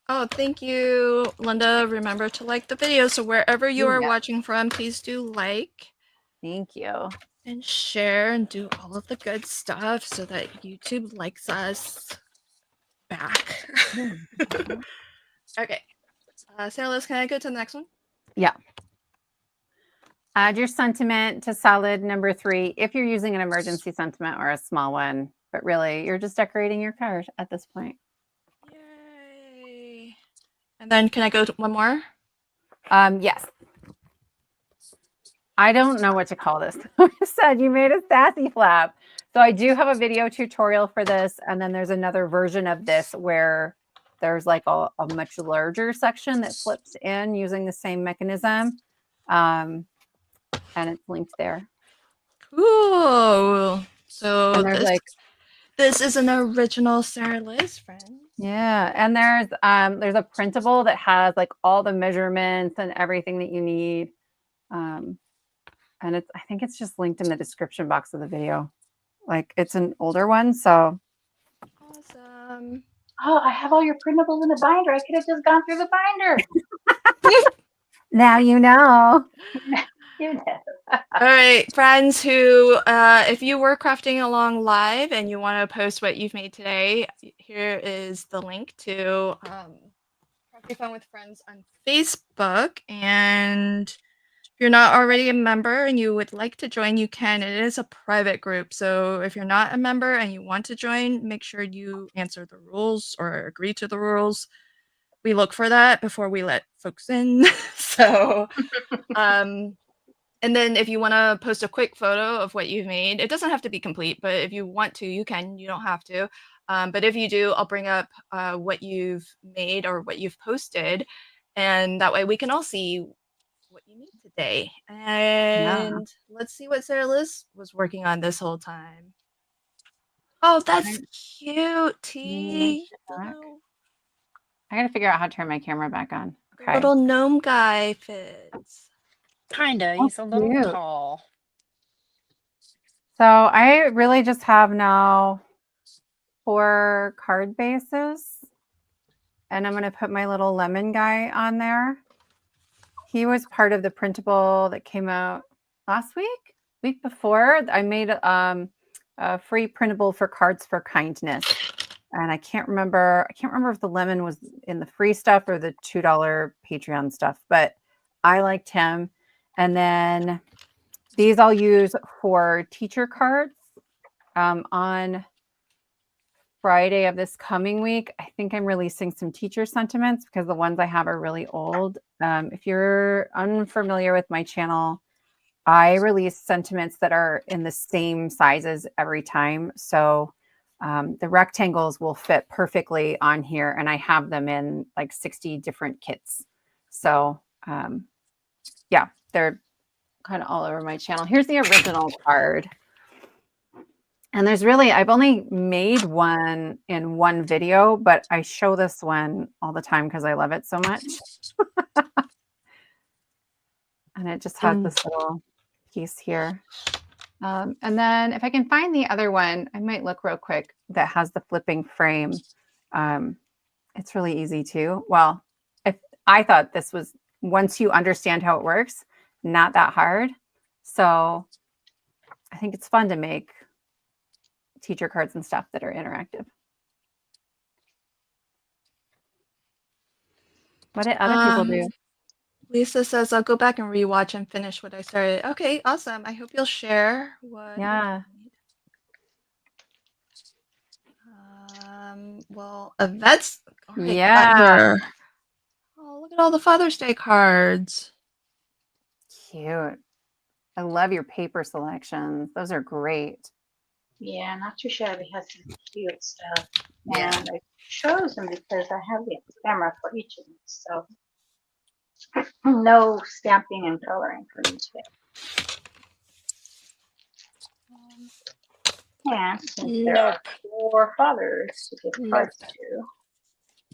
Speaker 1: Oh, thank you, Linda. Remember to like the video. So wherever you are
Speaker 2: Yeah.
Speaker 1: watching from, please do like
Speaker 2: Thank you.
Speaker 1: and share and do all of the good stuff so that YouTube likes us back. Okay. Sarah Liz, can I go to the next one?
Speaker 2: Yeah. Add your sentiment to solid number 3 if you're using an emergency sentiment or a small one, but really you're just decorating your card at this point.
Speaker 1: Yay. And then can I go to one more?
Speaker 2: Yes. I don't know what to call this. I said you made a sassy flap. So I do have a video tutorial for this. And then there's another version of this where there's like a much larger section that flips in using the same mechanism. And it's linked there.
Speaker 1: Cool. So
Speaker 2: And there's
Speaker 1: this is an original Sarah Liz, friend.
Speaker 2: yeah. And there's a printable that has like all the measurements and everything that you need. And I think it's just linked in the description box of the video. Like it's an older one, so.
Speaker 1: Awesome.
Speaker 4: Oh, I have all your printables in the binder. I could have just gone through the binder.
Speaker 2: Now you know.
Speaker 4: You know.
Speaker 1: All right, friends who, if you were crafting along live and you want to post what you've made today, here is the link to Crafty Fun with Friends on Facebook. And if you're not already a member and you would like to join, you can. It is a private group. So if you're not a member and you want to join, make sure you answer the rules or agree to the rules. We look for that before we let folks in. So, and then if you want to post a quick photo of what you've made, it doesn't have to be complete, but if you want to, you can. You don't have to. But if you do, I'll bring up what you've made or what you've posted. And that way we can all see what you made today. And let's see what Sarah Liz was working on this whole time. Oh, that's cute, T.
Speaker 2: I got to figure out how to turn my camera back on.
Speaker 1: The little gnome guy fits.
Speaker 3: Kinda. He's a little
Speaker 2: cute.
Speaker 3: tall.
Speaker 2: So I really just have now 4 card bases. And I'm going to put my little lemon guy on there. He was part of the printable that came out last week before. I made a free printable for Cards for Kindness. And I can't remember if the lemon was in the free stuff or the $2 Patreon stuff, but I liked him. And then these I'll use for teacher cards on Friday of this coming week. I think I'm releasing some teacher sentiments because the ones I have are really old. If you're unfamiliar with my channel, I release sentiments that are in the same sizes every time. So the rectangles will fit perfectly on here, and I have them in like 60 different kits. So yeah, they're kind of all over my channel. Here's the original card. And I've only made one in one video, but I show this one all the time because I love it so much. And it just has this little piece here. And then if I can find the other one, I might look real quick that has the flipping frame. It's really easy too. Well, I thought this was, once you understand how it works, not that hard. So I think it's fun to make teacher cards and stuff that are interactive. What did other people do?
Speaker 1: Lisa says, I'll go back and rewatch and finish what I started. Okay, awesome. I hope you'll share what.
Speaker 2: Yeah.
Speaker 1: Well, Yvette's.
Speaker 2: Yeah.
Speaker 1: Oh, look at all the Father's Day cards.
Speaker 2: Cute. I love your paper selections. Those are great.
Speaker 4: Yeah, not too shabby. Has some cute stuff. And I chose them because I have the ephemera for each of them. So no stamping and coloring for me today. And since there are 4 fathers to give cards to.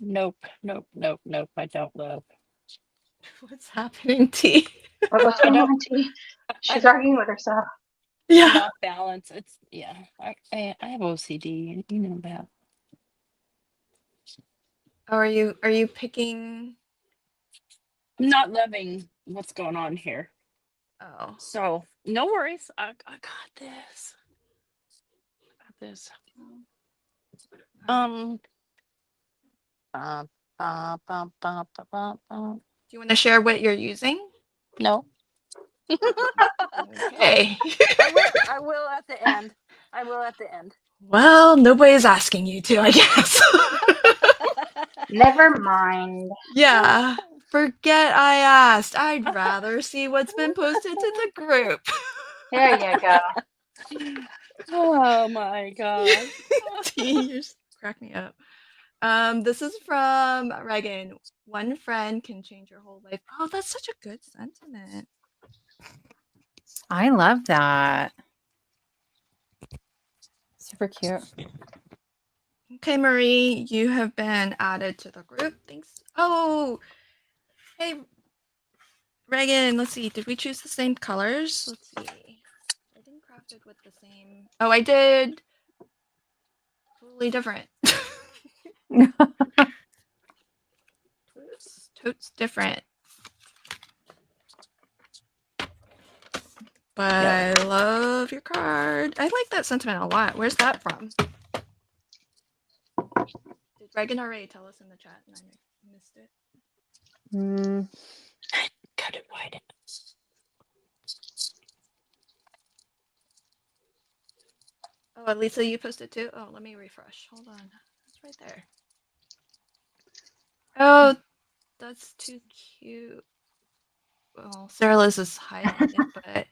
Speaker 3: Nope. I don't love.
Speaker 1: What's happening, T?
Speaker 4: What's going on, T? She's arguing with herself.
Speaker 1: Yeah.
Speaker 3: Not balance. It's I have OCD, and you know that.
Speaker 1: Are you picking?
Speaker 3: I'm not loving what's going on here.
Speaker 1: Oh,
Speaker 3: So no worries. I got this. I got this. Um. Bum, bum, bum, bum, bum, bum.
Speaker 1: do you want to share what you're using?
Speaker 3: No.
Speaker 1: Okay.
Speaker 3: I will. I will at the end. I will at the end.
Speaker 1: Well, nobody's asking you to, I guess.
Speaker 4: Never mind.
Speaker 1: Yeah. Forget I asked. I'd rather see what's been posted to the group.
Speaker 4: There you go.
Speaker 3: Oh my god.
Speaker 1: You just crack me up. This is from Reagan. One friend can change your whole life. Oh, that's such a good sentiment.
Speaker 2: I love that. Super cute.
Speaker 1: Okay, Marie, you have been added to the group. Thanks. Oh, hey, Reagan, let's see. Did we choose the same colors? Let's see. I didn't craft it with the same. Oh, I did. Totally different. Totes different. But I love your card. I like that sentiment a lot. Where's that from? Did Reagan already tell us in the chat and I missed it?
Speaker 3: Cut it wide.
Speaker 1: Oh, Lisa, you posted too? Oh, let me refresh. Hold on. It's right there. Oh, that's too cute. Well, Sarah Liz is hiding it, but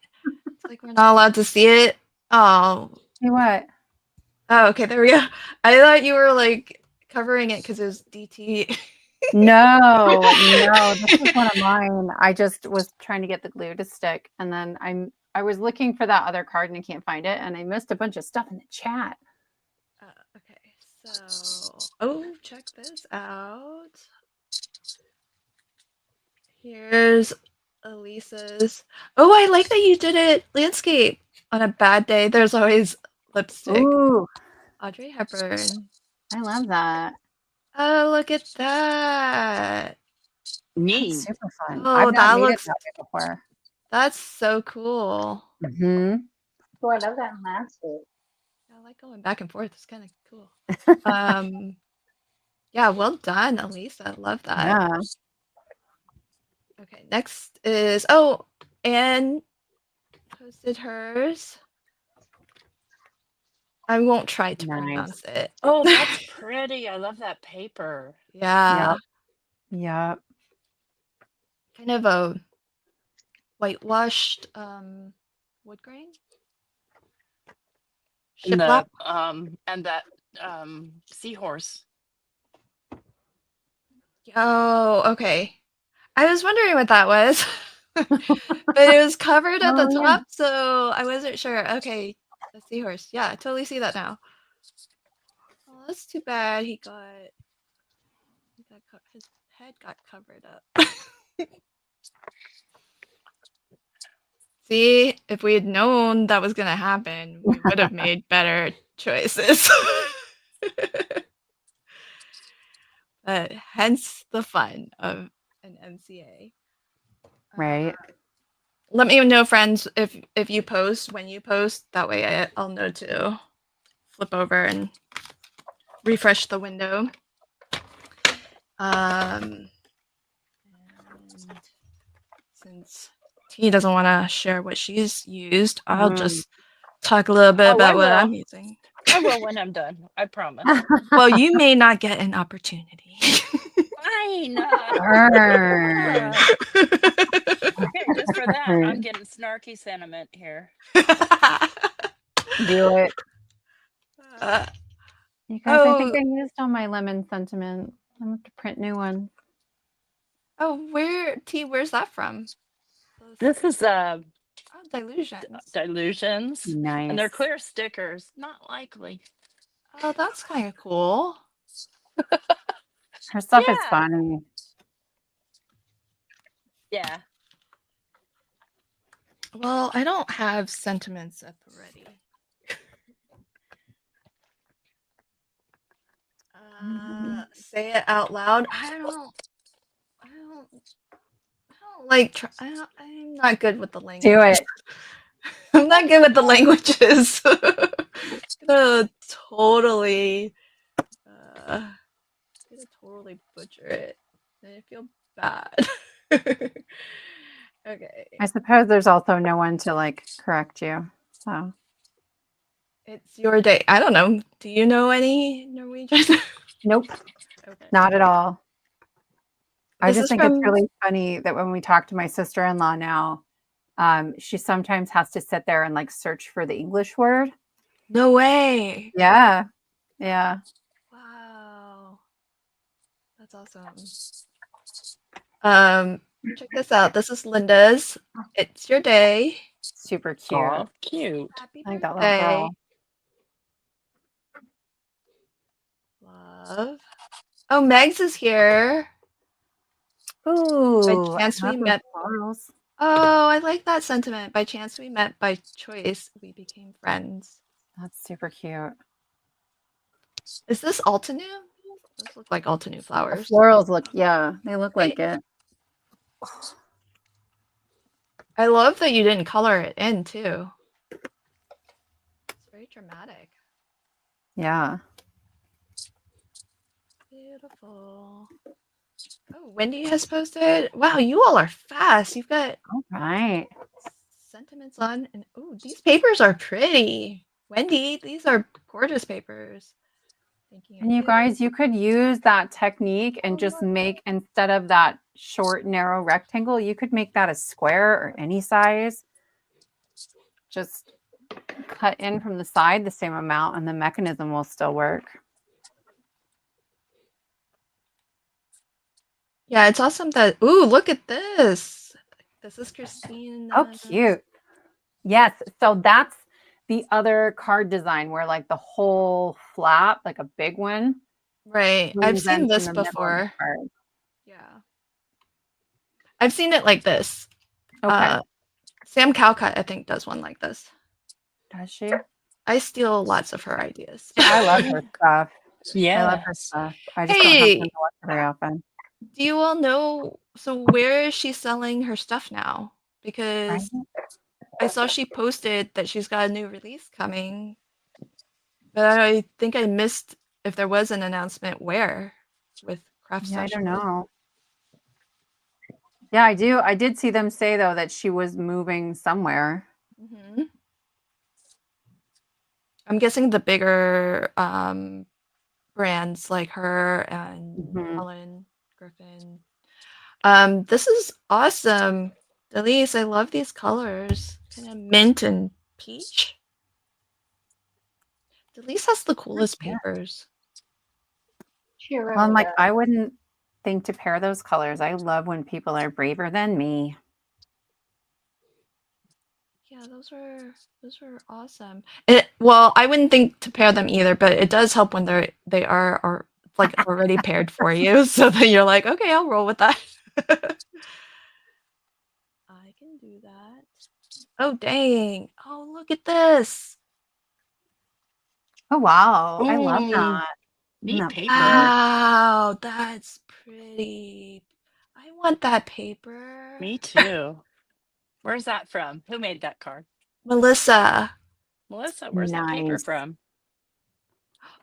Speaker 1: it's like we're not allowed to see it. Oh.
Speaker 2: See what?
Speaker 1: Oh, okay, there we go. I thought you were like covering it because it was DT.
Speaker 2: No, this is one of mine. I just was trying to get the glue to stick, and then I was looking for that other card and I can't find it, and I missed a bunch of stuff in the chat.
Speaker 1: Okay, so oh, check this out. Here's Elisa's. Oh, I like that you did it landscape. On a bad day, there's always lipstick.
Speaker 2: Ooh,
Speaker 1: Audrey Hepburn.
Speaker 2: I love that.
Speaker 1: Oh, look at that.
Speaker 3: Neat.
Speaker 2: That's super fun.
Speaker 1: Oh,
Speaker 2: I've not
Speaker 1: that
Speaker 2: made
Speaker 1: looks.
Speaker 2: it that way before.
Speaker 1: That's so cool.
Speaker 2: Mm-hmm.
Speaker 4: Oh, I love that landscape.
Speaker 1: I like going back and forth. It's kind of cool. Yeah, well done, Elisa. Love that.
Speaker 2: Yeah.
Speaker 1: Okay, next is Anne posted hers. I won't try to pronounce it.
Speaker 3: Oh, that's pretty. I love that paper.
Speaker 1: Yeah.
Speaker 2: Yep.
Speaker 1: Kind of a whitewashed wood grain.
Speaker 3: And
Speaker 1: Shiplap.
Speaker 3: that seahorse.
Speaker 1: Oh, okay. I was wondering what that was. But it was covered at the
Speaker 2: Oh, yeah.
Speaker 1: top, so I wasn't sure. Okay, the seahorse. Yeah, I totally see that now. Oh, that's too bad. His head got covered up. See, if we had known that was gonna happen, we would have made better choices. But hence the fun of an MCA.
Speaker 2: Right.
Speaker 1: Let me know, friends, if you post, when you post. That way I'll know to flip over and refresh the window. And since T doesn't want to share what she's used, I'll just talk a little bit about what I'm using.
Speaker 3: I will when I'm done. I promise.
Speaker 1: Well, you may not get an opportunity.
Speaker 3: Fine.
Speaker 2: Burn.
Speaker 3: Okay, just for that, I'm getting snarky sentiment here.
Speaker 2: Do it. You guys, I think
Speaker 1: Oh.
Speaker 2: I used all my lemon sentiment. I'm going to have to print new ones.
Speaker 1: Oh, where's that from?
Speaker 3: This is
Speaker 1: Delusions.
Speaker 2: Nice.
Speaker 3: And they're clear stickers. Not likely.
Speaker 1: Oh, that's kind of cool.
Speaker 2: Her stuff is funny.
Speaker 3: Yeah.
Speaker 1: Well, I don't have sentiments at the ready. say it out loud. I don't like. I'm not good with the language.
Speaker 2: Do it.
Speaker 1: I'm not good with the languages. Gonna totally, gonna totally butcher it. And I feel bad. Okay,
Speaker 2: I suppose there's also no one to like correct you. So
Speaker 1: it's your day. I don't know. Do you know any Norwegian?
Speaker 2: nope,
Speaker 1: Okay.
Speaker 2: not at all. I
Speaker 1: This
Speaker 2: just
Speaker 1: is
Speaker 2: think it's
Speaker 1: from
Speaker 2: really funny that when we talk to my sister-in-law now, she sometimes has to sit there and like search for the English word.
Speaker 1: No way.
Speaker 2: Yeah. Yeah.
Speaker 1: Wow. That's awesome. Check this out. This is Linda's. It's your day.
Speaker 2: Super cute.
Speaker 3: Oh, cute.
Speaker 1: Happy
Speaker 2: I like that little
Speaker 1: birthday.
Speaker 2: girl.
Speaker 1: Love. Oh, Megs is here.
Speaker 2: Ooh,
Speaker 1: By chance we
Speaker 2: happy
Speaker 1: met.
Speaker 2: florals.
Speaker 1: Oh, I like that sentiment. By chance we met. By choice we became friends.
Speaker 2: That's super cute.
Speaker 1: Is this Altenew? Those look like Altenew
Speaker 2: The
Speaker 1: flowers.
Speaker 2: florals look, yeah, they look like it.
Speaker 1: I love that you didn't color it in too. It's very dramatic.
Speaker 2: Yeah.
Speaker 1: Beautiful. Oh, Wendy has posted. Wow, you all are fast. You've got
Speaker 2: All right.
Speaker 1: sentiments on, and oh, these papers are pretty. Wendy, these are gorgeous papers. Thinking
Speaker 2: And you guys, you could use that technique and just make, instead of that short, narrow rectangle, you could make that a square or any size. Just cut in from the side the same amount and the mechanism will still work.
Speaker 1: Yeah, it's awesome that. Ooh, look at this. This is Christine.
Speaker 2: Oh, cute. Yes. So that's the other card design where like the whole flap, like a big one.
Speaker 1: Right. I've seen
Speaker 2: represents in
Speaker 1: this
Speaker 2: the middle of the
Speaker 1: before.
Speaker 2: card.
Speaker 1: Yeah. I've seen it like this.
Speaker 2: Okay.
Speaker 1: Sam Cowcut, I think, does one like this.
Speaker 2: Does she?
Speaker 1: I steal lots of her ideas.
Speaker 2: I love her stuff.
Speaker 3: Yeah.
Speaker 2: I love her stuff. I just don't have time to watch her very often.
Speaker 1: Do you all know? So where is she selling her stuff now? Because I saw she posted that she's got a new release coming, but I think I missed if there was an announcement where with Craft
Speaker 2: Yeah, I
Speaker 1: Session.
Speaker 2: don't know. Yeah, I do. I did see them say though that she was moving somewhere.
Speaker 1: Mm-hmm. I'm guessing the bigger brands like her and Helen Griffin. This is awesome. Delise, I love these colors. Kind of mint and peach. Delise has the coolest papers.
Speaker 2: Well, I'm like, I wouldn't think to pair those colors. I love when people are braver than me.
Speaker 1: Yeah, those are awesome. Well, I wouldn't think to pair them either, but it does help when they are like already paired for you, so that you're like, okay, I'll roll with that. I can do that. Oh dang! Oh, look at this!
Speaker 2: Oh wow, I love that.
Speaker 3: Neat paper.
Speaker 1: Wow, that's pretty. I want that paper.
Speaker 3: Me too. Where's that from? Who made that card?
Speaker 1: Melissa.
Speaker 3: Melissa, where's that paper from?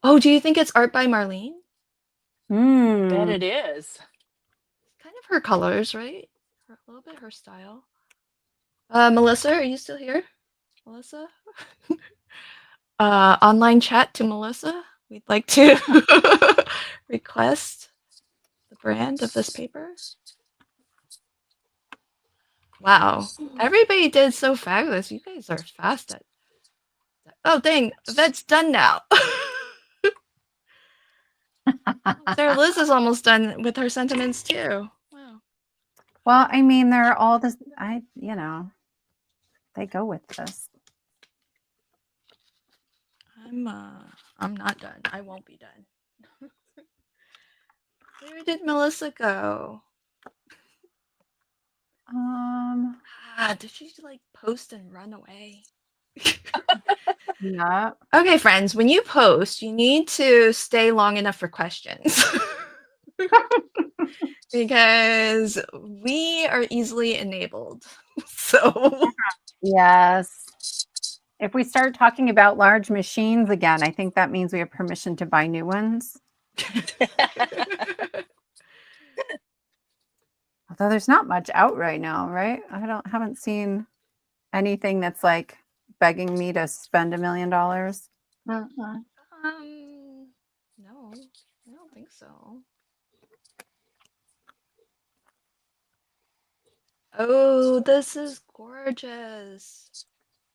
Speaker 1: Oh, do you think it's art by Marlene?
Speaker 3: Bet it is.
Speaker 1: It's kind of her colors, right? A little bit her style. Melissa, are you still here? Melissa? Online chat to Melissa. We'd like to request the brand of this paper. Wow. Everybody did so fabulous. You guys are fast at. Oh, dang. That's done now. Sarah Liz is almost done with her sentiments too. Wow.
Speaker 2: Well, I mean, they're all this, they go with this.
Speaker 1: I'm not done. I won't be done. Where did Melissa go? Did she like post and run away?
Speaker 2: Yeah.
Speaker 1: Okay, friends, when you post, you need to stay long enough for questions. because we are easily enabled. So
Speaker 2: Yes. If we start talking about large machines again, I think that means we have permission to buy new ones. Although there's not much out right now, right? Haven't seen anything that's like begging me to spend $1 million.
Speaker 4: Mhm.
Speaker 1: no, I don't think so. Oh, this is gorgeous.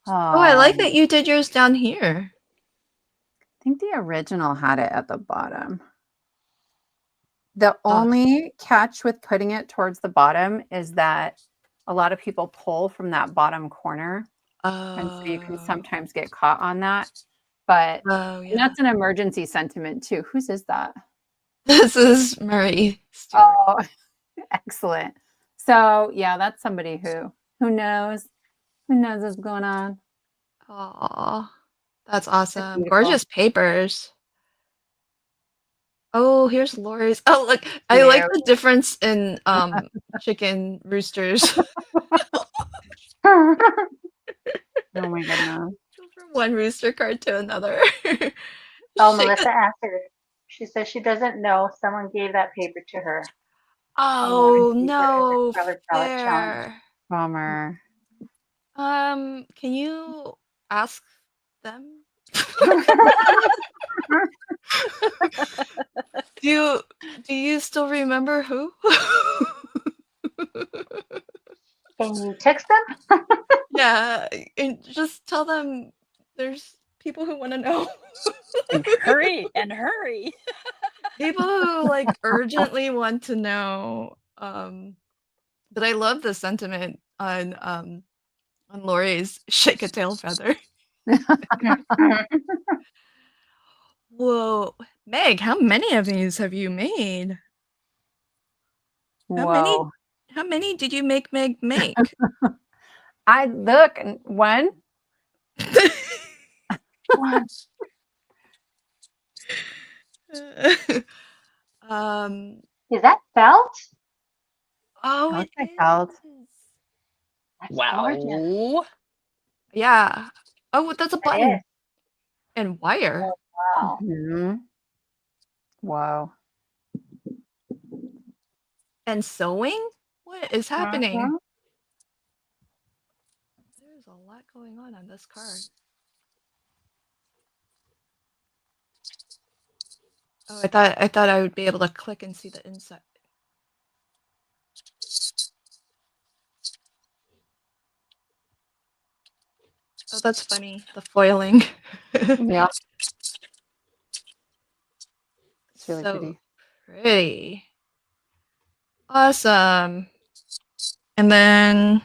Speaker 1: Oh, I like that you did yours down here.
Speaker 2: I think the original had it at the bottom. The
Speaker 1: Oh.
Speaker 2: only catch with putting it towards the bottom is that a lot of people pull from that bottom corner. And so you can sometimes get caught on that. But
Speaker 1: Oh,
Speaker 2: and
Speaker 1: yeah.
Speaker 2: that's an emergency sentiment too. Whose is that?
Speaker 1: This is Marie Stewart.
Speaker 2: Oh, excellent. So yeah, that's somebody who knows what's going on.
Speaker 1: Aw, that's awesome.
Speaker 2: Beautiful.
Speaker 1: Gorgeous papers. Oh, here's Lori's. Oh, look, I like the difference in chicken roosters.
Speaker 2: Oh my goodness.
Speaker 1: Go from one rooster card to another.
Speaker 4: Oh,
Speaker 1: Shake
Speaker 4: Melissa answered. She says she doesn't know. Someone gave that paper to her.
Speaker 1: Oh,
Speaker 4: She said it was
Speaker 1: no,
Speaker 4: a color palette challenge.
Speaker 1: fair.
Speaker 2: Bummer.
Speaker 1: Can you ask them? Do you still remember who?
Speaker 4: Can you text them?
Speaker 1: Yeah, and just tell them there's people who want to know.
Speaker 3: And hurry and hurry.
Speaker 1: People who like urgently want to know. But I love the sentiment on Lori's shake a tail feather. Whoa, Meg, how many of these have you made?
Speaker 2: Whoa.
Speaker 1: How many did you make Meg make?
Speaker 2: I look one.
Speaker 4: One. Is that felt?
Speaker 1: Oh,
Speaker 2: What's
Speaker 1: it
Speaker 2: it called?
Speaker 1: is.
Speaker 4: That's gorgeous.
Speaker 3: Wow.
Speaker 1: Yeah. Oh, that's a
Speaker 4: That
Speaker 1: button
Speaker 4: is.
Speaker 1: and wire.
Speaker 4: Wow.
Speaker 2: Mm-hmm. Wow.
Speaker 1: And sewing? What is happening?
Speaker 4: Mhm.
Speaker 1: There's a lot going on this card. Oh, I thought I would be able to click and see the inside. Oh, that's funny. The foiling.
Speaker 2: Yeah. It's really
Speaker 1: so
Speaker 2: pretty.
Speaker 1: pretty. Awesome. And then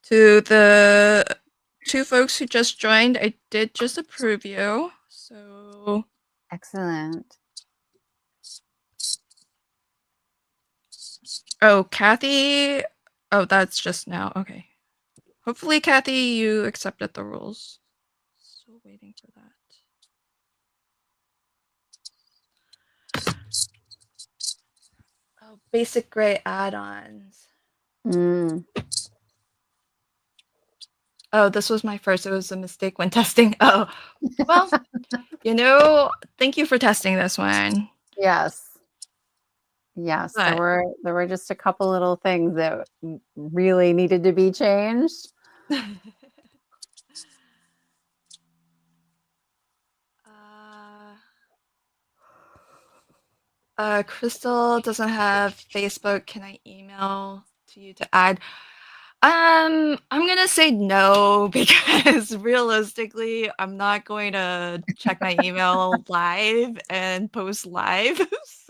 Speaker 1: to the two folks who just joined, I did just approve you. So
Speaker 2: Excellent.
Speaker 1: oh, Kathy. Oh, that's just now. Okay. Hopefully, Kathy, you accepted the rules. Still waiting for that. Oh, basic gray add-ons.
Speaker 2: Mm.
Speaker 1: Oh, this was my first. It was a mistake when testing. Oh, well, thank you for testing this one.
Speaker 2: Yes. Yes,
Speaker 1: But
Speaker 2: there were just a couple little things that really needed to be changed.
Speaker 1: Crystal doesn't have Facebook. Can I email to you to add? I'm gonna say no because realistically, I'm not going to check my email live and post live.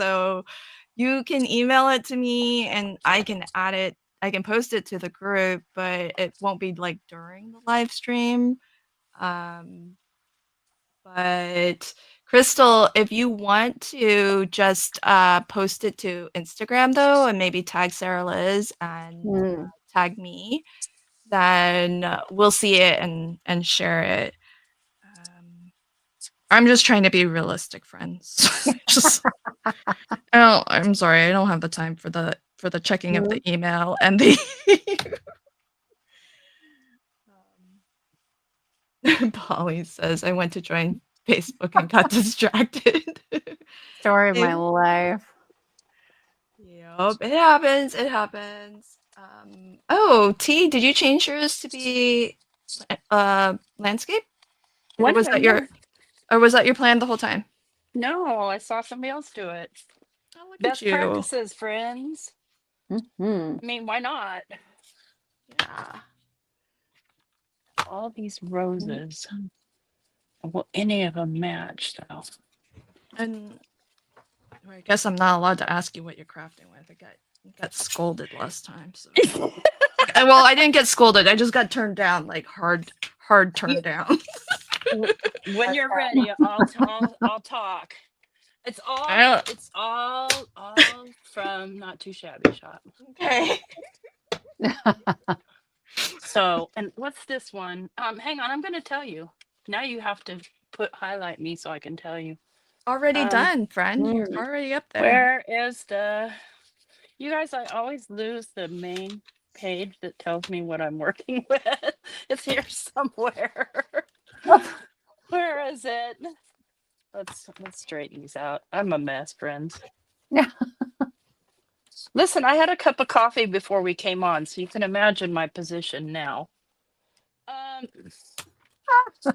Speaker 1: So you can email it to me and I can add it. I can post it to the group, but it won't be like during the live stream. But Crystal, if you want to just post it to Instagram though, and maybe tag Sarah Liz and tag me, then we'll see it and share it. I'm just trying to be realistic, friends. Just, I'm sorry, I don't have the time for the checking of the email and the. Polly says, "I went to join Facebook and got distracted."
Speaker 2: Story of my life.
Speaker 1: Yep, it happens. It happens. Oh, T, did you change yours to be landscape? Or was that your plan the whole time?
Speaker 3: No, I saw somebody else do it.
Speaker 1: Oh, look at
Speaker 3: Best
Speaker 1: you.
Speaker 3: practices, friends.
Speaker 2: Mm-hmm.
Speaker 3: I mean, why not?
Speaker 1: Yeah.
Speaker 3: All these roses. Will any of them match, though?
Speaker 1: And well, I guess I'm not allowed to ask you what you're crafting with. I got scolded last time. So well, I didn't get scolded. I just got turned down, like hard turned down.
Speaker 3: When you're ready, I'll talk. It's all from Not Too Shabby Shop.
Speaker 1: Okay.
Speaker 3: So, and what's this one? Hang on, I'm going to tell you. Now you have to highlight me so I can tell you.
Speaker 1: Already done, friend. You're already up there.
Speaker 3: Where is you guys, I always lose the main page that tells me what I'm working with. It's here somewhere. Where is it? Let's straighten these out. I'm a mess, friends.
Speaker 2: Yeah.
Speaker 3: Listen, I had a cup of coffee before we came on, so you can imagine my position now.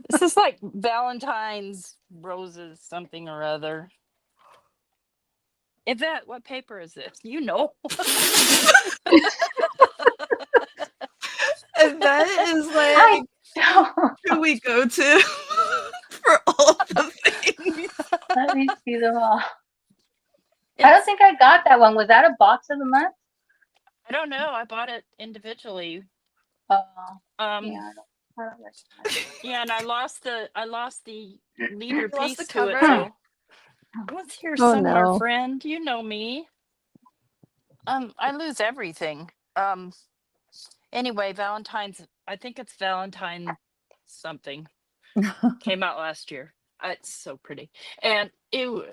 Speaker 3: This is like Valentine's roses, something or other. Yvette, what paper is this? You know.
Speaker 1: And that is like who we go to for all the things.
Speaker 4: Let me see them all. I don't think I got that one. Was that a box of the month?
Speaker 3: I don't know. I bought it individually.
Speaker 4: Oh,
Speaker 3: Yeah,
Speaker 4: yeah. I don't recognize it.
Speaker 3: yeah, and I lost the leader
Speaker 1: You lost
Speaker 3: piece
Speaker 1: the
Speaker 3: to it.
Speaker 1: cover?
Speaker 3: So what's here
Speaker 2: Oh,
Speaker 3: somewhere,
Speaker 2: no.
Speaker 3: friend? You know me. I lose everything. Anyway, Valentine's. I think it's Valentine something. Came out last year. It's so pretty, and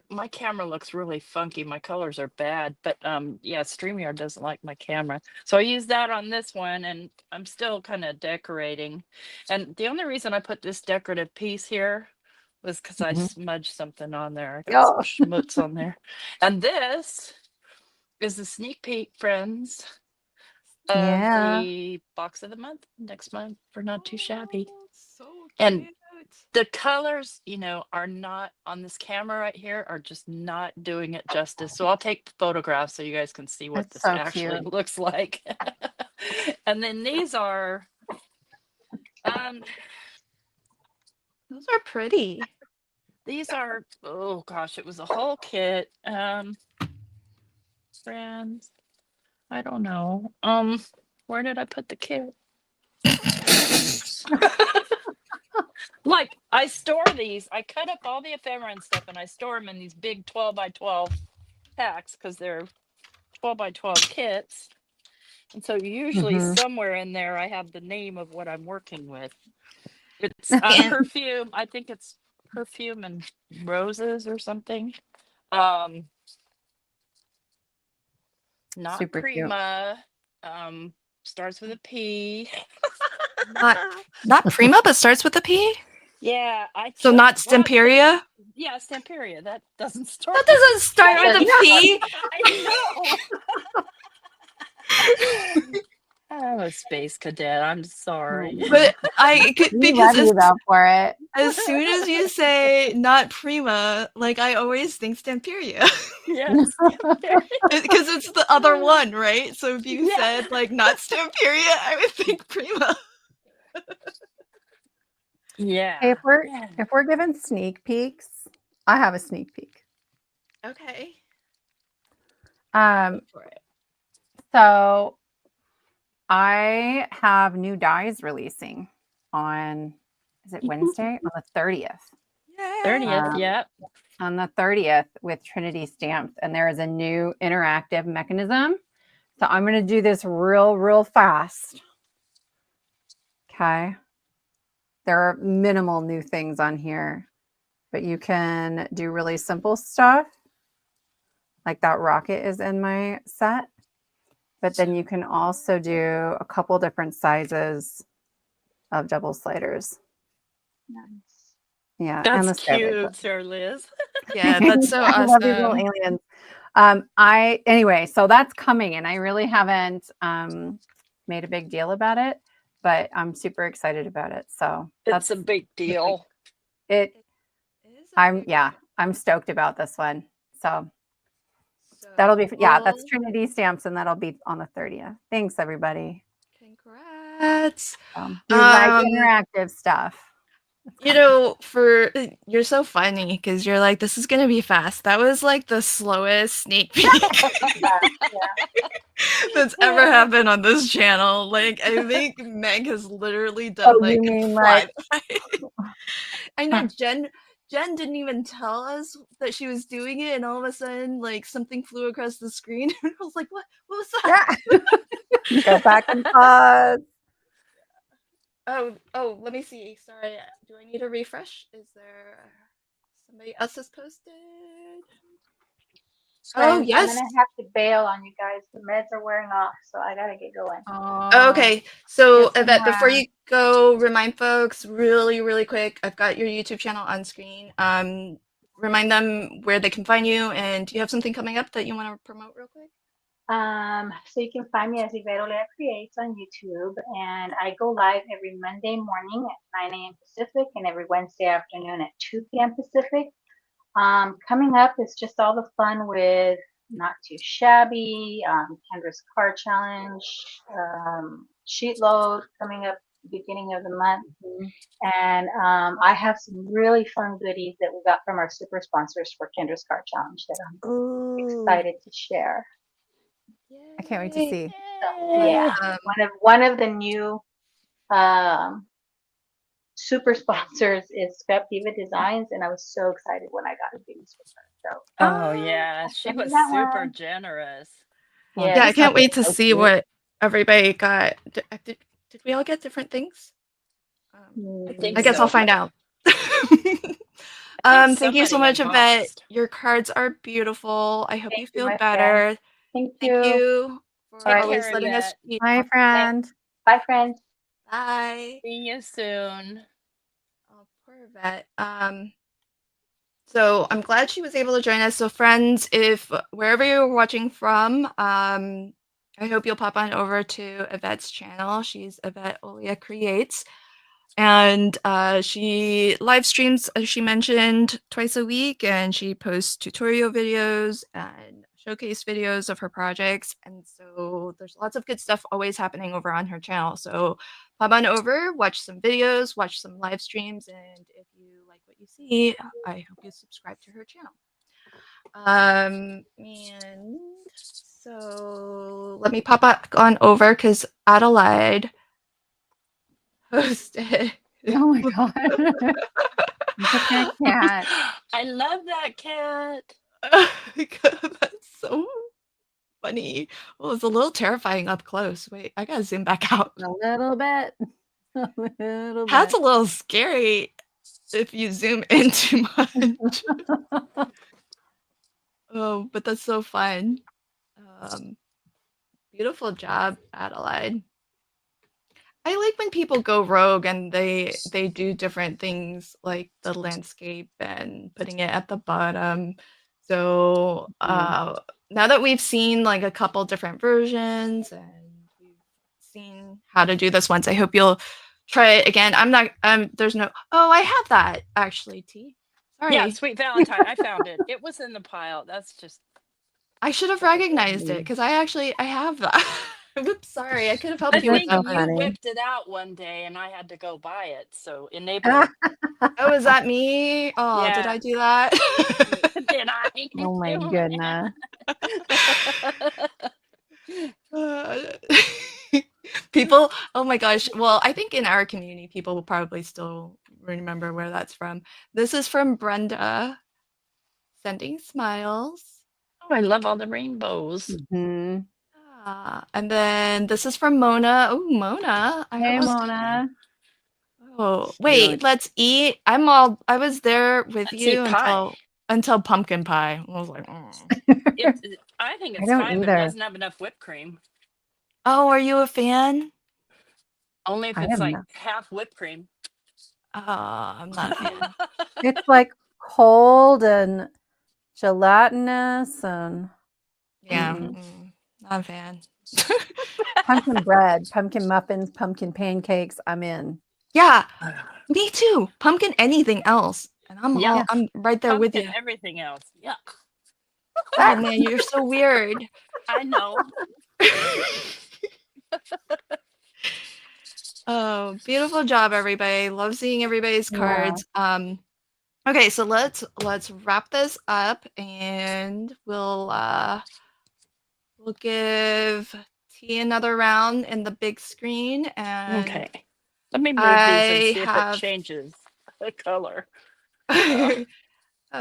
Speaker 3: my camera looks really funky. My colors are bad, but yeah, StreamYard doesn't like my camera, so I use that on this one, and I'm still kind of decorating. And the only reason I put this decorative piece here was because I smudged something on there. I got some schmutz on there, and this is a sneak peek, friends, of the box of the month next month for Not Too Shabby.
Speaker 1: Oh, so cute.
Speaker 3: And the colors, are not on this camera right here, are just not doing it justice. So I'll take photographs so you guys can see what
Speaker 2: That's
Speaker 3: this
Speaker 2: so
Speaker 3: actually
Speaker 2: cute.
Speaker 3: looks like. And then these are,
Speaker 1: Those are pretty.
Speaker 3: oh gosh, it was a whole kit. Friends, I don't know. Where did I put the kit? Like, I store these. I cut up all the ephemera and stuff, and I store them in these big 12 by 12 packs because they're 12 by 12 kits. And so usually somewhere in there, I have the name of what I'm working with. It's perfume. I think it's perfume and roses or something. Not
Speaker 2: Super cute.
Speaker 3: Prima. Starts with a P.
Speaker 1: Not Prima, but starts with a P?
Speaker 3: Yeah,
Speaker 1: So not Stemperia?
Speaker 3: Yeah, Stemperia. That doesn't start.
Speaker 1: That doesn't start with a P.
Speaker 3: I know. I'm a space cadet. I'm sorry.
Speaker 1: But because
Speaker 2: you up for it.
Speaker 1: as soon as you say not Prima, like I always think Stemperia.
Speaker 3: Yes.
Speaker 1: Because it's the other one, right? So if you said like not Stemperia, I would think Prima.
Speaker 3: Yeah.
Speaker 2: If we're given sneak peeks, I have a sneak peek.
Speaker 1: Okay.
Speaker 2: So I have new dies releasing on, is it Wednesday? On the 30th.
Speaker 3: 30th, yeah.
Speaker 2: On the 30th with Trinity Stamps. And there is a new interactive mechanism. So I'm going to do this real fast. Okay. There are minimal new things on here. but you can do really simple stuff. Like that rocket is in my set. But then you can also do a couple different sizes of double sliders.
Speaker 4: Nice.
Speaker 2: Yeah, and the
Speaker 3: That's
Speaker 2: stairway.
Speaker 3: cute, Sir Liz.
Speaker 1: Yeah, that's so
Speaker 2: I love these little
Speaker 1: awesome.
Speaker 2: aliens. Anyway, so that's coming, and I really haven't made a big deal about it, but I'm super excited about it. So
Speaker 3: It's a big deal.
Speaker 2: it.
Speaker 1: It is a big
Speaker 2: I'm stoked about this one. So
Speaker 1: So
Speaker 2: that'll be that's
Speaker 1: cool.
Speaker 2: Trinity Stamps, and that'll be on the 30th. Thanks, everybody.
Speaker 1: Congrats.
Speaker 2: You like interactive stuff.
Speaker 1: You know, you're so funny because you're like, this is gonna be fast. That was like the slowest sneak peek that's ever happened on this channel. Like, I think Meg has literally done like
Speaker 2: you mean
Speaker 1: five.
Speaker 2: like
Speaker 1: I know Jen didn't even tell us that she was doing it, and all of a sudden, like something flew across the screen, and I was like, "What? What was that?"
Speaker 2: go back and pause.
Speaker 1: Oh, let me see. Sorry, do I need a refresh? Is there somebody else has posted? Oh,
Speaker 4: Friends,
Speaker 1: yes.
Speaker 4: I'm gonna have to bail on you guys. The meds are wearing off, so I gotta get going.
Speaker 1: Okay, so
Speaker 2: Yes,
Speaker 1: Yvette, before
Speaker 2: ma'am.
Speaker 1: you go, remind folks really quick. I've got your YouTube channel on screen. Remind them where they can find you, and do you have something coming up that you want to promote real quick?
Speaker 4: So you can find me as Ivero Lea Creates on YouTube, and I go live every Monday morning at 9 a.m. Pacific and every Wednesday afternoon at 2 p.m. Pacific. Coming up is just all the fun with Not Too Shabby, Kendra's Card Challenge, Sheet Load coming up beginning of the month. And I have some really fun goodies that we got from our super sponsors for Kendra's Card Challenge that I'm excited to share.
Speaker 2: I can't wait to see.
Speaker 4: So, yeah, one of the new super sponsors is Scrap Diva Designs, and I was so excited when I got a goodies with her. So,
Speaker 3: Oh yeah, she
Speaker 4: send me
Speaker 3: was
Speaker 4: that
Speaker 3: super
Speaker 4: one.
Speaker 3: generous.
Speaker 4: Yeah,
Speaker 1: Yeah, I can't wait to
Speaker 2: so
Speaker 1: see
Speaker 2: cute.
Speaker 1: what everybody got. Did we all get different things?
Speaker 3: I think
Speaker 1: I guess I'll
Speaker 3: so.
Speaker 1: find out.
Speaker 3: I think
Speaker 1: Thank you so
Speaker 3: somebody
Speaker 1: much, Yvette.
Speaker 3: embossed.
Speaker 1: Your cards are beautiful. I hope you
Speaker 4: Thank you,
Speaker 1: feel
Speaker 4: my friend.
Speaker 1: better.
Speaker 4: Thank
Speaker 1: Thank
Speaker 4: you.
Speaker 1: you for
Speaker 3: Take
Speaker 1: always
Speaker 3: care,
Speaker 1: letting us.
Speaker 3: Yvette.
Speaker 2: Hi, friend.
Speaker 4: Bye, friends.
Speaker 1: Bye.
Speaker 3: See you soon.
Speaker 1: Oh, poor Yvette. So I'm glad she was able to join us. So friends, if wherever you're watching from, I hope you'll pop on over to Yvette's channel. She's Yvette Olea Creates. And she live streams, as she mentioned, twice a week, and she posts tutorial videos and showcase videos of her projects. And so there's lots of good stuff always happening over on her channel. So pop on over, watch some videos, watch some live streams, and if you like what you see, I hope you subscribe to her channel. And so let me pop back on over because Adelaide posted.
Speaker 2: Oh my god. Look at that cat.
Speaker 3: I love that cat.
Speaker 1: That's so funny. Well, it's a little terrifying up close. Wait, I gotta zoom back out.
Speaker 2: A little bit. A little
Speaker 1: Cat's
Speaker 2: bit.
Speaker 1: a little scary if you zoom in too much. Oh, but that's so fun. Beautiful job, Adelaide. I like when people go rogue and they do different things like the landscape and putting it at the bottom. So now that we've seen like a couple different versions and we've seen how to do this once, I hope you'll try it again. I'm not there's no I have that actually, T. Sorry.
Speaker 3: Yeah, Sweet Valentine. I found it. It was in the pile. That's just
Speaker 1: I should have recognized it because I have that. Oops, sorry. I could have helped
Speaker 3: I
Speaker 1: you with
Speaker 3: think
Speaker 1: that.
Speaker 3: you whipped it out one day and I had to go buy it. So enable.
Speaker 1: Oh, is that me? Oh, did I do that?
Speaker 3: Did I?
Speaker 2: Oh my goodness.
Speaker 1: People, oh my gosh. Well, I think in our community, people will probably still remember where that's from. This is from Brenda, sending smiles.
Speaker 3: Oh, I love all the rainbows.
Speaker 2: Mm-hmm.
Speaker 1: And then this is from Mona. Oh, Mona.
Speaker 2: Hey, Mona.
Speaker 1: Oh, wait, let's eat. I was there with
Speaker 3: Let's eat
Speaker 1: you
Speaker 3: pie.
Speaker 1: until pumpkin pie. I was like, mm.
Speaker 3: I think
Speaker 2: I
Speaker 3: it's
Speaker 2: don't
Speaker 3: fine, but it
Speaker 2: either.
Speaker 3: doesn't have enough whipped cream.
Speaker 1: Oh, are you a fan?
Speaker 3: Only if
Speaker 2: I
Speaker 3: it's
Speaker 2: am
Speaker 3: like
Speaker 2: not.
Speaker 3: half whipped cream.
Speaker 1: Oh, I'm not a fan.
Speaker 2: It's like cold and gelatinous and
Speaker 1: Yeah,
Speaker 2: mm-mm.
Speaker 1: not a fan.
Speaker 2: Pumpkin bread, pumpkin muffins, pumpkin pancakes. I'm in.
Speaker 1: Yeah, me too. Pumpkin anything else. And
Speaker 3: Yuck.
Speaker 1: I'm right there with you.
Speaker 3: Pumpkin, everything else. Yuck.
Speaker 1: Oh man, you're so weird.
Speaker 3: I know.
Speaker 1: Oh, beautiful job, everybody. Love seeing everybody's
Speaker 2: Yeah.
Speaker 1: cards. Okay, so let's wrap this up and we'll give T another round in the big screen and
Speaker 3: Okay. Let me move these and
Speaker 1: I
Speaker 3: see if it
Speaker 1: have
Speaker 3: changes the color.
Speaker 1: Oh,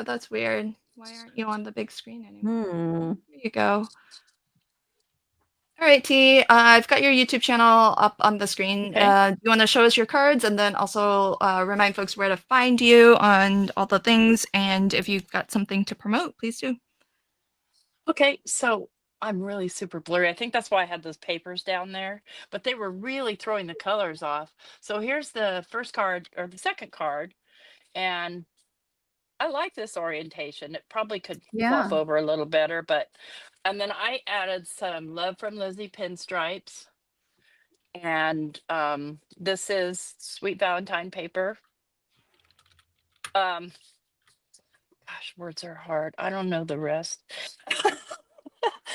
Speaker 1: that's weird. Why aren't you on the big screen anymore?
Speaker 2: Hmm.
Speaker 1: There you go. All right, T. I've got your YouTube channel up on the screen.
Speaker 3: Okay.
Speaker 1: Do you want to show us your cards and then also remind folks where to find you and all the things? And if you've got something to promote, please do.
Speaker 3: Okay, so I'm really super blurry. I think that's why I had those papers down there, but they were really throwing the colors off. So here's the first card or the second card, and I like this orientation. It probably could
Speaker 2: Yeah.
Speaker 3: fluff over a little better, but and then I added some Love from Lizzie pinstripes. And this is Sweet Valentine paper. Gosh, words are hard. I don't know the rest.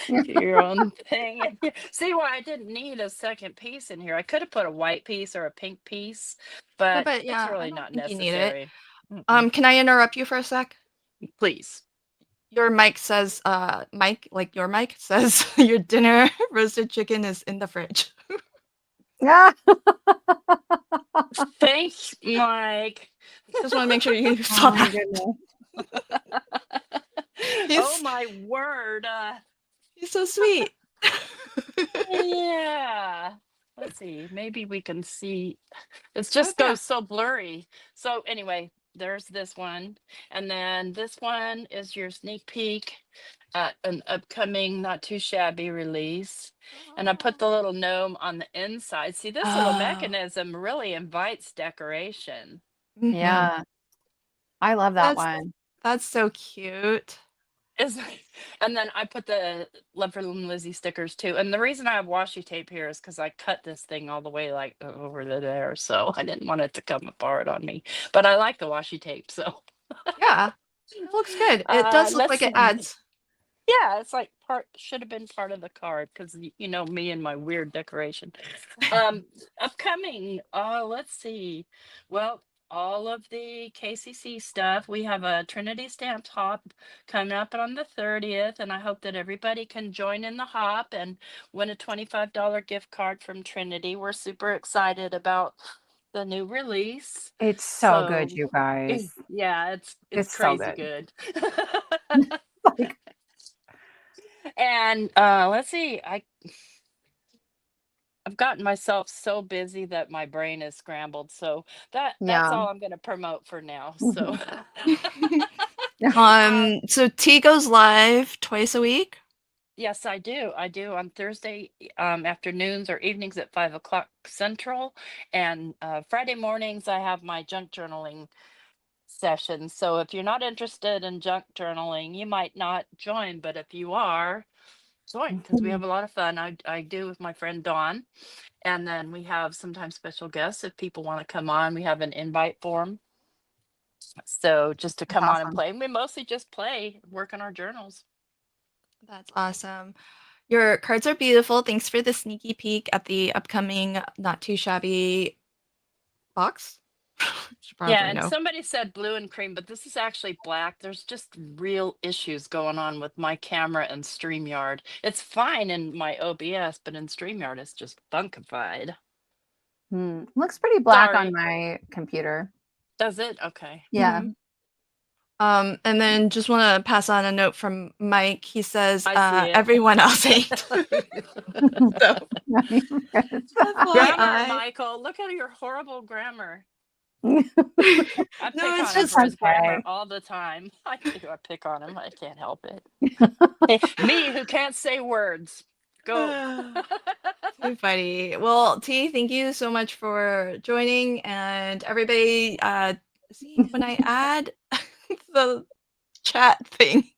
Speaker 3: Do your own thing. See why I didn't need a second piece in here. I could have put a white piece or a pink piece,
Speaker 1: Yeah,
Speaker 3: but
Speaker 1: but
Speaker 3: it's
Speaker 1: yeah, I
Speaker 3: really
Speaker 1: don't
Speaker 3: not
Speaker 1: think you need it.
Speaker 3: necessary. Mm-mm.
Speaker 1: Can I interrupt you for a sec?
Speaker 3: Please.
Speaker 1: Your mic says, Mike, like your mic says, your dinner roasted chicken is in the fridge.
Speaker 2: Yeah.
Speaker 3: Thanks, Mike.
Speaker 1: Just want to make sure you
Speaker 2: Oh
Speaker 1: saw
Speaker 2: my
Speaker 1: that.
Speaker 2: goodness.
Speaker 3: Oh my word.
Speaker 1: He's so sweet.
Speaker 3: Yeah. Let's see. Maybe we can see. It just
Speaker 1: yeah.
Speaker 3: goes so blurry. So anyway, there's this one. And then this one is your sneak peek at an upcoming not too shabby release. And I put the little gnome on the inside. See, this little
Speaker 1: Oh.
Speaker 3: mechanism really invites decoration.
Speaker 1: Mhm.
Speaker 2: Yeah. I love that one.
Speaker 1: That's so cute.
Speaker 3: Is and then I put the Love from Lizzie stickers too. And the reason I have washi tape here is because I cut this thing all the way like over to there. So I didn't want it to come apart on me. But I like the washi tape. So
Speaker 1: Yeah, it looks good. It does look like it adds.
Speaker 3: yeah, it's like should have been part of the card because you know me and my weird decoration. Upcoming, let's see. Well, all of the KCC stuff. We have a Trinity Stamped Hop coming up on the 30th, and I hope that everybody can join in the hop and win a $25 gift card from Trinity. We're super excited about the new release.
Speaker 2: It's so good,
Speaker 3: So,
Speaker 2: you guys.
Speaker 3: yeah, it's
Speaker 2: It's so
Speaker 3: crazy
Speaker 2: good.
Speaker 3: good.
Speaker 2: Like,
Speaker 3: And let's see, I've gotten myself so busy that my brain is scrambled. So that's
Speaker 2: yeah.
Speaker 3: all I'm going to promote for now. So
Speaker 1: So T goes live twice a week.
Speaker 3: yes, I do. I do on Thursday afternoons or evenings at 5 o'clock Central, and Friday mornings I have my junk journaling session. So if you're not interested in junk journaling, you might not join, but if you are, join because we have a lot of fun. I do with my friend Dawn. And then we have sometimes special guests if people want to come on. We have an invite form. So just to come on and
Speaker 2: awesome.
Speaker 3: play. We mostly just play, work on our journals.
Speaker 1: That's awesome. Your cards are beautiful. Thanks for the sneaky peek at the upcoming Not Too Shabby box. Should
Speaker 3: Yeah,
Speaker 1: probably
Speaker 3: and
Speaker 1: know.
Speaker 3: somebody said blue and cream, but this is actually black. There's just real issues going on with my camera and StreamYard. It's fine in my OBS, but in StreamYard it's just funkified.
Speaker 2: Looks pretty black
Speaker 3: Sorry.
Speaker 2: on my computer.
Speaker 3: Does it? Okay.
Speaker 2: Yeah.
Speaker 1: And then just want to pass on a note from Mike. He says
Speaker 3: I see it.
Speaker 1: everyone else ate. So,
Speaker 3: Grammar,
Speaker 1: FYI.
Speaker 3: Michael. Look at your horrible grammar. I pick
Speaker 1: No,
Speaker 3: on
Speaker 1: it's
Speaker 3: him
Speaker 1: just
Speaker 3: for his grammar
Speaker 4: Okay.
Speaker 3: all the time. I do. I pick on him. I can't help it. Hey, me who can't say words. Go.
Speaker 1: too funny. Well, T, thank you so much for joining, and everybody. See when I add the chat thing.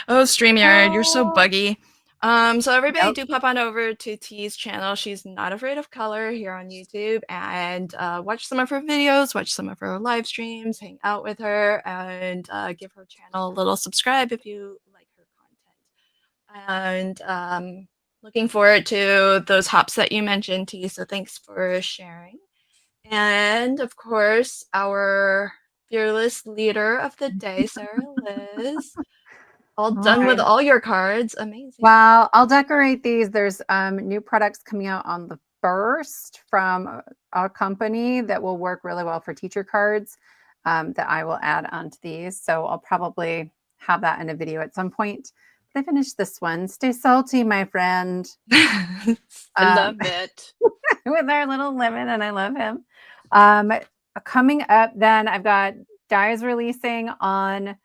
Speaker 1: Oh, StreamYard, you're so
Speaker 2: Oh,
Speaker 1: buggy. So everybody
Speaker 2: yep.
Speaker 1: do pop on over to T's channel. She's Not Afraid of Color here on YouTube, and watch some of her videos, watch some of her live streams, hang out with her, and give her channel a little subscribe if you like her content. And looking forward to those hops that you mentioned, T. So thanks for sharing. And of course, our fearless leader of the day, Sarah Liz. All done with
Speaker 2: Right.
Speaker 1: all your cards. Amazing.
Speaker 2: Well, I'll decorate these. There's new products coming out on the 1st from a company that will work really well for teacher cards that I will add onto these. So I'll probably have that in a video at some point. But I finished this one. Stay salty, my friend.
Speaker 3: I
Speaker 2: Um,
Speaker 3: love it.
Speaker 2: with our little lemon, and I love him. Coming up, then I've got Dies releasing on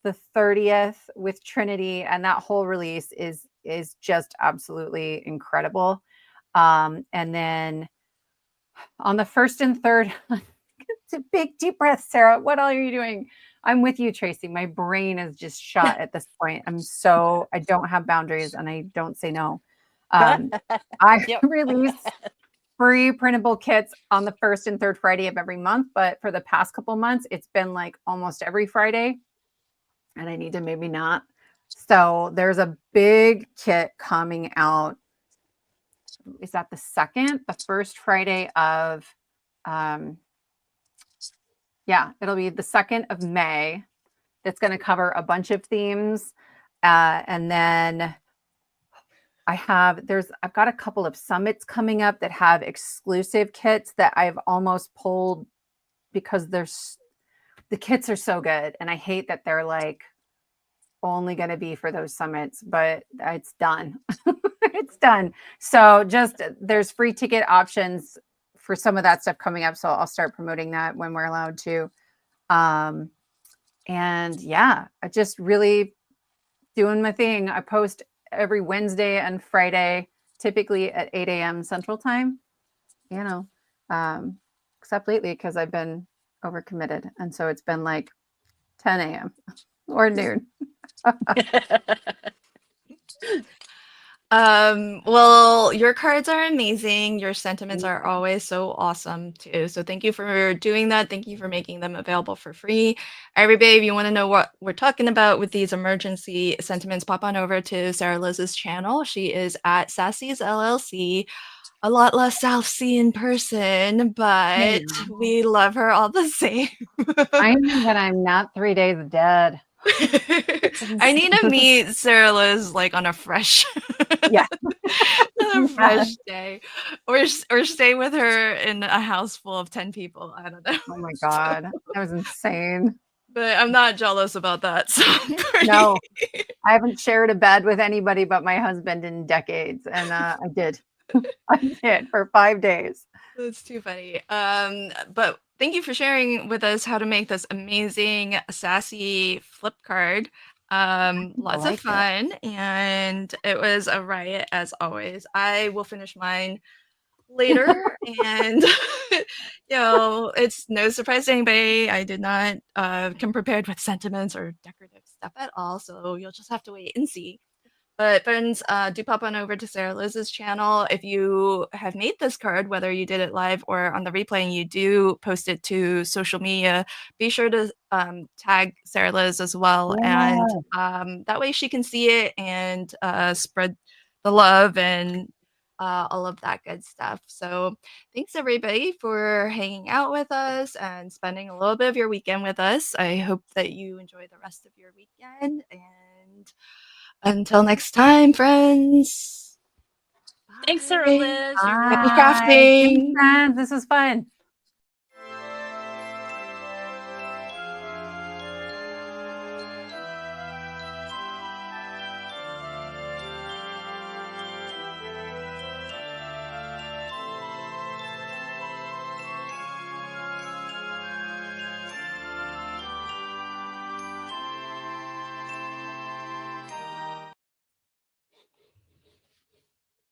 Speaker 2: the 30th with Trinity, and that whole release is just absolutely incredible. And then on the 1st and 3rd, it's a big deep breath, Sarah. What all are you doing? I'm with you, Tracy. My brain is just shot at this point. I don't have boundaries and I don't say no. I
Speaker 3: Yep.
Speaker 2: release free printable kits on the 1st and 3rd Friday of every month, but for the past couple months, it's been like almost every Friday, and I need to maybe not. So there's a big kit coming out. Is that the 2nd? The first Friday of, yeah, it'll be the 2nd of May. That's going to cover a bunch of themes. And then I've got a couple of summits coming up that have exclusive kits that I've almost pulled because the kits are so good. And I hate that they're like only going to be for those summits, but it's done. It's done. So just there's free ticket options for some of that stuff coming up. So I'll start promoting that when we're allowed to. And yeah, I just really doing my thing. I post every Wednesday and Friday, typically at 8 a.m. Central Time, you know, except lately because I've been overcommitted. And so it's been like 10 a.m. or noon.
Speaker 1: Well, your cards are amazing. Your sentiments are always so awesome too. So thank you for doing that. Thank you for making them available for free. Everybody, if you want to know what we're talking about with these emergency sentiments, pop on over to Sarah Liz's channel. She is at Sassy's LLC. A lot less sassy in person, but we love her all the same.
Speaker 2: I know that I'm not 3 days dead.
Speaker 1: I need to meet Sarah Liz like on a fresh,
Speaker 2: Yeah.
Speaker 1: on a fresh day, or stay with her in a house full of 10 people. I don't know.
Speaker 2: Oh my God. That was insane.
Speaker 1: But I'm not jealous about that. So I'm pretty.
Speaker 2: No, I haven't shared a bed with anybody but my husband in decades. And I did. I did for 5 days.
Speaker 1: That's too funny. But thank you for sharing with us how to make this amazing sassy flip card. Lots of fun, and it was a riot as always. I will finish mine later, and it's no surprise to anybody. I did not come prepared with sentiments or decorative stuff at all, so you'll just have to wait and see. But friends, do pop on over to Sarah Liz's channel. If you have made this card, whether you did it live or on the replay, and you do post it to social media, be sure to tag Sarah Liz as well.
Speaker 2: Yeah.
Speaker 1: And that way she can see it and spread the love and all of that good stuff. So thanks everybody for hanging out with us and spending a little bit of your weekend with us. I hope that you enjoy the rest of your weekend, and until next time, friends.
Speaker 3: Thanks, Sarah
Speaker 1: Bye.
Speaker 3: Liz. You're
Speaker 1: Happy
Speaker 3: welcome.
Speaker 2: Bye. Thanks,
Speaker 1: crafting.
Speaker 2: friends. This was fun.